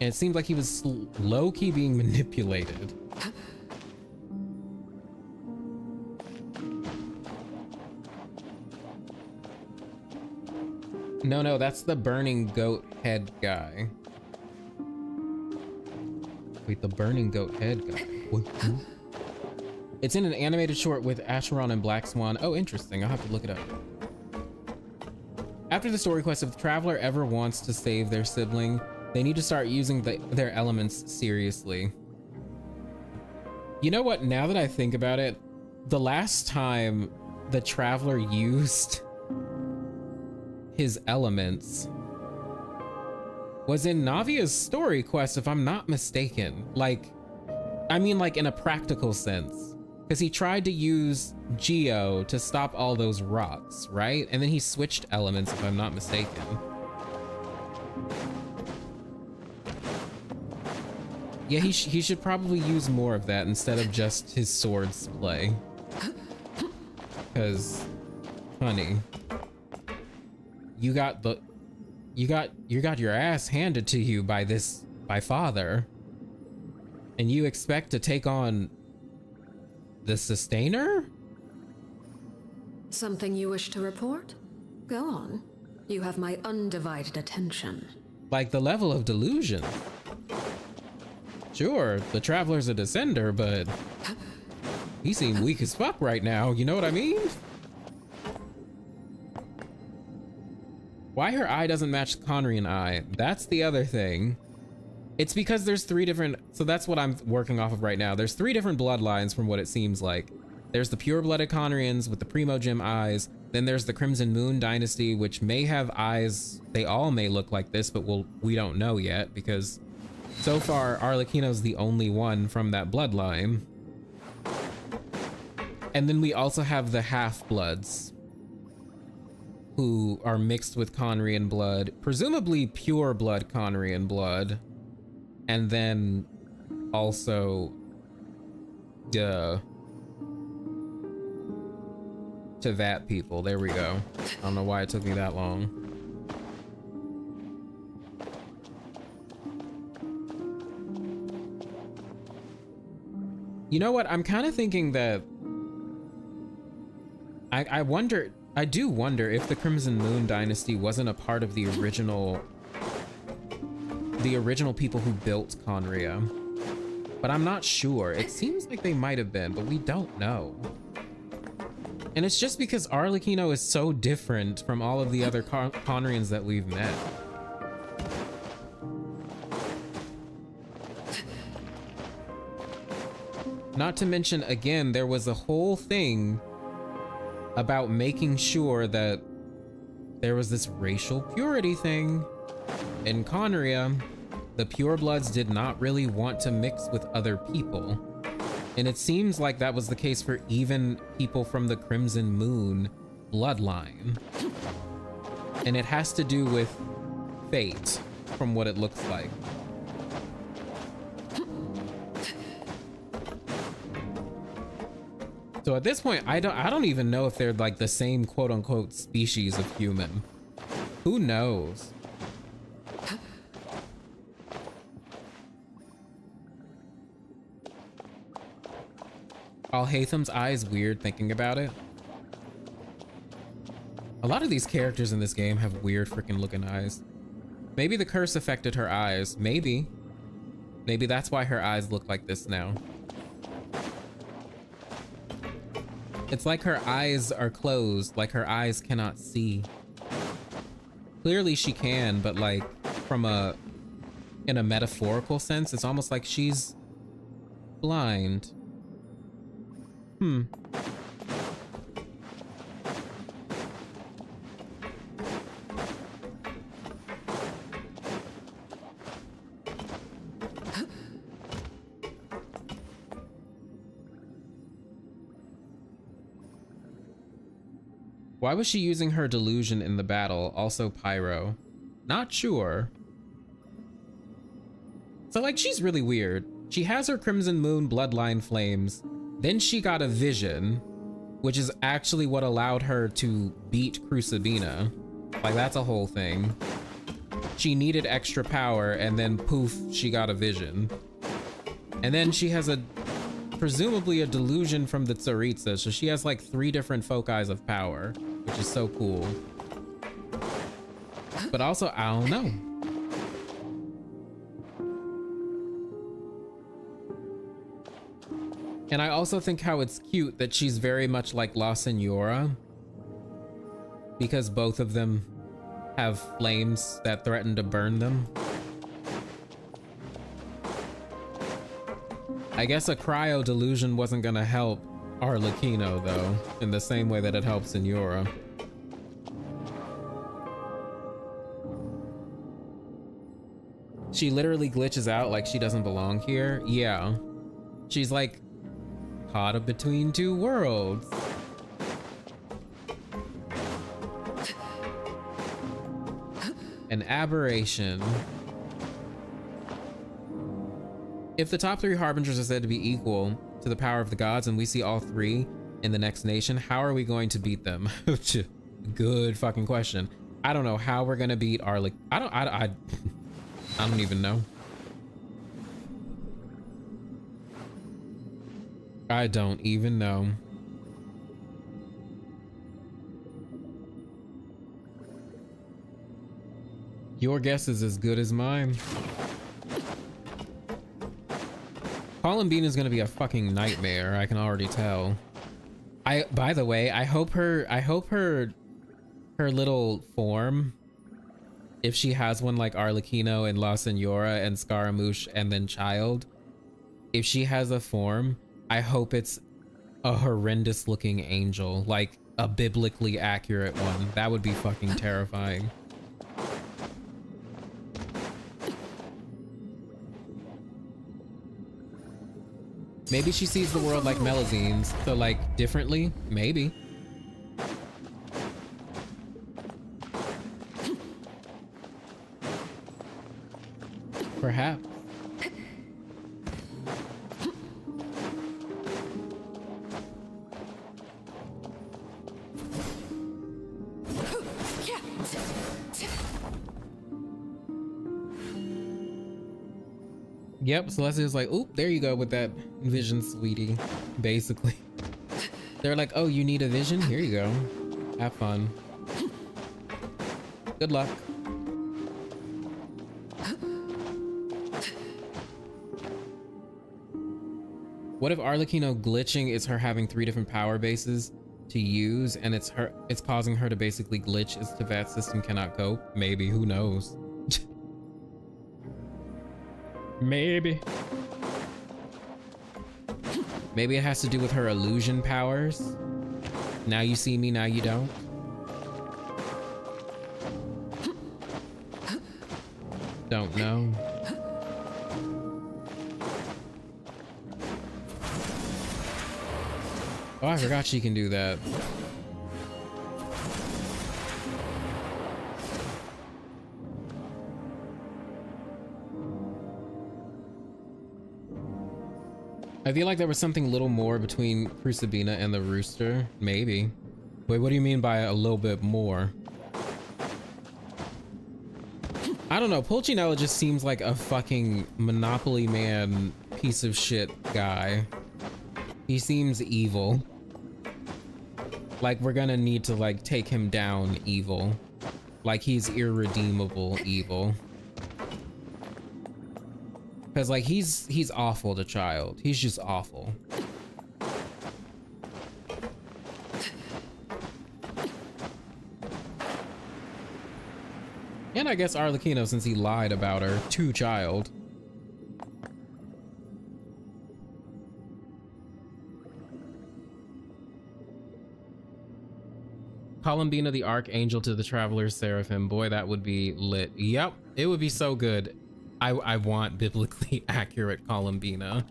S1: And it seemed like he was low-key being manipulated. No, that's the burning goat head guy. Wait, the burning goat head guy. What? It's in an animated short with Acheron and Black Swan. Oh, interesting. I'll have to look it up. After the story quest, if the traveler ever wants to save their sibling, they need to start using their elements seriously. You know what? Now that I think about it, the last time the traveler used his elements was in Navia's story quest, if I'm not mistaken. Like, I mean, like in a practical sense, because he tried to use Geo to stop all those rocks, right? And then he switched elements, if I'm not mistaken. Yeah, he should probably use more of that instead of just his swords play. Because, honey, you got your ass handed to you by father, and you expect to take on the sustainer?
S3: Something you wish to report? Go on. You have my undivided attention.
S1: Like the level of delusion. Sure, the traveler's a descender, but he seemed weak as fuck right now, you know what I mean? Why her eye doesn't match the Khaenri'ah eye? That's the other thing. It's because there's 3 different, so that's what I'm working off of right now. There's 3 different bloodlines from what it seems like. There's the pure-blooded Khaenri'ahs with the Primogem eyes. Then there's the Crimson Moon dynasty, which may have eyes, they all may look like this, but we don't know yet, because so far Arlecchino's the only one from that bloodline. And then we also have the Half-Bloods, who are mixed with Khaenri'ah blood, presumably pure blood Khaenri'ah blood. And then also Teyvat people. There we go. I don't know why it took me that long. You know what? I'm kind of thinking that I do wonder if the Crimson Moon dynasty wasn't a part of the original people who built Khaenri'ah, but I'm not sure. It seems like they might have been, but we don't know. And it's just because Arlecchino is so different from all of the other Khaenri'ahs that we've met. Not to mention, again, there was a whole thing about making sure that there was this racial purity thing. In Khaenri'ah, the purebloods did not really want to mix with other people. And it seems like that was the case for even people from the Crimson Moon bloodline. And it has to do with fate, from what it looks like. So at this point, I don't even know if they're like the same quote-unquote species of human. Who knows? Alhaitham's eye is weird thinking about it. A lot of these characters in this game have weird freaking looking eyes. Maybe the curse affected her eyes. Maybe. Maybe that's why her eyes look like this now. It's like her eyes are closed, like her eyes cannot see. Clearly she can, but like in a metaphorical sense, it's almost like she's blind. Why was she using her delusion in the battle? Also pyro. Not sure. So like, she's really weird. She has her Crimson Moon bloodline flames. Then she got a vision, which is actually what allowed her to beat Crucibina. Like, that's a whole thing. She needed extra power, and then poof, she got a vision. And then she has presumably a delusion from the Tsaritsa, so she has like 3 different foci of power, which is so cool. But also, I don't know. And I also think how it's cute that she's very much like La Senora, because both of them have flames that threaten to burn them. I guess a cryo delusion wasn't gonna help Arlecchino though, in the same way that it helps Senora. She literally glitches out like she doesn't belong here. Yeah. She's like caught up between two worlds. An aberration. If the top 3 harbingers are said to be equal to the power of the gods and we see all 3 in the next nation, how are we going to beat them? Good fucking question. I don't know how we're gonna beat Arlecchino. I don't even know. I don't even know. Your guess is as good as mine. Columbine is gonna be a fucking nightmare. I can already tell. By the way, I hope her little form, if she has one like Arlecchino and La Senora and Scaramouche and then Child, if she has a form, I hope it's a horrendous looking angel, like a biblically accurate one. That would be fucking terrifying. Maybe she sees the world like Melazines, so like differently, maybe. Perhaps. Yep, Celestia's like, oop, there you go with that vision, sweetie. Basically. They're like, oh, you need a vision? Here you go. Have fun. Good luck. What if Arlecchino glitching is her having 3 different power bases to use, and it's causing her to basically glitch as Teyvat's system cannot cope? Maybe, who knows? Maybe. Maybe it has to do with her illusion powers. Now you see me, now you don't. Don't know. Oh, I forgot she can do that. I feel like there was something a little more between Crucibina and the rooster. Maybe. Wait, what do you mean by a little bit more? I don't know. Pulcinella just seems like a fucking Monopoly Man piece of shit guy. He seems evil. Like we're gonna need to like take him down evil. Like he's irredeemable evil. Cause like he's awful to Child. He's just awful. And I guess Arlecchino, since he lied about her to Child. Columbina the Archangel to the Traveler's Seraphim. Boy, that would be lit. Yep, it would be so good. I want biblically accurate Columbina.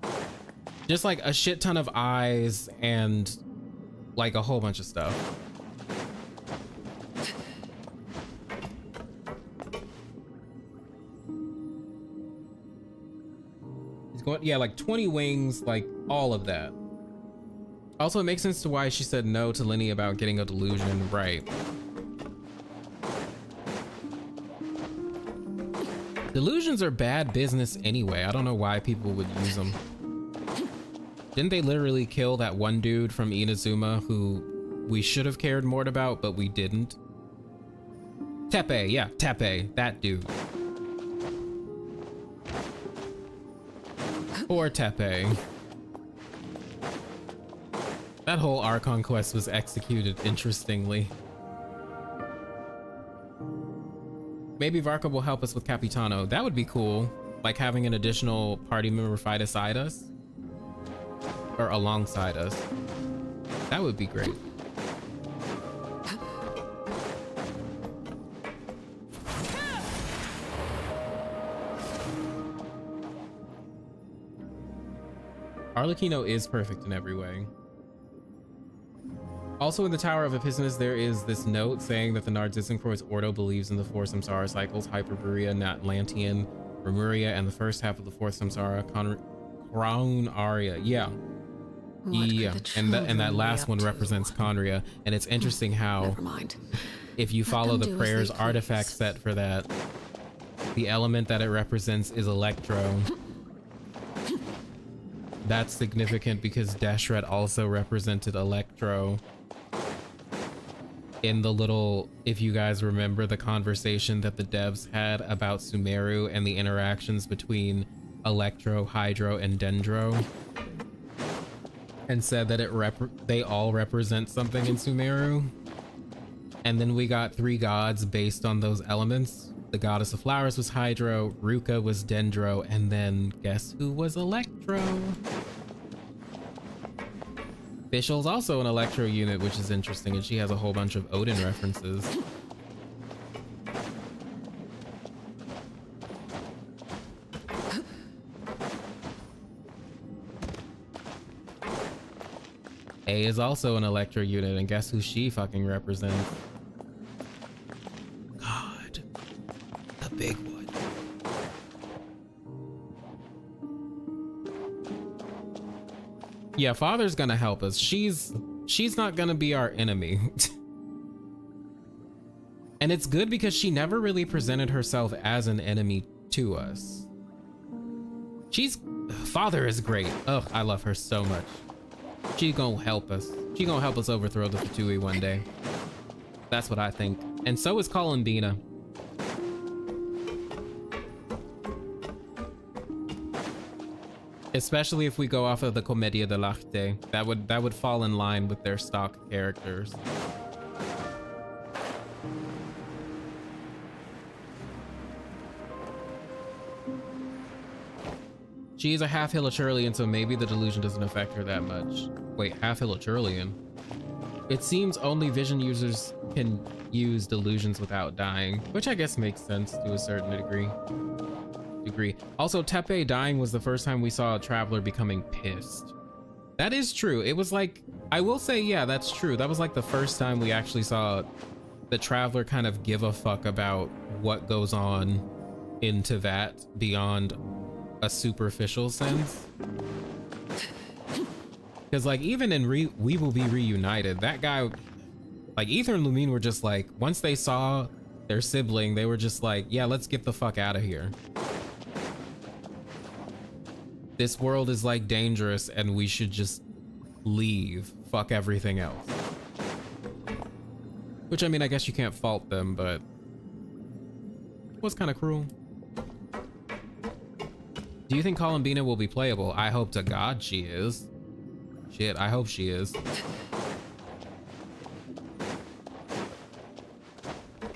S1: Just like a shit ton of eyes and like a whole bunch of stuff. He's going, yeah, like 20 wings, like all of that. Also, it makes sense to why she said no to Lenny about getting a delusion, right? Delusions are bad business anyway. I don't know why people would use them. Didn't they literally kill that one dude from Inazuma who we should have cared more about, but we didn't? Tepe, yeah, Tepe, that dude. Poor Tepe. That whole Archon quest was executed interestingly. Maybe Varka will help us with Capitano. That would be cool. Like having an additional party member fight aside us. Or alongside us. That would be great. Arlecchino is perfect in every way. Also in the Tower of Epicnus, there is this note saying that the Narcissan Croix Ordo believes in the four samsara cycles, Hyperborea, Natlantean, Remuria, and the first half of the fourth samsara, Khaenri'ah. Yeah. Yeah, and that last one represents Khaenri'ah, and it's interesting how if you follow the prayers artifact set for that, the element that it represents is Electro. That's significant because Deshret also represented Electro in the little, if you guys remember the conversation that the devs had about Sumeru and the interactions between Electro, Hydro, and Dendro, and said that they all represent something in Sumeru. And then we got 3 gods based on those elements. The goddess of flowers was Hydro, Ruka was Dendro, and then guess who was Electro? Fischl's also an Electro unit, which is interesting, and she has a whole bunch of Odin references. A is also an Electro unit, and guess who she fucking represents? God, the big one. Yeah, Father's gonna help us. She's not gonna be our enemy. And it's good because she never really presented herself as an enemy to us. Father is great. Ugh, I love her so much. She gonna help us. She gonna help us overthrow the Fatui one day. That's what I think. And so is Columbina. Especially if we go off of the Commedia dell'arte. That would fall in line with their stock characters. She is a half Hilichurlian, so maybe the delusion doesn't affect her that much. Wait, half Hilichurlian? It seems only vision users can use delusions without dying, which I guess makes sense to a certain degree. Also, Tepe dying was the first time we saw a traveler becoming pissed. That is true. It was like, I will say, yeah, that's true. That was like the first time we actually saw the traveler kind of give a fuck about what goes on in Teyvat beyond a superficial sense. Because like even in We Will Be Reunited, that guy, like Ether and Lumine were just like, once they saw their sibling, they were just like, yeah, let's get the fuck out of here. This world is like dangerous and we should just leave. Fuck everything else. Which I mean, I guess you can't fault them, but it was kind of cruel. Do you think Columbina will be playable? I hope to God she is. Shit, I hope she is.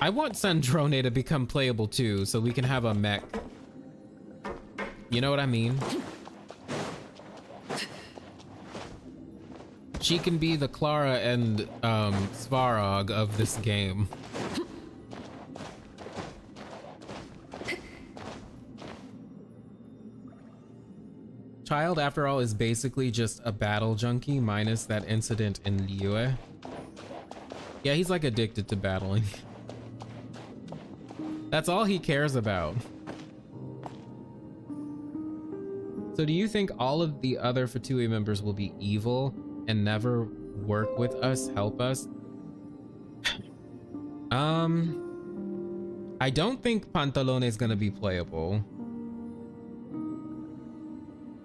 S1: I want Sandrone to become playable too, so we can have a mech. You know what I mean? She can be the Clara and Svarog of this game. Child, after all, is basically just a battle junkie minus that incident in Liyue. Yeah, he's like addicted to battling. That's all he cares about. So do you think all of the other Fatui members will be evil and never work with us, help us? I don't think Pantalone is gonna be playable.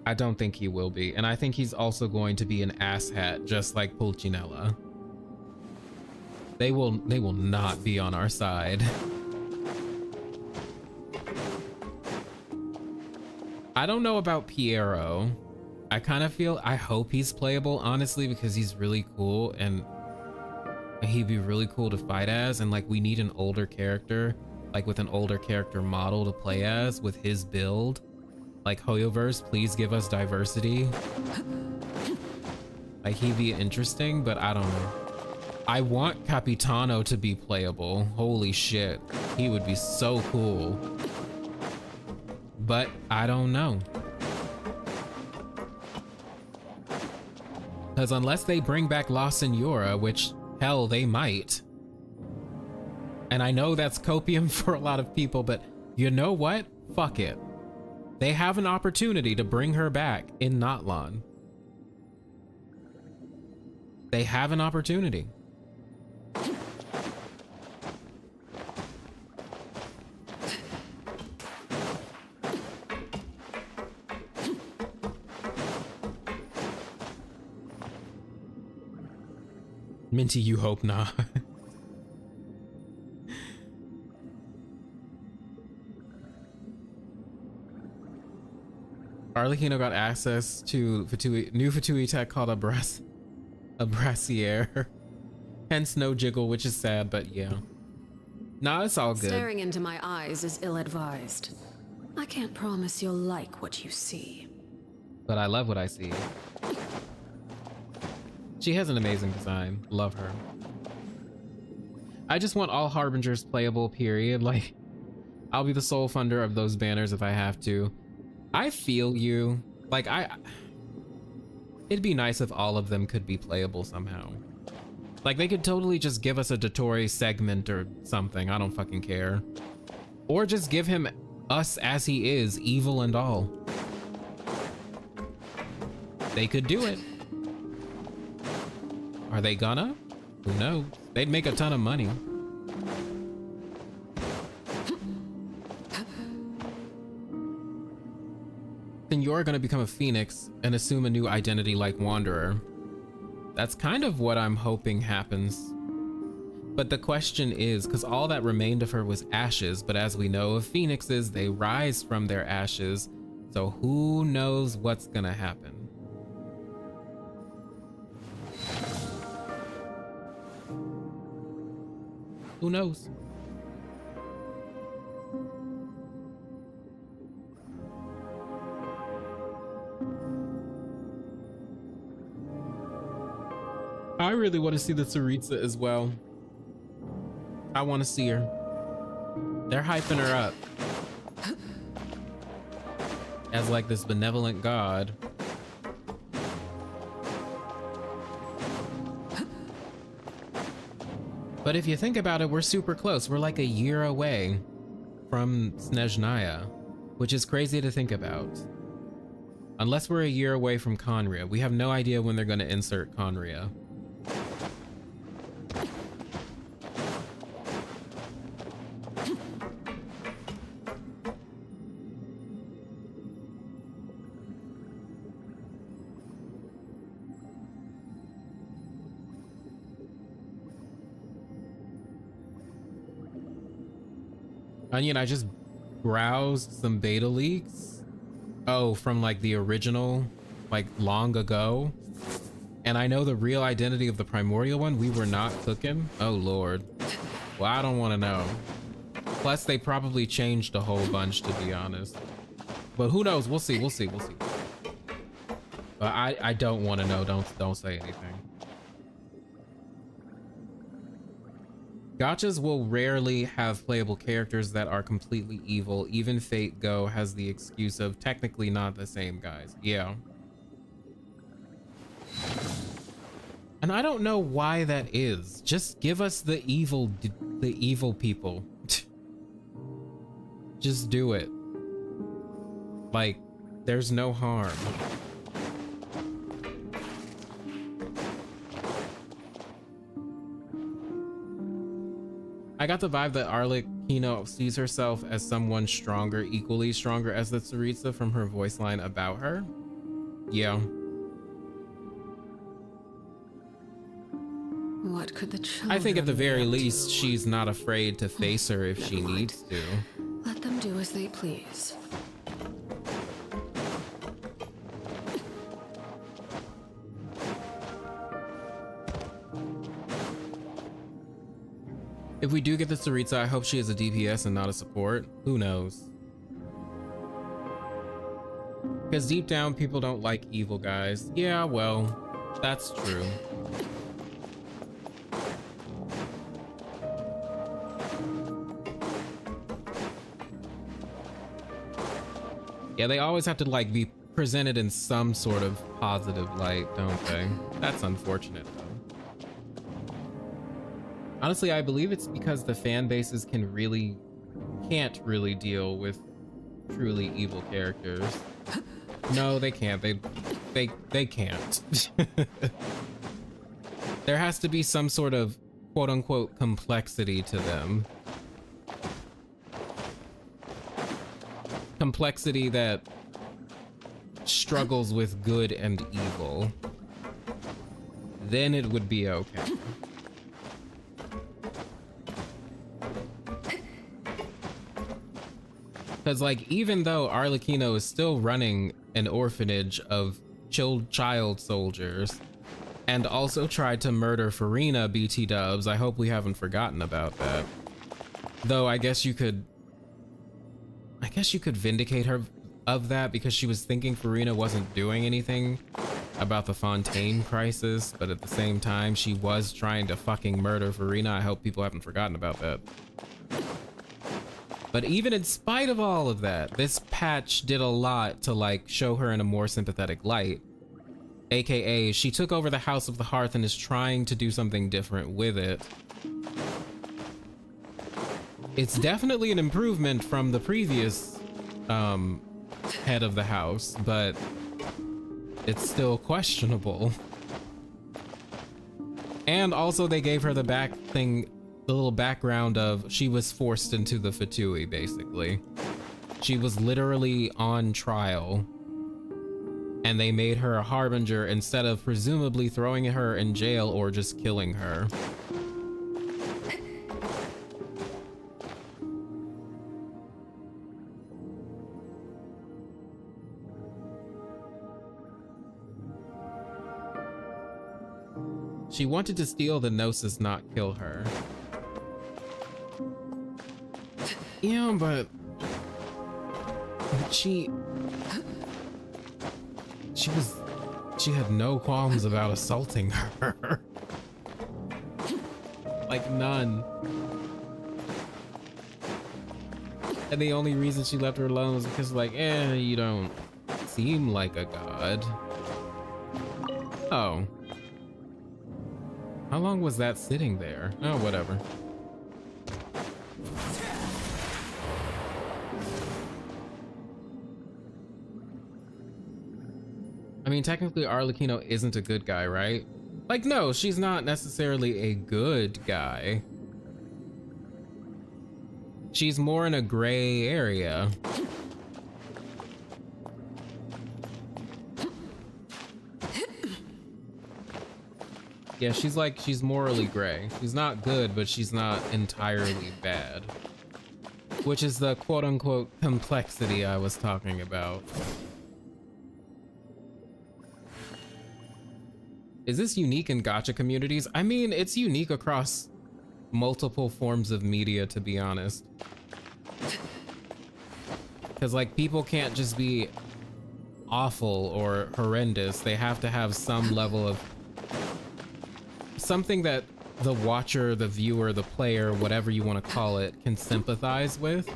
S1: I don't think he will be, and I think he's also going to be an asshat, just like Pulcinella. They will not be on our side. I don't know about Piero. I kind of feel, I hope he's playable, honestly, because he's really cool and he'd be really cool to fight as. And like, we need an older character, like with an older character model to play as with his build. Like, Hoyoverse, please give us diversity. Like, he'd be interesting, but I don't know. I want Capitano to be playable. Holy shit. He would be so cool. But I don't know. Because unless they bring back La Senora, which, hell, they might. And I know that's copium for a lot of people, but you know what? Fuck it. They have an opportunity to bring her back in Natlan. They have an opportunity. Minty, you hope not. Arlecchino got access to new Fatui tech called a brassiere. Hence no jiggle, which is sad, but yeah. Nah, it's all good.
S3: Staring into my eyes is ill-advised. I can't promise you'll like what you see.
S1: But I love what I see. She has an amazing design. Love her. I just want all Harbingers playable, period. Like, I'll be the sole funder of those banners if I have to. I feel you. Like, it'd be nice if all of them could be playable somehow. Like, they could totally just give us a Dottore segment or something. I don't fucking care. Or just give him us as he is, evil and all. They could do it. Are they gonna? Who knows? They'd make a ton of money. Then you're gonna become a phoenix and assume a new identity like Wanderer. That's kind of what I'm hoping happens. But the question is, because all that remained of her was ashes, but as we know of phoenixes, they rise from their ashes. So who knows what's gonna happen? Who knows? I really want to see the Tsaritsa as well. I want to see her. They're hyping her up as like this benevolent god. But if you think about it, we're super close. We're like a year away from Snezhnaya, which is crazy to think about. Unless we're a year away from Khaenri'ah. We have no idea when they're going to insert Khaenri'ah. Onion, I just browsed some beta leaks. Oh, from like the original, like long ago. And I know the real identity of the primordial one. We were not cooking. Oh, Lord. Well, I don't want to know. Plus, they probably changed a whole bunch, to be honest. But who knows? We'll see. We'll see. We'll see. But I don't want to know. Don't say anything. Gachas will rarely have playable characters that are completely evil. Even Fate Go has the excuse of technically not the same guys. Yeah. And I don't know why that is. Just give us the evil people. Just do it. Like, there's no harm. I got the vibe that Arlecchino sees herself as someone stronger, equally stronger as the Tsaritsa from her voice line about her. Yeah.
S3: What could the children
S1: I think at the very
S3: be up
S1: least,
S3: to?
S1: she's not afraid to face her if she
S3: Never mind.
S1: needs to.
S3: Let them do as they please.
S1: If we do get the Tsaritsa, I hope she is a DPS and not a support. Who knows? Because deep down, people don't like evil guys. Yeah, well, that's true. Yeah, they always have to like be presented in some sort of positive light, don't they? That's unfortunate though. Honestly, I believe it's because the fan bases can't really deal with truly evil characters. No, they can't. They can't. There has to be some sort of quote unquote complexity to them. Complexity that struggles with good and evil. Then it would be okay. Because like, even though Arlecchino is still running an orphanage of child soldiers and also tried to murder Farina, BT dubs, I hope we haven't forgotten about that. Though I guess you could vindicate her of that because she was thinking Farina wasn't doing anything about the Fontaine crisis, but at the same time she was trying to fucking murder Farina. I hope people haven't forgotten about that. But even in spite of all of that, this patch did a lot to like show her in a more sympathetic light. AKA, she took over the House of the Hearth and is trying to do something different with it. It's definitely an improvement from the previous head of the house, but it's still questionable. And also they gave her the little background of she was forced into the Fatui, basically. She was literally on trial and they made her a Harbinger instead of presumably throwing her in jail or just killing her. She wanted to steal the Gnosis, not kill her. Yeah, but she had no qualms about assaulting her. Like none. And the only reason she left her alone was because like, you don't seem like a god. Oh. How long was that sitting there? Oh, whatever. I mean, technically Arlecchino isn't a good guy, right? Like, no, she's not necessarily a good guy. She's more in a gray area. Yeah, she's morally gray. She's not good, but she's not entirely bad. Which is the quote-unquote complexity I was talking about. Is this unique in gacha communities? I mean, it's unique across multiple forms of media, to be honest. Because, like, people can't just be awful or horrendous. They have to have some level of something that the watcher, the viewer, the player, whatever you want to call it, can sympathize with.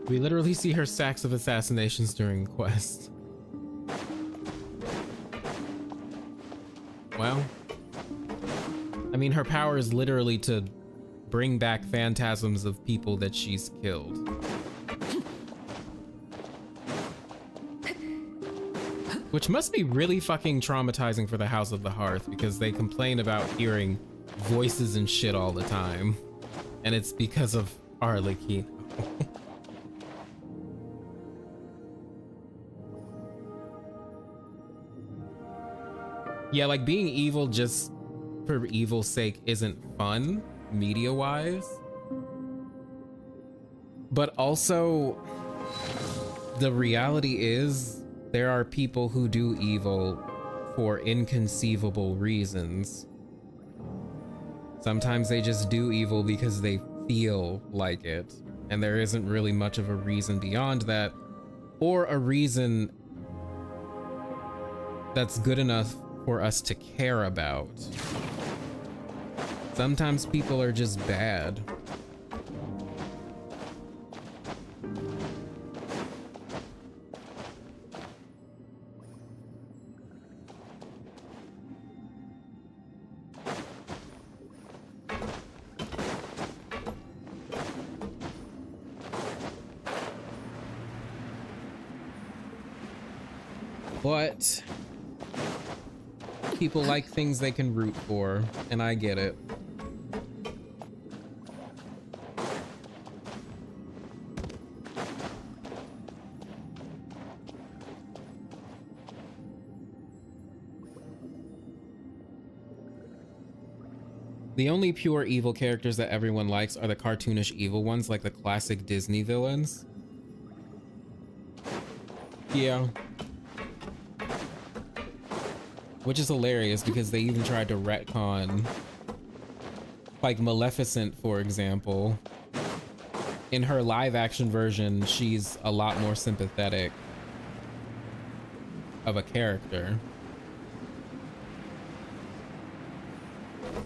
S1: We literally see her stacks of assassinations during quest. Well, I mean, her power is literally to bring back phantasms of people that she's killed. Which must be really fucking traumatizing for the House of the Hearth, because they complain about hearing voices and shit all the time. And it's because of Arlecchino. Yeah, like being evil just for evil's sake isn't fun, media-wise. But also, the reality is there are people who do evil for inconceivable reasons. Sometimes they just do evil because they feel like it, and there isn't really much of a reason beyond that, or a reason that's good enough for us to care about. Sometimes people are just bad. But people like things they can root for, and I get it. The only pure evil characters that everyone likes are the cartoonish evil ones, like the classic Disney villains. Yeah. Which is hilarious because they even tried to retcon, like Maleficent, for example. In her live action version, she's a lot more sympathetic of a character.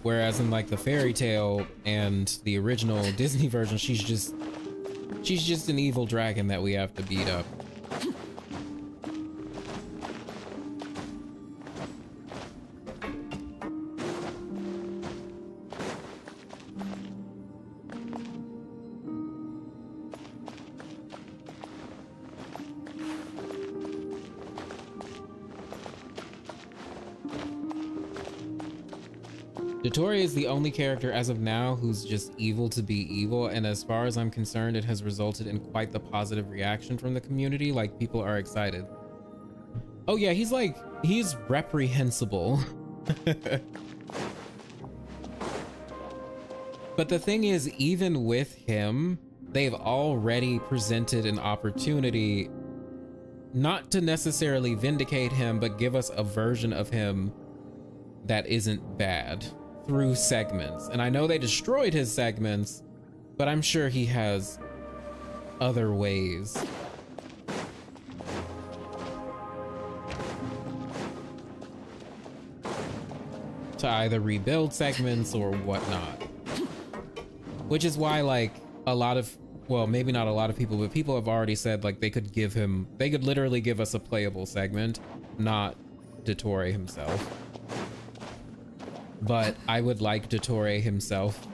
S1: Whereas in like the fairy tale and the original Disney version, she's just an evil dragon that we have to beat up. Dottore is the only character as of now who's just evil to be evil, and as far as I'm concerned, it has resulted in quite the positive reaction from the community. Like, people are excited. Oh yeah, he's reprehensible. But the thing is, even with him, they've already presented an opportunity not to necessarily vindicate him, but give us a version of him that isn't bad through segments. And I know they destroyed his segments, but I'm sure he has other ways. To either rebuild segments or whatnot. Which is why, like, a lot of, well, maybe not a lot of people, but people have already said, like, they could literally give us a playable segment, not Dottore himself. But I would like Dottore himself.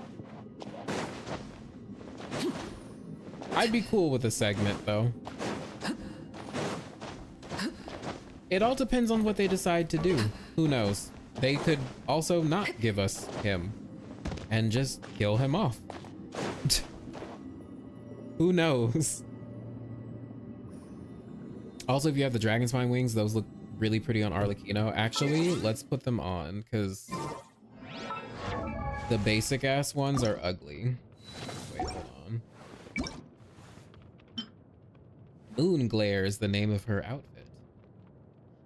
S1: I'd be cool with a segment, though. It all depends on what they decide to do. Who knows? They could also not give us him and just kill him off. Who knows? Also, if you have the dragon spine wings, those look really pretty on Arlecchino. Actually, let's put them on, because the basic ass ones are ugly. Wait, hold on. Moon Glare is the name of her outfit.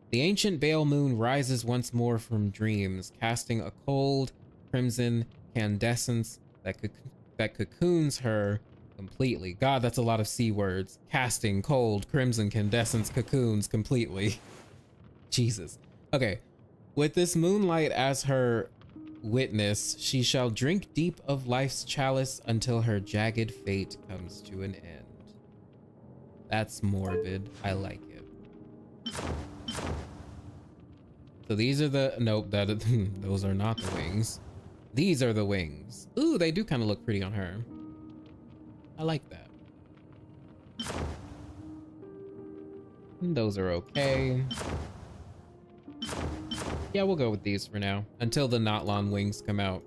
S1: The ancient Bale moon rises once more from dreams, casting a cold, crimson incandescence that cocoons her completely. God, that's a lot of C words. Casting cold, crimson incandescence cocoons completely. Jesus. Okay. With this moonlight as her witness, she shall drink deep of life's chalice until her jagged fate comes to an end. That's morbid. I like it. So these are the, nope, those are not the wings. These are the wings. Ooh, they do kind of look pretty on her. I like that. And those are okay. Yeah, we'll go with these for now, until the Notlon wings come out.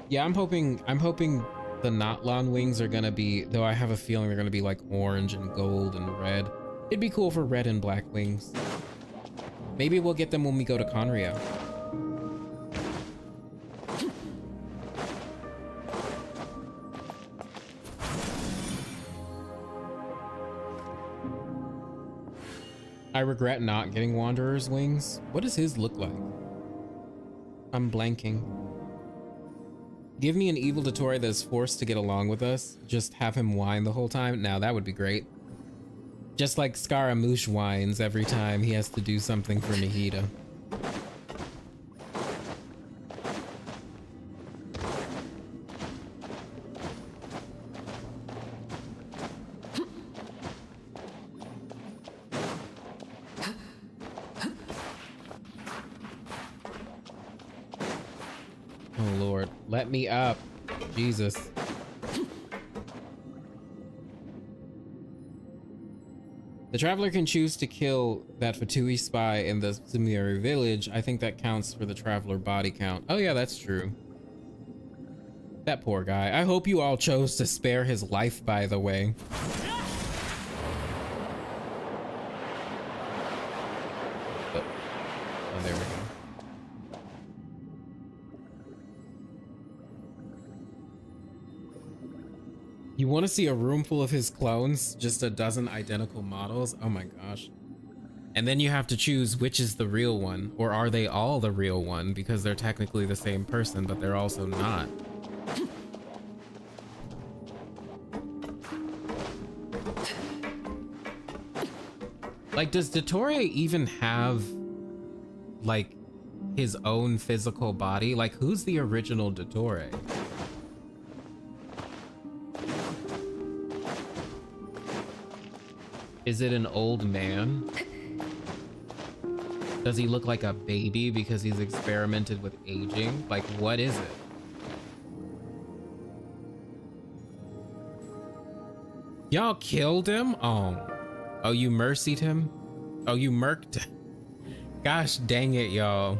S1: Yeah, I'm hoping the Notlon wings are gonna be, though I have a feeling they're gonna be like orange and gold and red. It'd be cool for red and black wings. Maybe we'll get them when we go to Khaenri'ah. I regret not getting Wanderer's wings. What does his look like? I'm blanking. Give me an evil Dottore that's forced to get along with us. Just have him whine the whole time. Now that would be great. Just like Scaramouche whines every time he has to do something for Nahida. Oh Lord, let me up. Jesus. The traveler can choose to kill that Fatui spy in the Remurian village. I think that counts for the traveler body count. Oh yeah, that's true. That poor guy. I hope you all chose to spare his life, by the way. Oh, there we go. You want to see a room full of his clones? Just a dozen identical models? Oh my gosh. And then you have to choose which is the real one, or are they all the real one because they're technically the same person, but they're also not. Like, does Dottore even have like his own physical body? Like, who's the original Dottore? Is it an old man? Does he look like a baby because he's experimented with aging? Like, what is it? Y'all killed him? Oh, you mercied him? Oh, you murked him? Gosh dang it, y'all.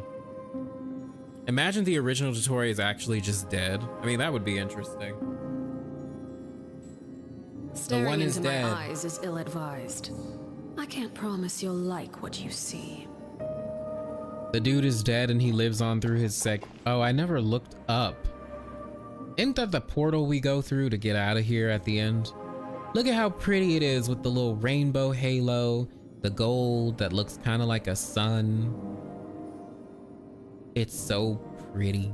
S1: Imagine the original Dottore is actually just dead. I mean, that would be interesting.
S3: Staring
S1: the one is
S3: into
S1: dead.
S3: My eyes is ill-advised. I can't promise you'll like what you see.
S1: The dude is dead and he lives on through his Oh, I never looked up. Isn't that the portal we go through to get out of here at the end? Look at how pretty it is with the little rainbow halo, the gold that looks kind of like a sun. It's so pretty.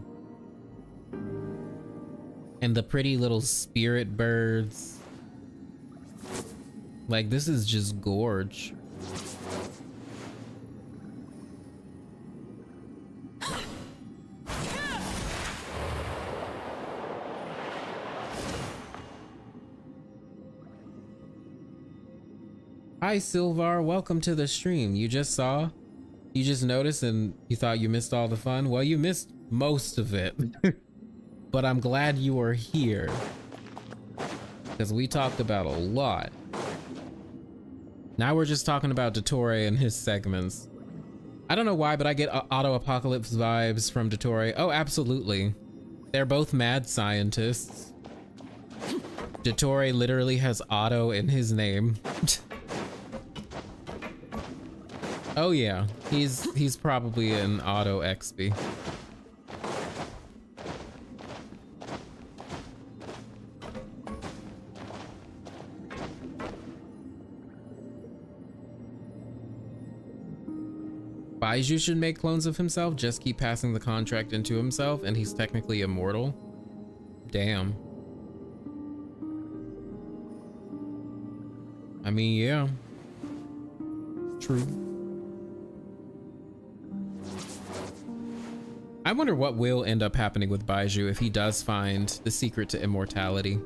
S1: And the pretty little spirit birds. Like, this is just gorge. Hi Silvar, welcome to the stream. You just noticed and you thought you missed all the fun? Well, you missed most of it. But I'm glad you are here, because we talked about a lot. Now we're just talking about Dottore and his segments. I don't know why, but I get Auto Apocalypse vibes from Dottore. Oh, absolutely. They're both mad scientists. Dottore literally has Auto in his name. Oh yeah, he's probably an Auto XP. Baiju should make clones of himself, just keep passing the contract into himself, and he's technically immortal. Damn. I mean, yeah. True. I wonder what will end up happening with Baiju if he does find the secret to immortality.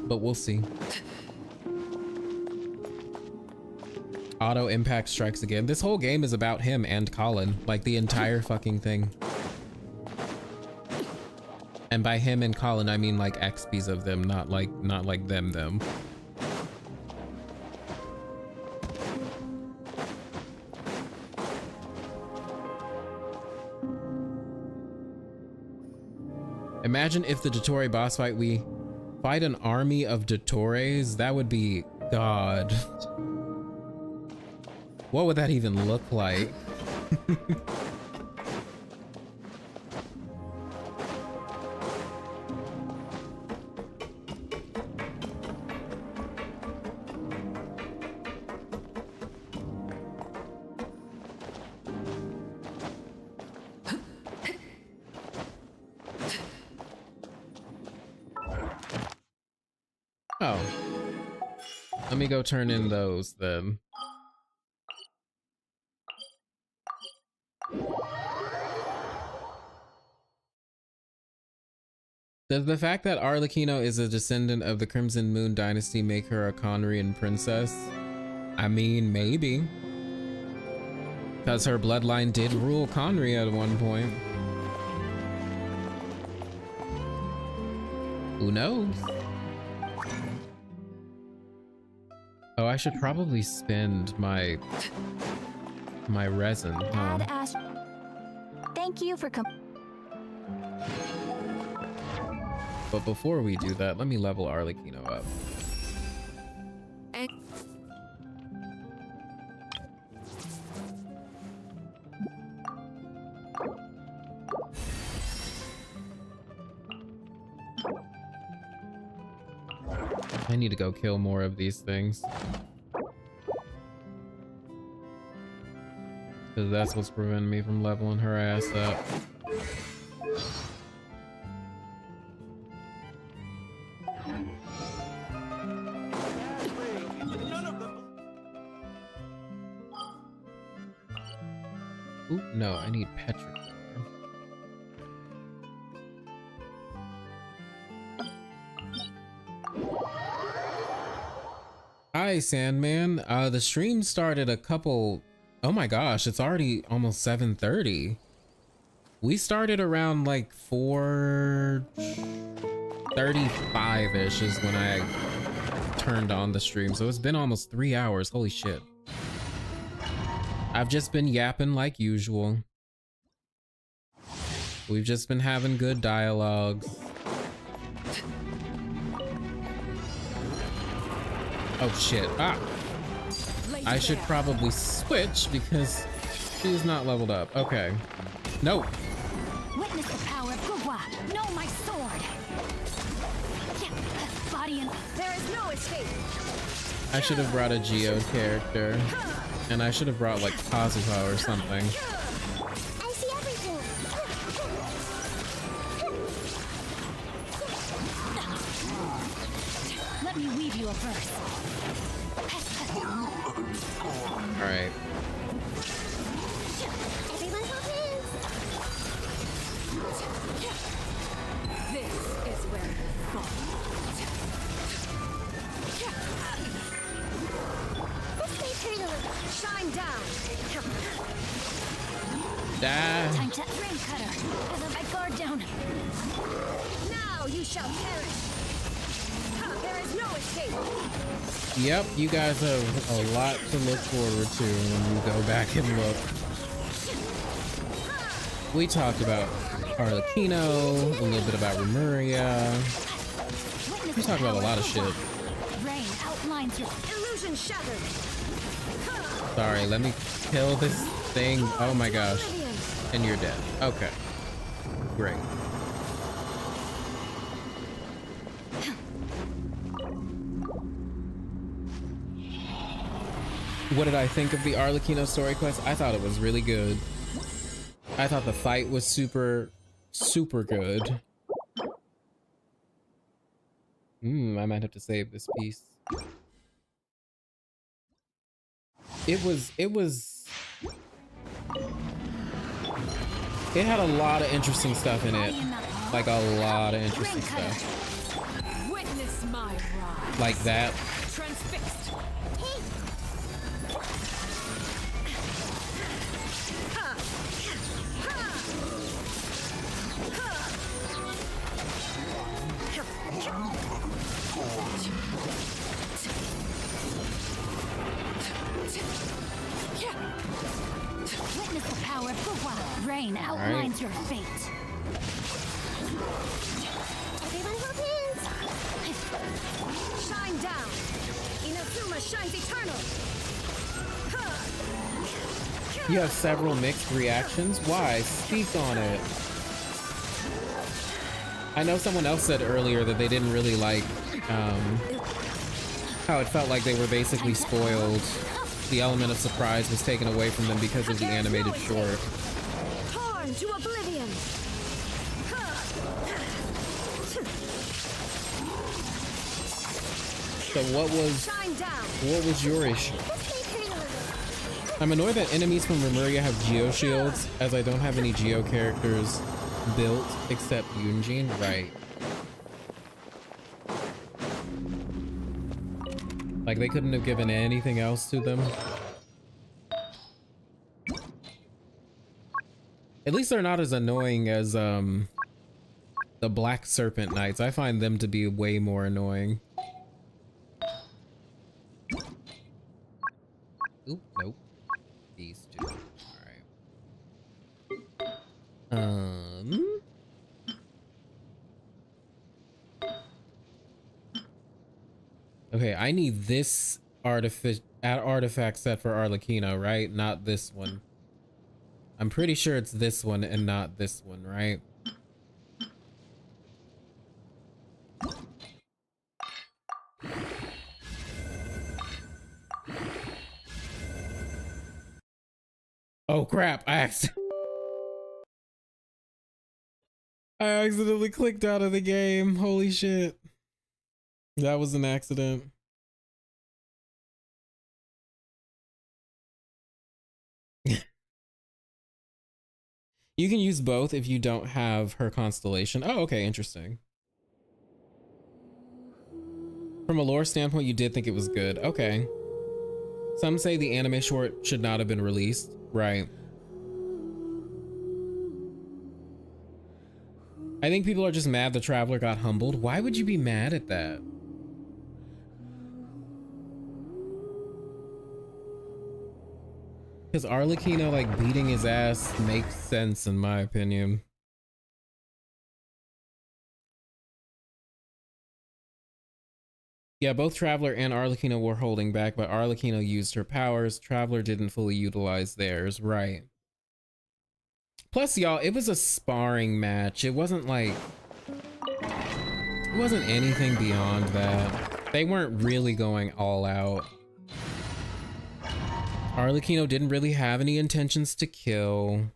S1: But we'll see. Auto impact strikes again. This whole game is about him and Colin, like the entire fucking thing. And by him and Colin, I mean like XPs of them, not like them. Imagine if the Dottore boss fight, we fight an army of Dottores. That would be God. What would that even look like? Oh, let me go turn in those then. Does the fact that Arlecchino is a descendant of the Crimson Moon dynasty make her a Khaenri'ah princess? I mean, maybe. Because her bloodline did rule Khaenri'ah at one point. Who knows? Oh, I should probably spend my resin, huh?
S2: Thank you for
S1: But before we do that, let me level Arlecchino up. I need to go kill more of these things. Because that's what's preventing me from leveling her ass up. Ooh, no, I need petrichor. Hi, Sandman. The stream started a couple... Oh my gosh, it's already almost 7:30. We started around like 4:35-ish is when I turned on the stream. So it's been almost 3 hours. Holy shit. I've just been yapping like usual. We've just been having good dialogues. Oh shit. Ah. I should probably switch because she's not leveled up. Okay. No.
S2: Witness the power of Gugwa. Know my sword. Body and there is no escape.
S1: I should have brought a Geo character. And I should have brought like Kazuha or something.
S2: I see everything. Let me weave you a verse.
S1: All right.
S2: Everyone hold hands.
S3: This is where you fall.
S2: Shine down.
S1: Die.
S2: Time to ring cutter. I let my guard down. Now you shall perish. There is no escape.
S1: Yep, you guys have a lot to look forward to when you go back and look. We talked about Arlecchino, a little bit about Remuria. We talked about a lot of shit.
S2: Rain outlines your illusion shattered.
S1: Sorry, let me kill this thing. Oh my gosh. And you're dead. Okay. Great. What did I think of the Arlecchino story quest? I thought it was really good. I thought the fight was super good. I might have to save this piece. It had a lot of interesting stuff in it. Like a lot of interesting stuff.
S3: Witness my rise.
S1: Like that.
S3: Transfixed.
S2: Witness the power of Gugwa. Rain outlines your fate.
S1: You have several mixed reactions. Why? Speak on it. I know someone else said earlier that they didn't really like how it felt like they were basically spoiled. The element of surprise was taken away from them because of the animated short.
S2: Torn to oblivion.
S1: So what was your issue? I'm annoyed that enemies from Remuria have geo shields, as I don't have any geo characters built except Yunjin. Right. Like they couldn't have given anything else to them. At least they're not as annoying as the Black Serpent Knights. I find them to be way more annoying. Oop, nope. These two. Alright. Okay, I need this artifact set for Arlecchino, right? Not this one. I'm pretty sure it's this one and not this one, right? Oh crap, I accidentally clicked out of the game. Holy shit. That was an accident. You can use both if you don't have her constellation. Oh, okay, interesting. From a lore standpoint, you did think it was good. Okay. Some say the anime short should not have been released. Right. I think people are just mad the Traveler got humbled. Why would you be mad at that? Because Arlecchino, like, beating his ass makes sense in my opinion. Yeah, both Traveler and Arlecchino were holding back, but Arlecchino used her powers. Traveler didn't fully utilize theirs, right? Plus, y'all, it was a sparring match. It wasn't like... It wasn't anything beyond that. They weren't really going all out. Arlecchino didn't really have any intentions to kill.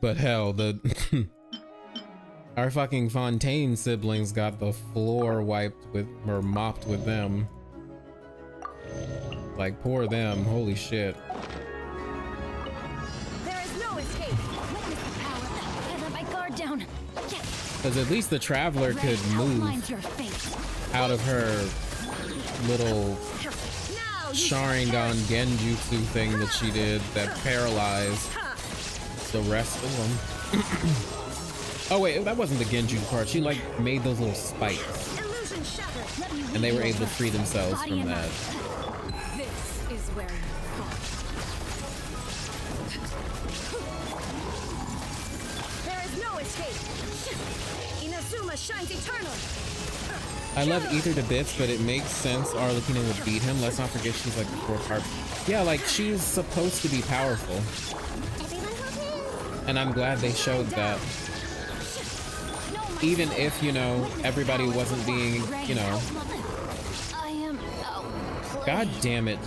S1: But hell, our fucking Fontaine siblings got the floor wiped with, or mopped with them. Like, poor them, holy shit.
S2: There is no escape. Witness the power. I let my guard down.
S1: Because at least the Traveler could move out of her little Sharingan Genjutsu thing that she did that paralyzed the rest of them. Oh wait, that wasn't the Genjutsu part. She like made those little spikes. And they were able to free themselves from that.
S3: This is where you fall.
S2: There is no escape. Inazuma shines eternal.
S1: I love Ether to bits, but it makes sense Arlecchino would beat him. Let's not forget she's like the fourth Harbinger. Yeah, like she's supposed to be powerful. And I'm glad they showed that. Even if, you know, everybody wasn't being, you know. God damn it.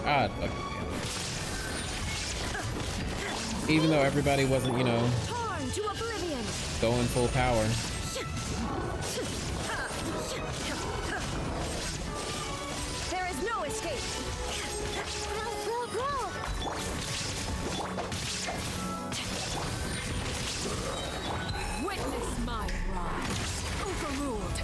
S1: God fucking damn it. Even though everybody wasn't, you know, going full power.
S2: There is no escape.
S3: Witness my rise. Overruled.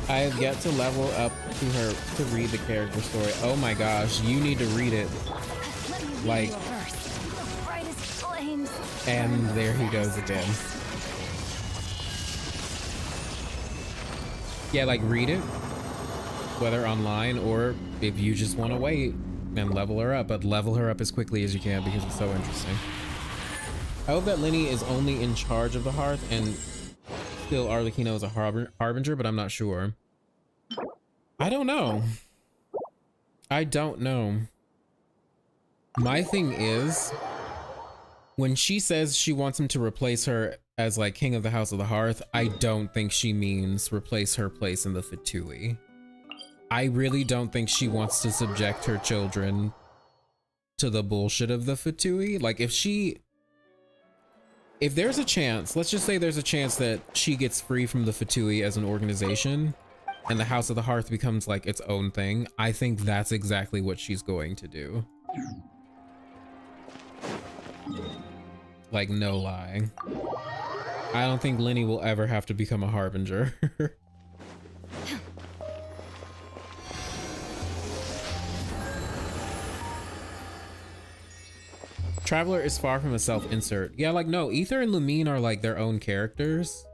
S1: I have yet to level up to her to read the character story. Oh my gosh, you need to read it. Like, and there he goes again. Yeah, like read it, whether online or if you just want to wait and level her up, but level her up as quickly as you can because it's so interesting. I hope that Lenny is only in charge of the Hearth and still Arlecchino is a harbinger, but I'm not sure. I don't know. I don't know. My thing is, when she says she wants him to replace her as like king of the House of the Hearth, I don't think she means replace her place in the Fatui. I really don't think she wants to subject her children to the bullshit of the Fatui. Like if there's a chance, let's just say there's a chance that she gets free from the Fatui as an organization and the House of the Hearth becomes like its own thing, I think that's exactly what she's going to do. Like, no lie. I don't think Lenny will ever have to become a harbinger. Traveler is far from a self-insert. Yeah, like, no, Aether and Lumine are like their own characters.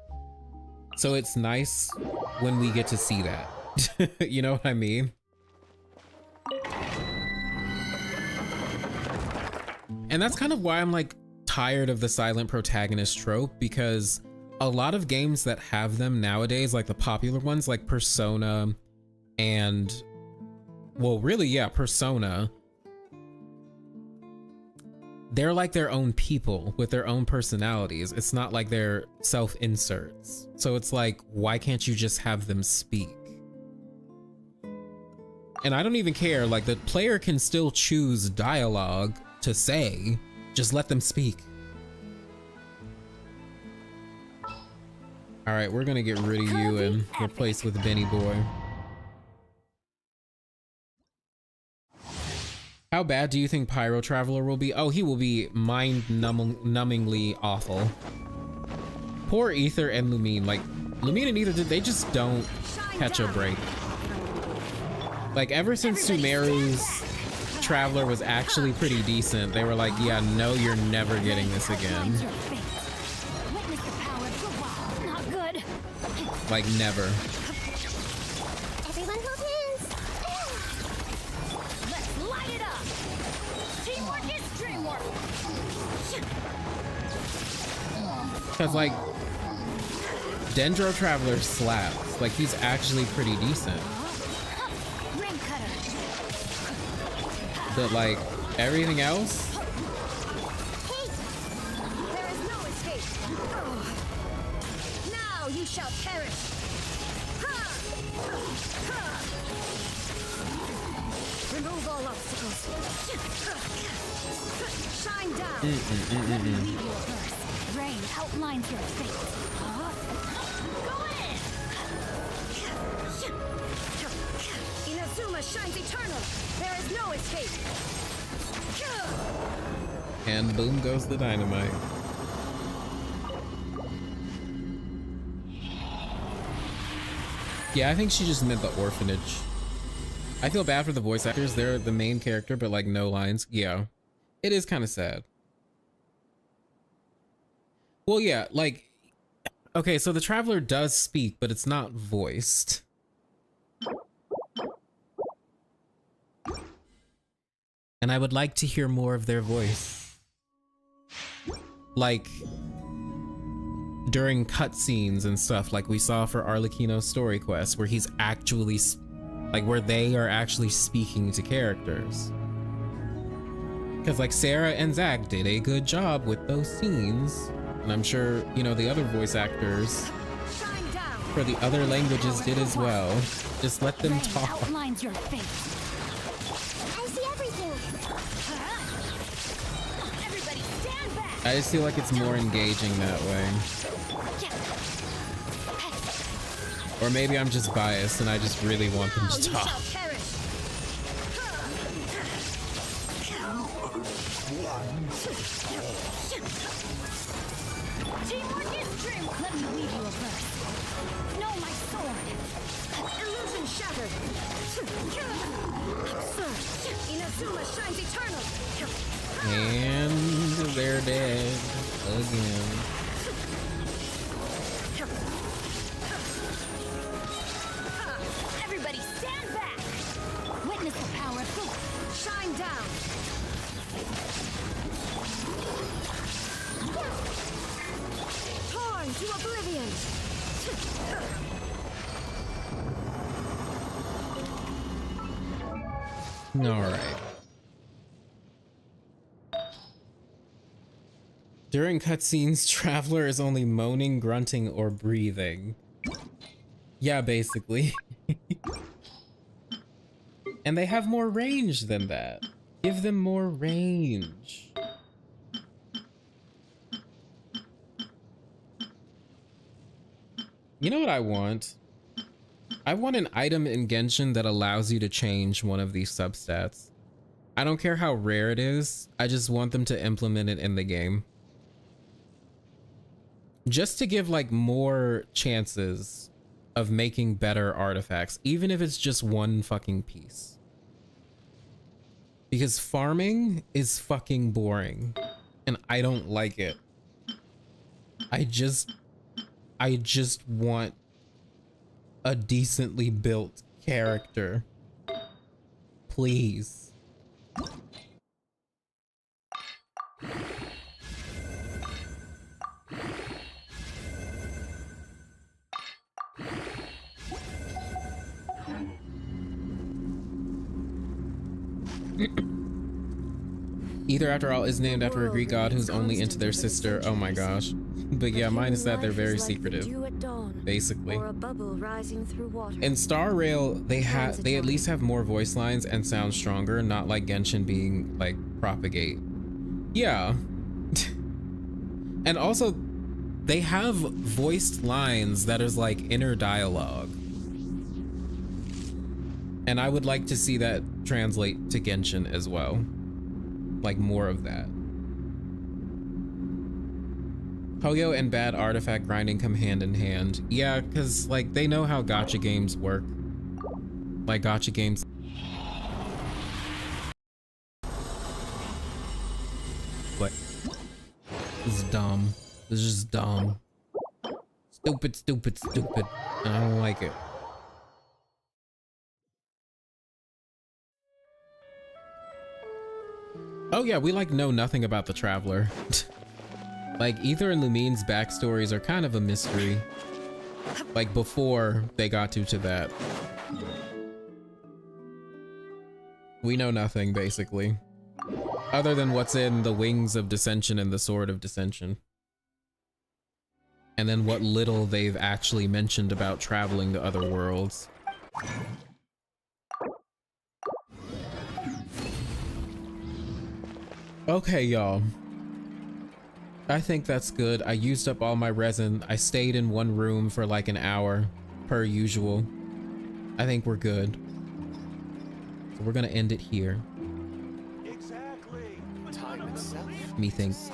S1: So it's nice when we get to see that. You know what I mean? And that's kind of why I'm like tired of the silent protagonist trope, because a lot of games that have them nowadays, like the popular ones like Persona and, well, really, yeah, Persona, they're like their own people with their own personalities. It's not like they're self-inserts. So it's like, why can't you just have them speak? And I don't even care, like the player can still choose dialogue to say, just let them speak. All right, we're gonna get rid of you and replace with Benny Boy. How bad do you think Pyro Traveler will be? Oh, he will be mind-numbingly awful. Poor Aether and Lumine. Like, Lumine and Aether, they just don't catch a break. Like, ever since Sumeru's Traveler was actually pretty decent, they were like, yeah, no, you're never getting this again. Like, never. Because, like, Dendro Traveler slaps. Like, he's actually pretty decent. But, like, everything else?
S2: There is no escape. Now you shall perish. Remove all obstacles. Shine down. Let me lead you first. Rain outlines your fate. Go in! Inazuma shines eternal. There is no escape.
S1: And boom goes the dynamite. Yeah, I think she just meant the orphanage. I feel bad for the voice actors. They're the main character, but like no lines. Yeah, it is kind of sad. Well, yeah, like, okay, so the Traveler does speak, but it's not voiced. And I would like to hear more of their voice. Like, during cutscenes and stuff, like we saw for Arlecchino's story quest, where he's actually, like, where they are actually speaking to characters. Because, like, Sarah and Zach did a good job with those scenes. And I'm sure, you know, the other voice actors for the other languages did as well. Just let them talk.
S2: Outlines your fate. I see everything. Everybody stand back.
S1: I just feel like it's more engaging that way. Or maybe I'm just biased and I just really want them to talk.
S2: Teamwork is dream. Let me lead you a verse. No, my sword. Illusion shattered. Absurd. Inazuma shines eternal.
S1: And they're dead again.
S2: Everybody stand back. Witness the power of God. Shine down. Torn to oblivion.
S1: All right. During cutscenes, Traveler is only moaning, grunting, or breathing. Yeah, basically. And they have more range than that. Give them more range. You know what I want? I want an item in Genshin that allows you to change one of these substats. I don't care how rare it is. I just want them to implement it in the game. Just to give like more chances of making better artifacts, even if it's just one fucking piece. Because farming is fucking boring and I don't like it. I just want a decently built character. Please. Either, after all, is named after a Greek god who's only into their sister. Oh my gosh. But yeah, mine is that they're very secretive, basically. In Star Rail, they at least have more voice lines and sound stronger, not like Genshin being like propagate. Yeah. And also, they have voiced lines that is like inner dialogue. And I would like to see that translate to Genshin as well. Like more of that. Poyo and bad artifact grinding come hand in hand. Yeah, because like they know how gacha games work. Like gacha games. Like, this is dumb. This is just dumb. Stupid, stupid, stupid. And I don't like it. Oh yeah, we like know nothing about the Traveler. Like Ether and Lumine's backstories are kind of a mystery. Like before they got to that. We know nothing basically. Other than what's in the Wings of Dissension and the Sword of Dissension. And then what little they've actually mentioned about traveling to other worlds. Okay, y'all. I think that's good. I used up all my resin. I stayed in one room for like an hour, per usual. I think we're good. So we're gonna end it here.
S4: Exactly. Time itself.
S1: Methinks.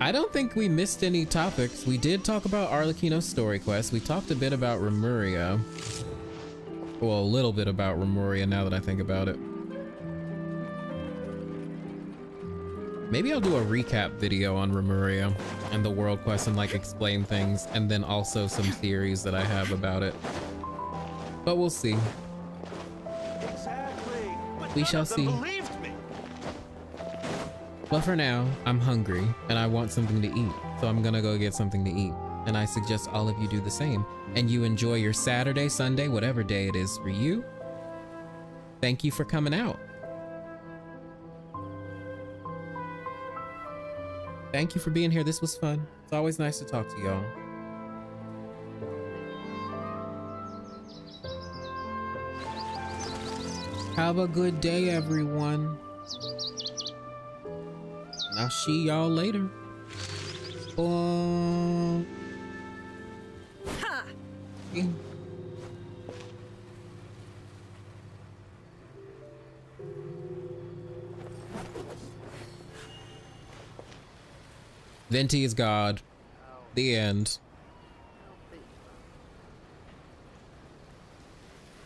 S1: I don't think we missed any topics. We did talk about Arlecchino's story quest. We talked a bit about Remuria. Well, a little bit about Remuria now that I think about it. Maybe I'll do a recap video on Remuria and the world quest and like explain things, and then also some theories that I have about it. But we'll see.
S4: Exactly. But
S1: We shall see.
S4: believed me.
S1: But for now, I'm hungry and I want something to eat. So I'm gonna go get something to eat. And I suggest all of you do the same. And you enjoy your Saturday, Sunday, whatever day it is for you. Thank you for coming out. Thank you for being here. This was fun. It's always nice to talk to y'all. Have a good day, everyone. And I'll see y'all later. Boom.
S2: Ha!
S1: Venti is God. The end.